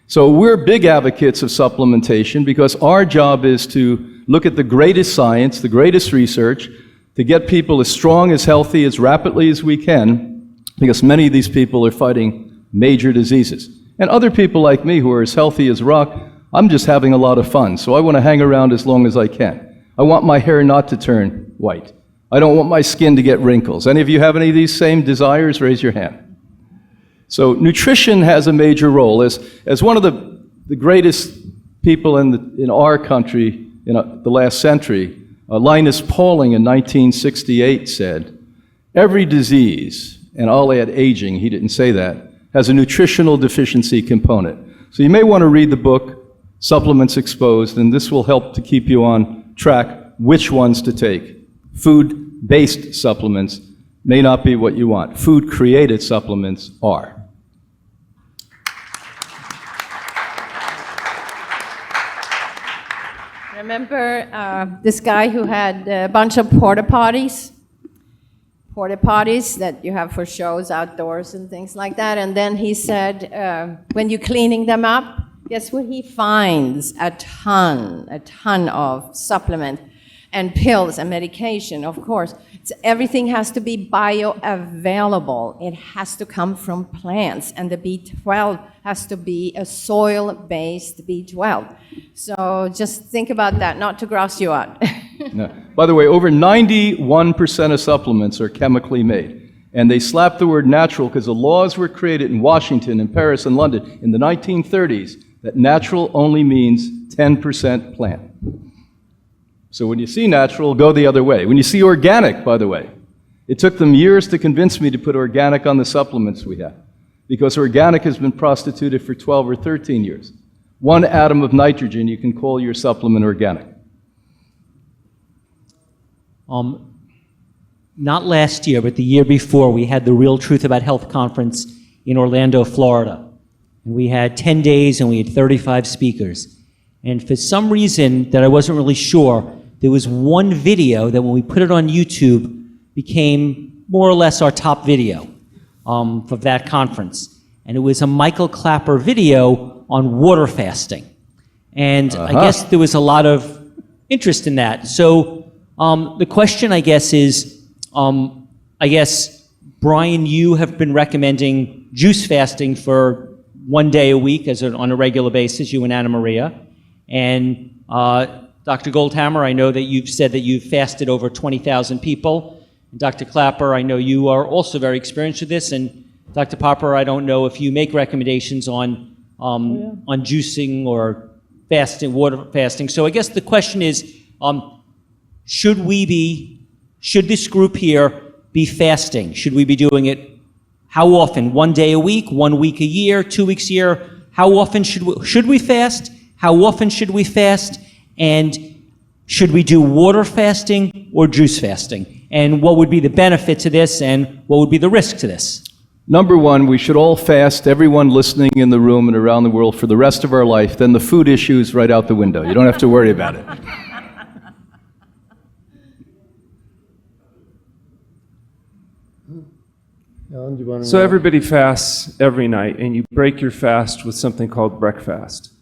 So we're big advocates of supplementation because our job is to look at the greatest science, the greatest research, to get people as strong, as healthy, as rapidly as we can, because many of these people are fighting major diseases. And other people like me who are as healthy as rock, I'm just having a lot of fun, so I want to hang around as long as I can. I want my hair not to turn white. I don't want my skin to get wrinkles. Any of you have any of these same desires? Raise your hand. So nutrition has a major role. As one of the greatest people in our country in the last century, Linus Pauling in 1968 said, every disease, and I'll add aging, he didn't say that, has a nutritional deficiency component. So you may want to read the book, Supplements Exposed, and this will help to keep you on track which ones to take. Food-based supplements may not be what you want. Food-created supplements are. Remember this guy who had a bunch of porta potties that you have for shows outdoors and things like that, and then he said, when you're cleaning them up, guess what he finds? A ton of supplement and pills and medication, of course. Everything has to be bioavailable. It has to come from plants, and the B12 has to be a soil-based B12. So just think about that, not to gross you out. No. By the way, over 91% of supplements are chemically made. And they slapped the word natural because the laws were created in Washington, in Paris, and London in the 1930s that natural only means 10% plant. So when you see natural, go the other way. When you see organic, by the way, it took them years to convince me to put organic on the supplements we have, because organic has been prostituted for 12 or 13 years. 1 atom of nitrogen, you can call your supplement organic. Not last year, but the year before, we had the Real Truth About Health conference in Orlando, Florida. And we had 10 days and we had 35 speakers. And for some reason that I wasn't really sure, there was one video that when we put it on YouTube became more or less our top video for that conference. And it was a Michael Klaper video on water fasting. And I guess there was a lot of interest in that. So the question, I guess, is, I guess, Brian, you have been recommending juice fasting for 1 day a week on a regular basis, you and Anna Maria. And Dr. Goldhamer, I know that you've said that you've fasted over 20,000 people. And Dr. Klaper, I know you are also very experienced with this. And Dr. Popper, I don't know if you make recommendations on juicing or fasting, water fasting. So I guess the question is, should this group here be fasting? Should we be doing it how often? 1 day a week, 1 week a year, 2 weeks a year? How often should we fast? How often should we fast? And should we do water fasting or juice fasting? And what would be the benefit to this and what would be the risk to this? Number one, we should all fast, everyone listening in the room and around the world, for the rest of our life. Then the food issue is right out the window. You don't have to worry about it. So everybody fasts every night, and you break your fast with something called breakfast.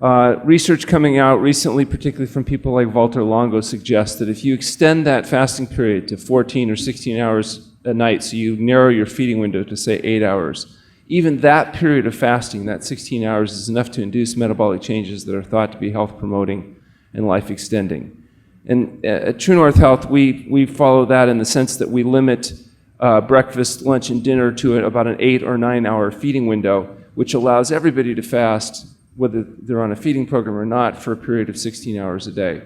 Research coming out recently, particularly from people like Walter Longo, suggests that if you extend that fasting period to 14 or 16 hours a night, so you narrow your feeding window to, say, 8 hours, even that period of fasting, that 16 hours, is enough to induce metabolic changes that are thought to be health-promoting and life-extending. And at True North Health, we follow that in the sense that we limit breakfast, lunch, and dinner to about an 8 or 9 hour feeding window, which allows everybody to fast, whether they're on a feeding program or not, for a period of 16 hours a day.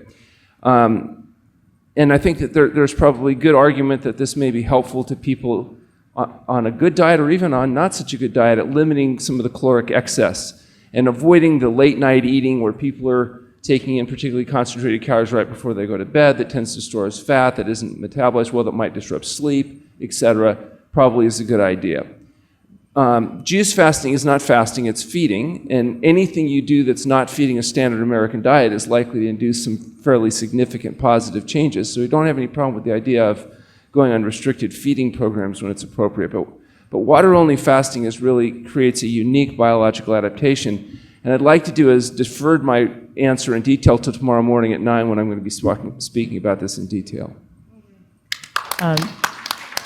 And I think that there's probably good argument that this may be helpful to people on a good diet or even on not such a good diet at limiting some of the caloric excess and avoiding the late night eating where people are taking in particularly concentrated calories right before they go to bed that tends to store as fat, that isn't metabolized well, that might disrupt sleep, etc. Probably is a good idea. Juice fasting is not fasting, it's feeding, and anything you do that's not feeding a standard American diet is likely to induce some fairly significant positive changes. So we don't have any problem with the idea of going on restricted feeding programs when it's appropriate. But water-only fasting really creates a unique biological adaptation. And I'd like to do is deferred my answer in detail to tomorrow morning at 9 when I'm going to be speaking about this in detail.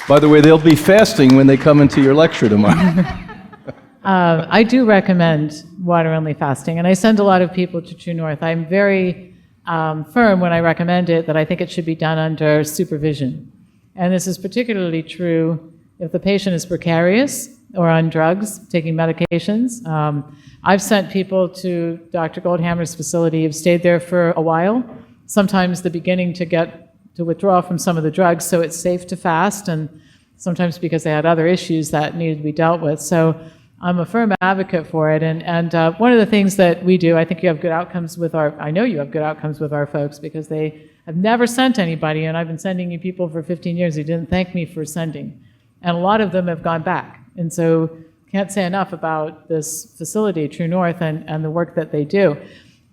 By the way, they'll be fasting when they come into your lecture tomorrow. I do recommend water-only fasting, and I send a lot of people to True North. I'm very firm when I recommend it that I think it should be done under supervision. And this is particularly true if the patient is precarious or on drugs, taking medications. I've sent people to Dr. Goldhamer's facility, have stayed there for a while, sometimes the beginning to withdraw from some of the drugs so it's safe to fast, and sometimes because they had other issues that needed to be dealt with. So I'm a firm advocate for it. And one of the things that we do, I think you have good outcomes with I know you have good outcomes with our folks because they have never sent anybody, and I've been sending you people for 15 years who didn't thank me for sending. And a lot of them have gone back. And so can't say enough about this facility, True North, and the work that they do.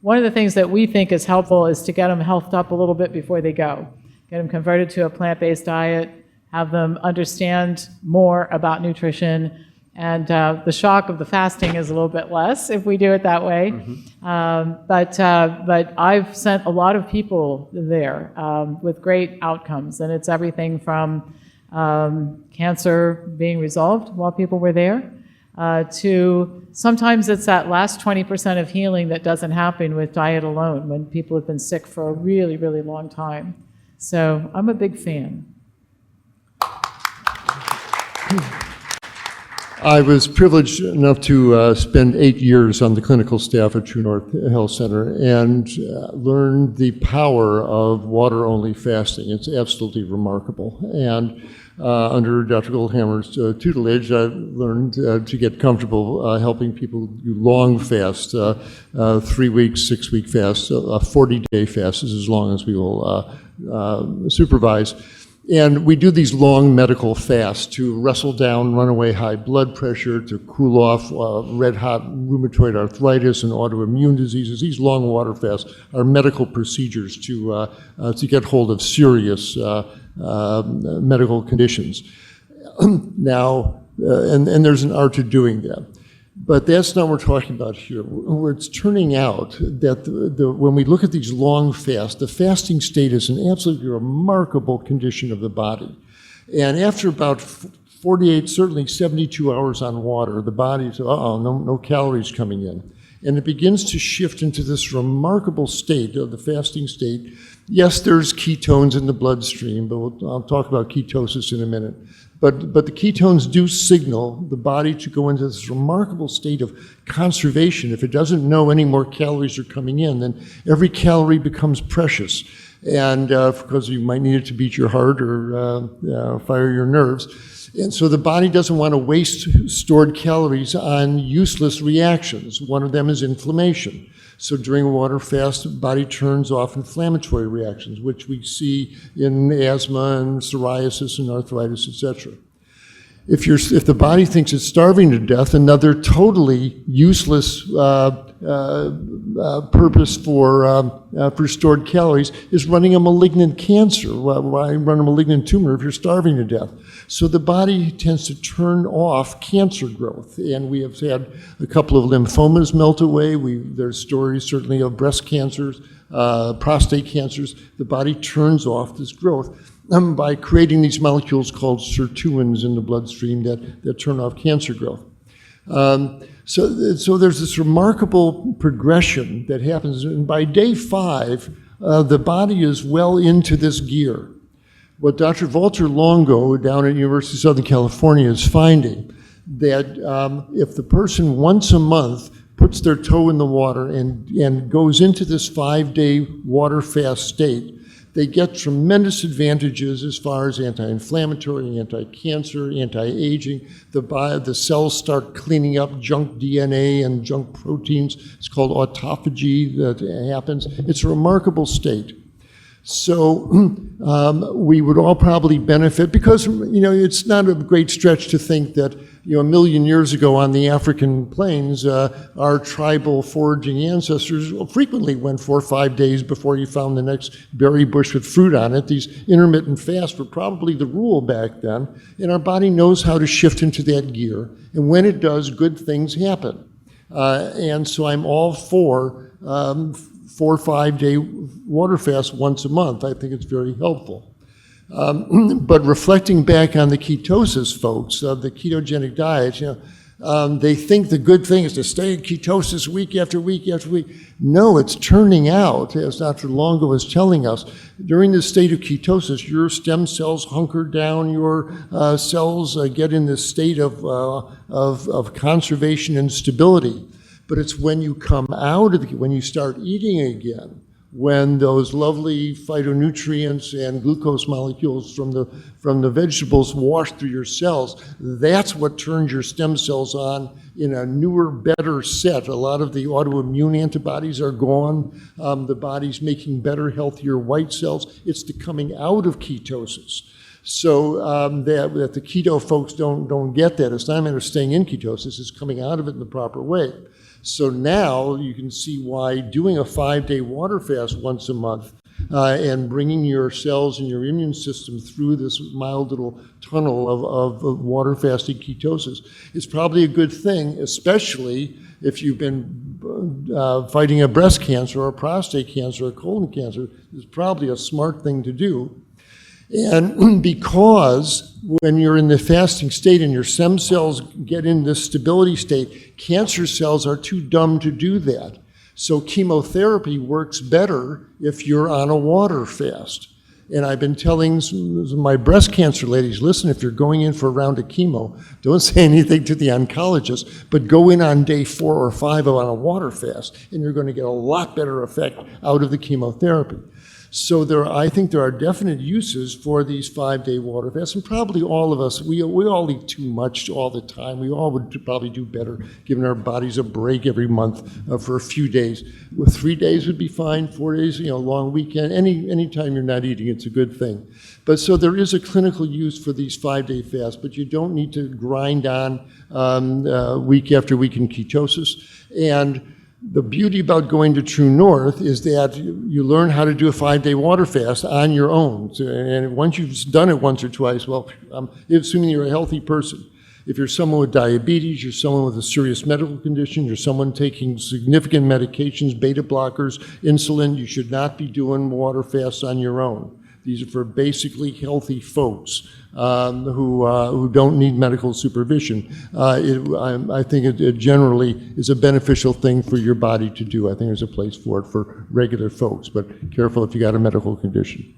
One of the things that we think is helpful is to get them healthed up a little bit before they go. Get them converted to a plant-based diet, have them understand more about nutrition, and the shock of the fasting is a little bit less if we do it that way. But I've sent a lot of people there with great outcomes, and it's everything from cancer being resolved while people were there, to sometimes it's that last 20% of healing that doesn't happen with diet alone when people have been sick for a really, really long time. So I'm a big fan. I was privileged enough to spend 8 years on the clinical staff at True North Health Center and learned the power of water-only fasting. It's absolutely remarkable. And under Dr. Goldhamer's tutelage, I learned to get comfortable helping people do long fasts, 3 weeks, 6 week fasts, a 40-day fast is as long as we will supervise. And we do these long medical fasts to wrestle down runaway high blood pressure, to cool off red-hot rheumatoid arthritis and autoimmune diseases. These long water fasts are medical procedures to get hold of serious medical conditions. Now, and there's an art to doing that. But that's not what we're talking about here. Where it's turning out that when we look at these long fasts, the fasting state is an absolutely remarkable condition of the body. And after about 48, certainly 72 hours on water, the body's, no calories coming in. And it begins to shift into this remarkable state of the fasting state. Yes, there's ketones in the bloodstream, but I'll talk about ketosis in a minute. But the ketones do signal the body to go into this remarkable state of conservation. If it doesn't know any more calories are coming in, then every calorie becomes precious. And because you might need it to beat your heart or fire your nerves. And so the body doesn't want to waste stored calories on useless reactions. One of them is inflammation. So during a water fast, the body turns off inflammatory reactions, which we see in asthma and psoriasis and arthritis, etc. If the body thinks it's starving to death, another totally useless purpose for stored calories is running a malignant cancer. Why run a malignant tumor if you're starving to death? So the body tends to turn off cancer growth, and we have had a couple of lymphomas melt away. There's stories certainly of breast cancers, prostate cancers. The body turns off this growth by creating these molecules called sirtuins in the bloodstream that turn off cancer growth. So there's this remarkable progression that happens, and by day 5, the body is well into this gear. What Dr. Walter Longo down at University of Southern California is finding that if the person once a month puts their toe in the water and goes into this 5-day water fast state, they get tremendous advantages as far as anti-inflammatory, anti-cancer, anti-aging. The cells start cleaning up junk DNA and junk proteins. It's called autophagy that happens. It's a remarkable state. So we would all probably benefit because, it's not a great stretch to think that, a million years ago on the African plains, our tribal foraging ancestors frequently went 4 or 5 days before you found the next berry bush with fruit on it. These intermittent fasts were probably the rule back then, and our body knows how to shift into that gear. And when it does, good things happen. And so I'm all for 4 or 5 day water fast once a month. I think it's very helpful. But reflecting back on the ketosis folks, the ketogenic diet, they think the good thing is to stay in ketosis week after week after week. No, it's turning out, as Dr. Longo was telling us, during this state of ketosis, your stem cells hunker down, your cells get in this state of conservation and stability. But it's when you come out of when you start eating again, when those lovely phytonutrients and glucose molecules from the vegetables wash through your cells, that's what turns your stem cells on in a newer, better set. A lot of the autoimmune antibodies are gone. The body's making better, healthier white cells. It's the coming out of ketosis. So that the keto folks don't get that. It's not a matter of staying in ketosis, it's coming out of it in the proper way. So now you can see why doing a 5-day water fast once a month and bringing your cells and your immune system through this mild little tunnel of water fasting ketosis is probably a good thing, especially if you've been fighting a breast cancer or a prostate cancer or a colon cancer. It's probably a smart thing to do. And because when you're in the fasting state and your stem cells get in this stability state, cancer cells are too dumb to do that. So chemotherapy works better if you're on a water fast. And I've been telling my breast cancer ladies, listen, if you're going in for a round of chemo, don't say anything to the oncologist, but go in on day 4 or 5 on a water fast, and you're going to get a lot better effect out of the chemotherapy. So I think there are definite uses for these 5-day water fasts, and probably all of us, we all eat too much all the time. We all would probably do better giving our bodies a break every month for a few days. 3 days would be fine, 4 days, long weekend, any time you're not eating, it's a good thing. But so there is a clinical use for these 5-day fasts, but you don't need to grind on week after week in ketosis. And the beauty about going to True North is that you learn how to do a 5-day water fast on your own. And once you've done it once or twice, well, assuming you're a healthy person. If you're someone with diabetes, you're someone with a serious medical condition, you're someone taking significant medications, beta blockers, insulin, you should not be doing water fasts on your own. These are for basically healthy folks who don't need medical supervision. I think it generally is a beneficial thing for your body to do. I think there's a place for it for regular folks, but careful if you got a medical condition.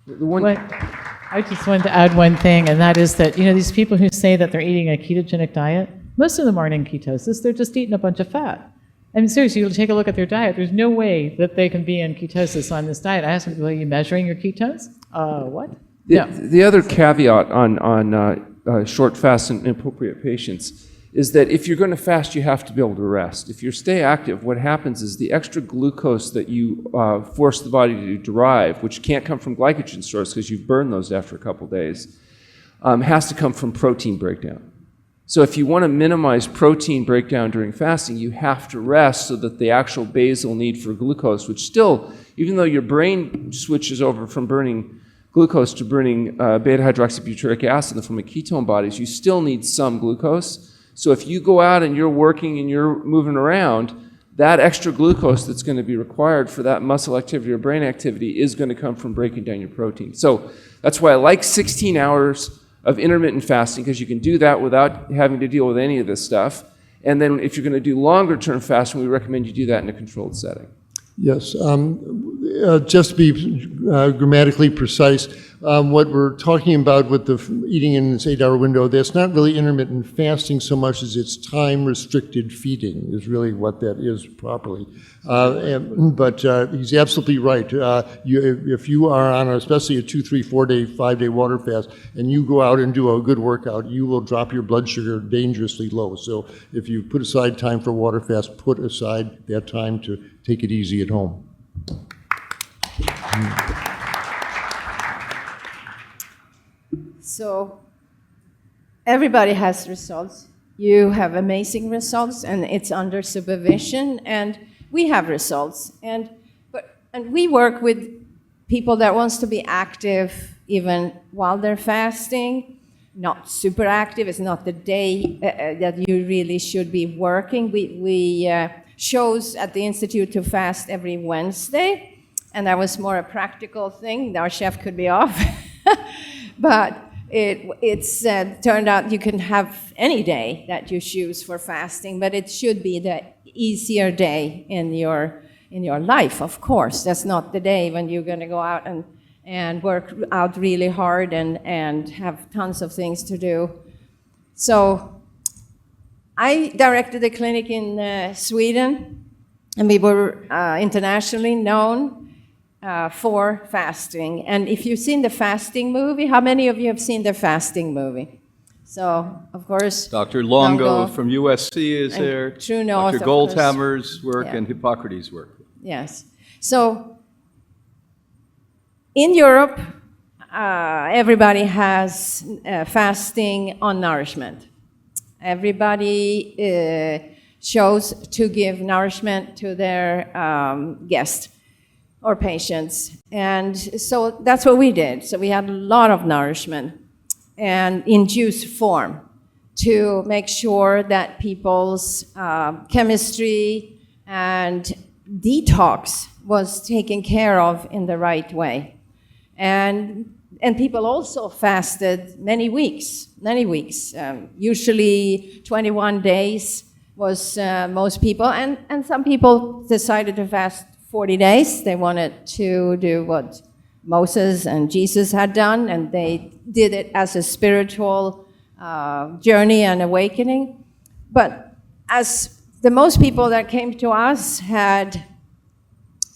I just wanted to add one thing, and that is that, these people who say that they're eating a ketogenic diet, most of them aren't in ketosis, they're just eating a bunch of fat. I mean, seriously, you take a look at their diet, there's no way that they can be in ketosis on this diet. I asked them, well, are you measuring your ketones? What? No. The other caveat on short fasts in appropriate patients is that if you're going to fast, you have to be able to rest. If you stay active, what happens is the extra glucose that you force the body to derive, which can't come from glycogen stores because you've burned those after a couple days, has to come from protein breakdown. So if you want to minimize protein breakdown during fasting, you have to rest so that the actual basal need for glucose, which still, even though your brain switches over from burning glucose to burning beta-hydroxybutyric acid from the ketone bodies, you still need some glucose. So if you go out and you're working and you're moving around, that extra glucose that's going to be required for that muscle activity or brain activity is going to come from breaking down your protein. So that's why I like 16 hours of intermittent fasting, because you can do that without having to deal with any of this stuff. And then if you're going to do longer term fasting, we recommend you do that in a controlled setting. Yes, just to be grammatically precise, what we're talking about with the eating in this 8-hour window, that's not really intermittent fasting so much as it's time-restricted feeding is really what that is properly. But he's absolutely right. If you are on especially a 2, 3, 4 day, 5 day water fast, and you go out and do a good workout, you will drop your blood sugar dangerously low. So if you put aside time for water fast, put aside that time to take it easy at home. So everybody has results. You have amazing results, and it's under supervision, and we have results. And we work with people that wants to be active even while they're fasting, not super active. It's not the day that you really should be working. We chose at the Institute to fast every Wednesday, and that was more a practical thing. Our chef could be off. But it's turned out you can have any day that you choose for fasting, but it should be the easier day in your life, of course. That's not the day when you're going to go out and work out really hard and have tons of things to do. So I directed a clinic in Sweden, and we were internationally known for fasting. And if you've seen the fasting movie, how many of you have seen the fasting movie? So, of course, Dr. Longo from USC is there. True North, Dr. Goldhamer's work and Hippocrates' work. Yes. So, in Europe, everybody has fasting on nourishment. Everybody chose to give nourishment to their guests or patients. And so that's what we did. So we had a lot of nourishment and in juice form to make sure that people's chemistry and detox was taken care of in the right way. And people also fasted many weeks, usually 21 days was most people, and some people decided to fast 40 days. They wanted to do what Moses and Jesus had done, and they did it as a spiritual journey and awakening. But as the most people that came to us had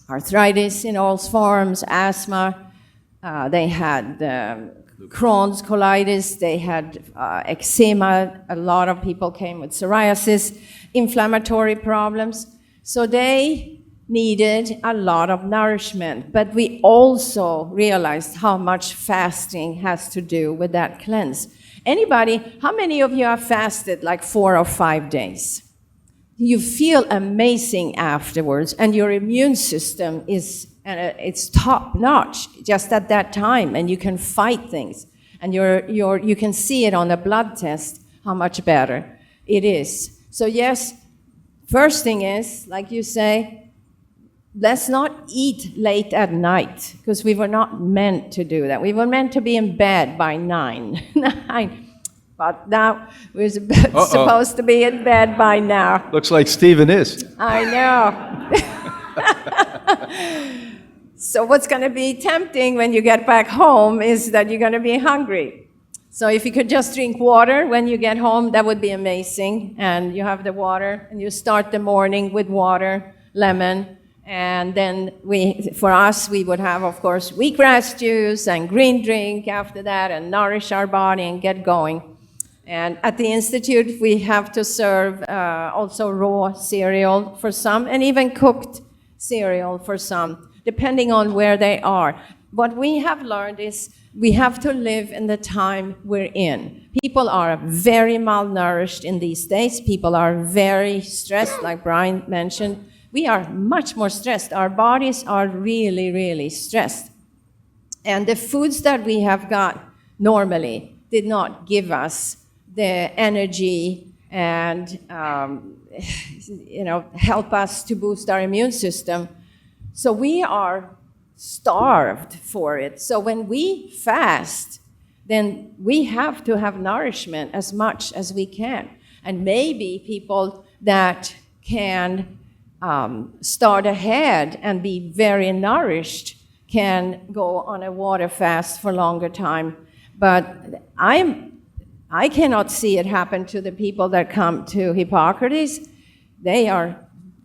arthritis in all forms, asthma, they had Crohn's colitis, they had eczema, a lot of people came with psoriasis, inflammatory problems. So they needed a lot of nourishment, but we also realized how much fasting has to do with that cleanse. How many of you have fasted like 4 or 5 days? You feel amazing afterwards, and your immune system it's top notch just at that time, and you can fight things, and you can see it on a blood test how much better it is. So yes, first thing is, like you say, let's not eat late at night, because we were not meant to do that. We were meant to be in bed by 9. But now we're supposed to be in bed by now. Looks like Stephen is. I know. So what's going to be tempting when you get back home is that you're going to be hungry. So if you could just drink water when you get home, that would be amazing. And you have the water, and you start the morning with water, lemon. And then for us, we would have, of course, wheatgrass juice and green drink after that, and nourish our body and get going. And at the Institute, we have to serve also raw cereal for some, and even cooked cereal for some, depending on where they are. What we have learned is we have to live in the time we're in. People are very malnourished in these days. People are very stressed, like Brian mentioned. We are much more stressed. Our bodies are really, really stressed. And the foods that we have got normally did not give us the energy and help us to boost our immune system. So we are starved for it. So when we fast, then we have to have nourishment as much as we can. And maybe people that can start ahead and be very nourished can go on a water fast for longer time. But I cannot see it happen to the people that come to Hippocrates. They are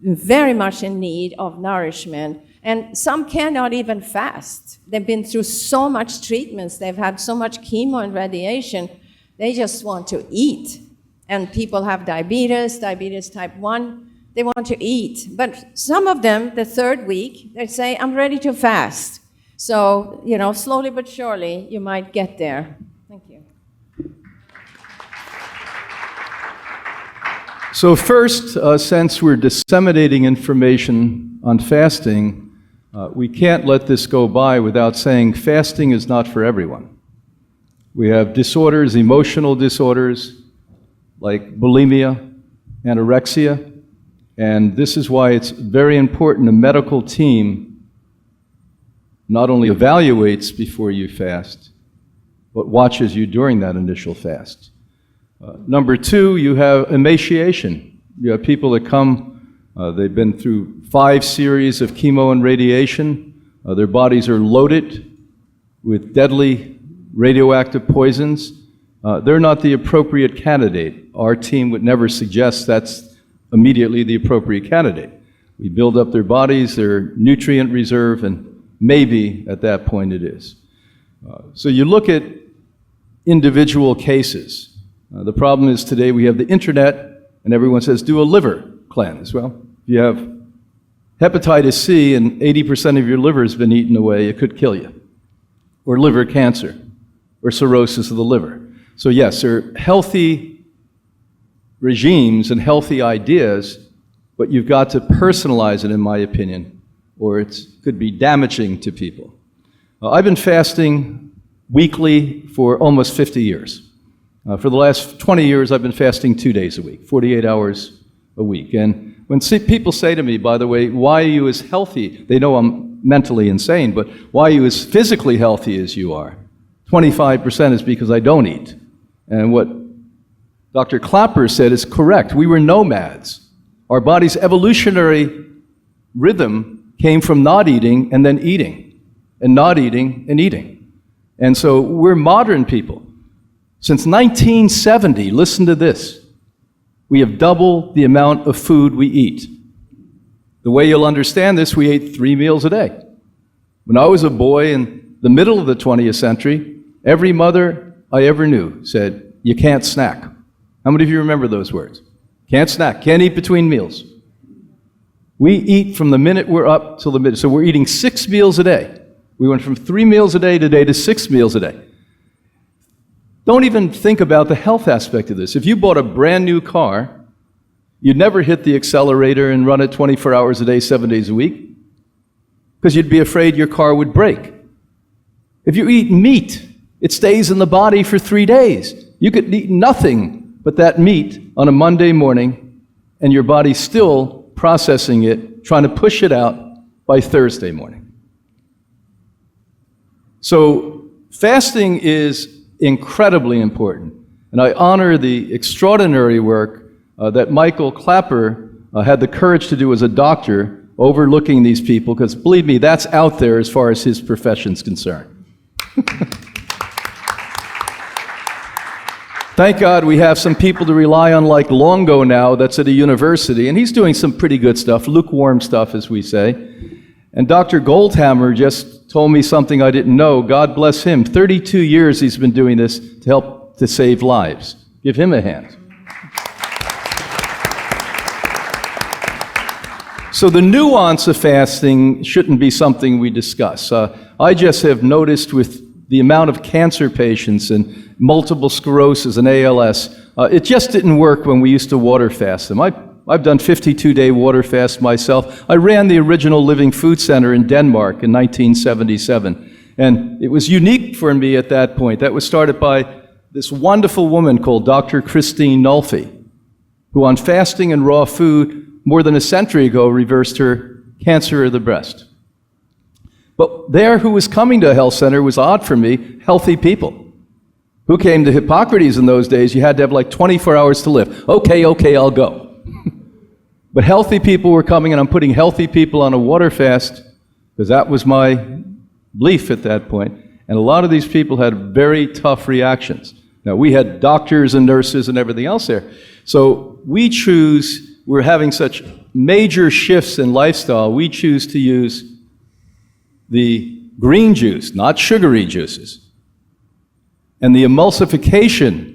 very much in need of nourishment. And some cannot even fast. They've been through so much treatments. They've had so much chemo and radiation. They just want to eat. And people have diabetes type 1. They want to eat. But some of them, the third week, they say, I'm ready to fast. So, slowly but surely, you might get there. Thank you. So first, since we're disseminating information on fasting, we can't let this go by without saying fasting is not for everyone. We have disorders, emotional disorders, like bulimia, anorexia, and this is why it's very important a medical team not only evaluates before you fast, but watches you during that initial fast. Number 2, you have emaciation. You have people that come, they've been through 5 series of chemo and radiation. Their bodies are loaded with deadly radioactive poisons. They're not the appropriate candidate. Our team would never suggest that's immediately the appropriate candidate. We build up their bodies, their nutrient reserve, and maybe at that point it is. So you look at individual cases. The problem is today we have the internet and everyone says do a liver cleanse. Well, if you have hepatitis C and 80% of your liver has been eaten away, it could kill you. Or liver cancer, or cirrhosis of the liver. So yes, there are healthy regimes and healthy ideas, but you've got to personalize it, in my opinion, or it could be damaging to people. I've been fasting weekly for almost 50 years. For the last 20 years, I've been fasting 2 days a week, 48 hours a week. And when people say to me, by the way, why are you as healthy? They know I'm mentally insane, but why are you as physically healthy as you are? 25% is because I don't eat. And what Dr. Klaper said is correct. We were nomads. Our body's evolutionary rhythm came from not eating and then eating, and not eating and eating. And so we're modern people. Since 1970, listen to this, we have doubled the amount of food we eat. The way you'll understand this, we ate 3 meals a day. When I was a boy in the middle of the 20th century, every mother I ever knew said, you can't snack. How many of you remember those words? Can't snack, can't eat between meals. We eat from the minute we're up till the minute. So we're eating 6 meals a day. We went from 3 meals a day today to 6 meals a day. Don't even think about the health aspect of this. If you bought a brand new car, you'd never hit the accelerator and run it 24 hours a day, 7 days a week, because you'd be afraid your car would break. If you eat meat, it stays in the body for 3 days. You could eat nothing but that meat on a Monday morning, and your body's still processing it, trying to push it out by Thursday morning. So fasting is incredibly important, and I honor the extraordinary work that Michael Klaper had the courage to do as a doctor, overlooking these people, because believe me, that's out there as far as his profession's concerned. Thank God we have some people to rely on like Longo now that's at a university, and he's doing some pretty good stuff, lukewarm stuff as we say. And Dr. Goldhamer just told me something I didn't know. God bless him. 32 years he's been doing this to help to save lives. Give him a hand. So the nuance of fasting shouldn't be something we discuss. I just have noticed with the amount of cancer patients and multiple sclerosis and ALS, it just didn't work when we used to water fast them. I've done 52-day water fast myself. I ran the original Living Food Center in Denmark in 1977. And it was unique for me at that point. That was started by this wonderful woman called Dr. Christine Nolfi, who on fasting and raw food more than a century ago reversed her cancer of the breast. But there who was coming to a health center was odd for me, healthy people. Who came to Hippocrates in those days? You had to have like 24 hours to live. Okay, I'll go. But healthy people were coming, and I'm putting healthy people on a water fast, because that was my belief at that point. And a lot of these people had very tough reactions. Now, we had doctors and nurses and everything else there. So we're having such major shifts in lifestyle, we choose to use the green juice, not sugary juices. And the emulsification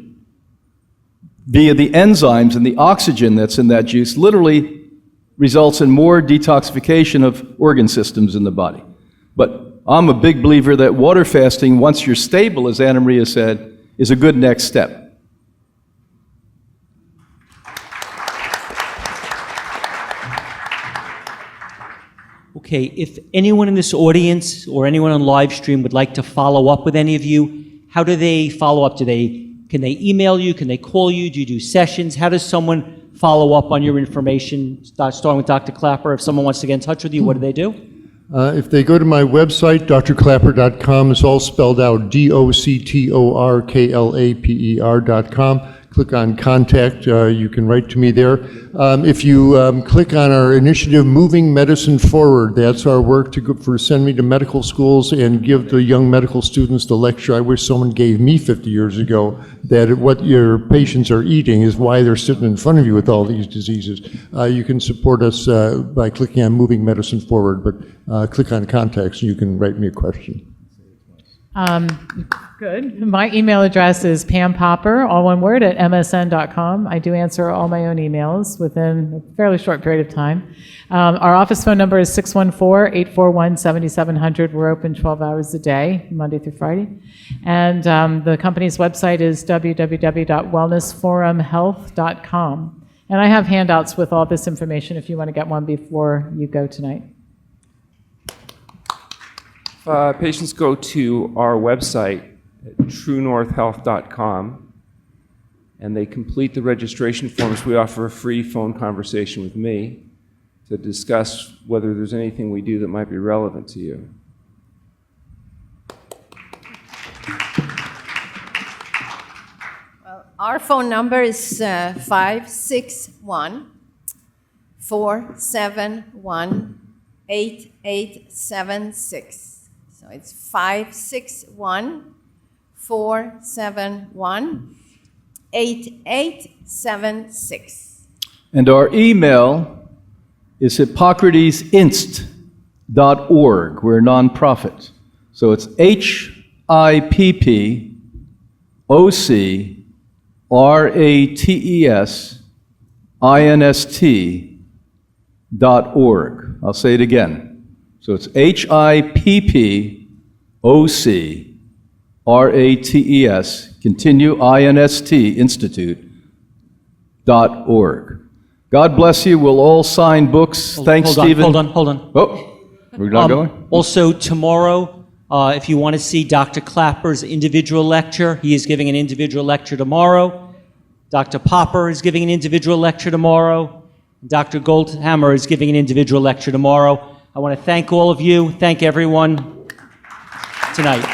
via the enzymes and the oxygen that's in that juice literally results in more detoxification of organ systems in the body. But I'm a big believer that water fasting, once you're stable, as Anna Maria said, is a good next step. Okay, if anyone in this audience or anyone on live stream would like to follow up with any of you, how do they follow up? Can they email you? Can they call you? Do you do sessions? How does someone follow up on your information, starting with Dr. Klaper? If someone wants to get in touch with you, what do they do? If they go to my website, drklaper.com, it's all spelled out, DOCTORKLAPER.com. Click on contact, you can write to me there. If you click on our initiative, Moving Medicine Forward, that's our work to send me to medical schools and give the young medical students the lecture I wish someone gave me 50 years ago, that what your patients are eating is why they're sitting in front of you with all these diseases. You can support us by clicking on Moving Medicine Forward, but click on contacts and you can write me a question. Good. My email address is Pam Popper, all one word, at msn.com. I do answer all my own emails within a fairly short period of time. Our office phone number is 614-841-7700. We're open 12 hours a day, Monday through Friday. And the company's website is www.wellnessforumhealth.com. And I have handouts with all this information if you want to get one before you go tonight. Patients go to our website at truenorthhealth.com and they complete the registration forms. We offer a free phone conversation with me to discuss whether there's anything we do that might be relevant to you. Well, our phone number is 561-471-8876. So it's 561-471-8876. And our email is hippocratesinst.org. We're a nonprofit. So it's HIPPOCRATESINST.org. I'll say it again. So it's HIPPOCRATES, continue INST, Institute.org. God bless you. We'll all sign books. Thanks, Stephen. Hold on. Oh, we're not going? Also, tomorrow, if you want to see Dr. Klaper's individual lecture, he is giving an individual lecture tomorrow. Dr. Popper is giving an individual lecture tomorrow. Dr. Goldhamer is giving an individual lecture tomorrow. I want to thank all of you. Thank everyone tonight.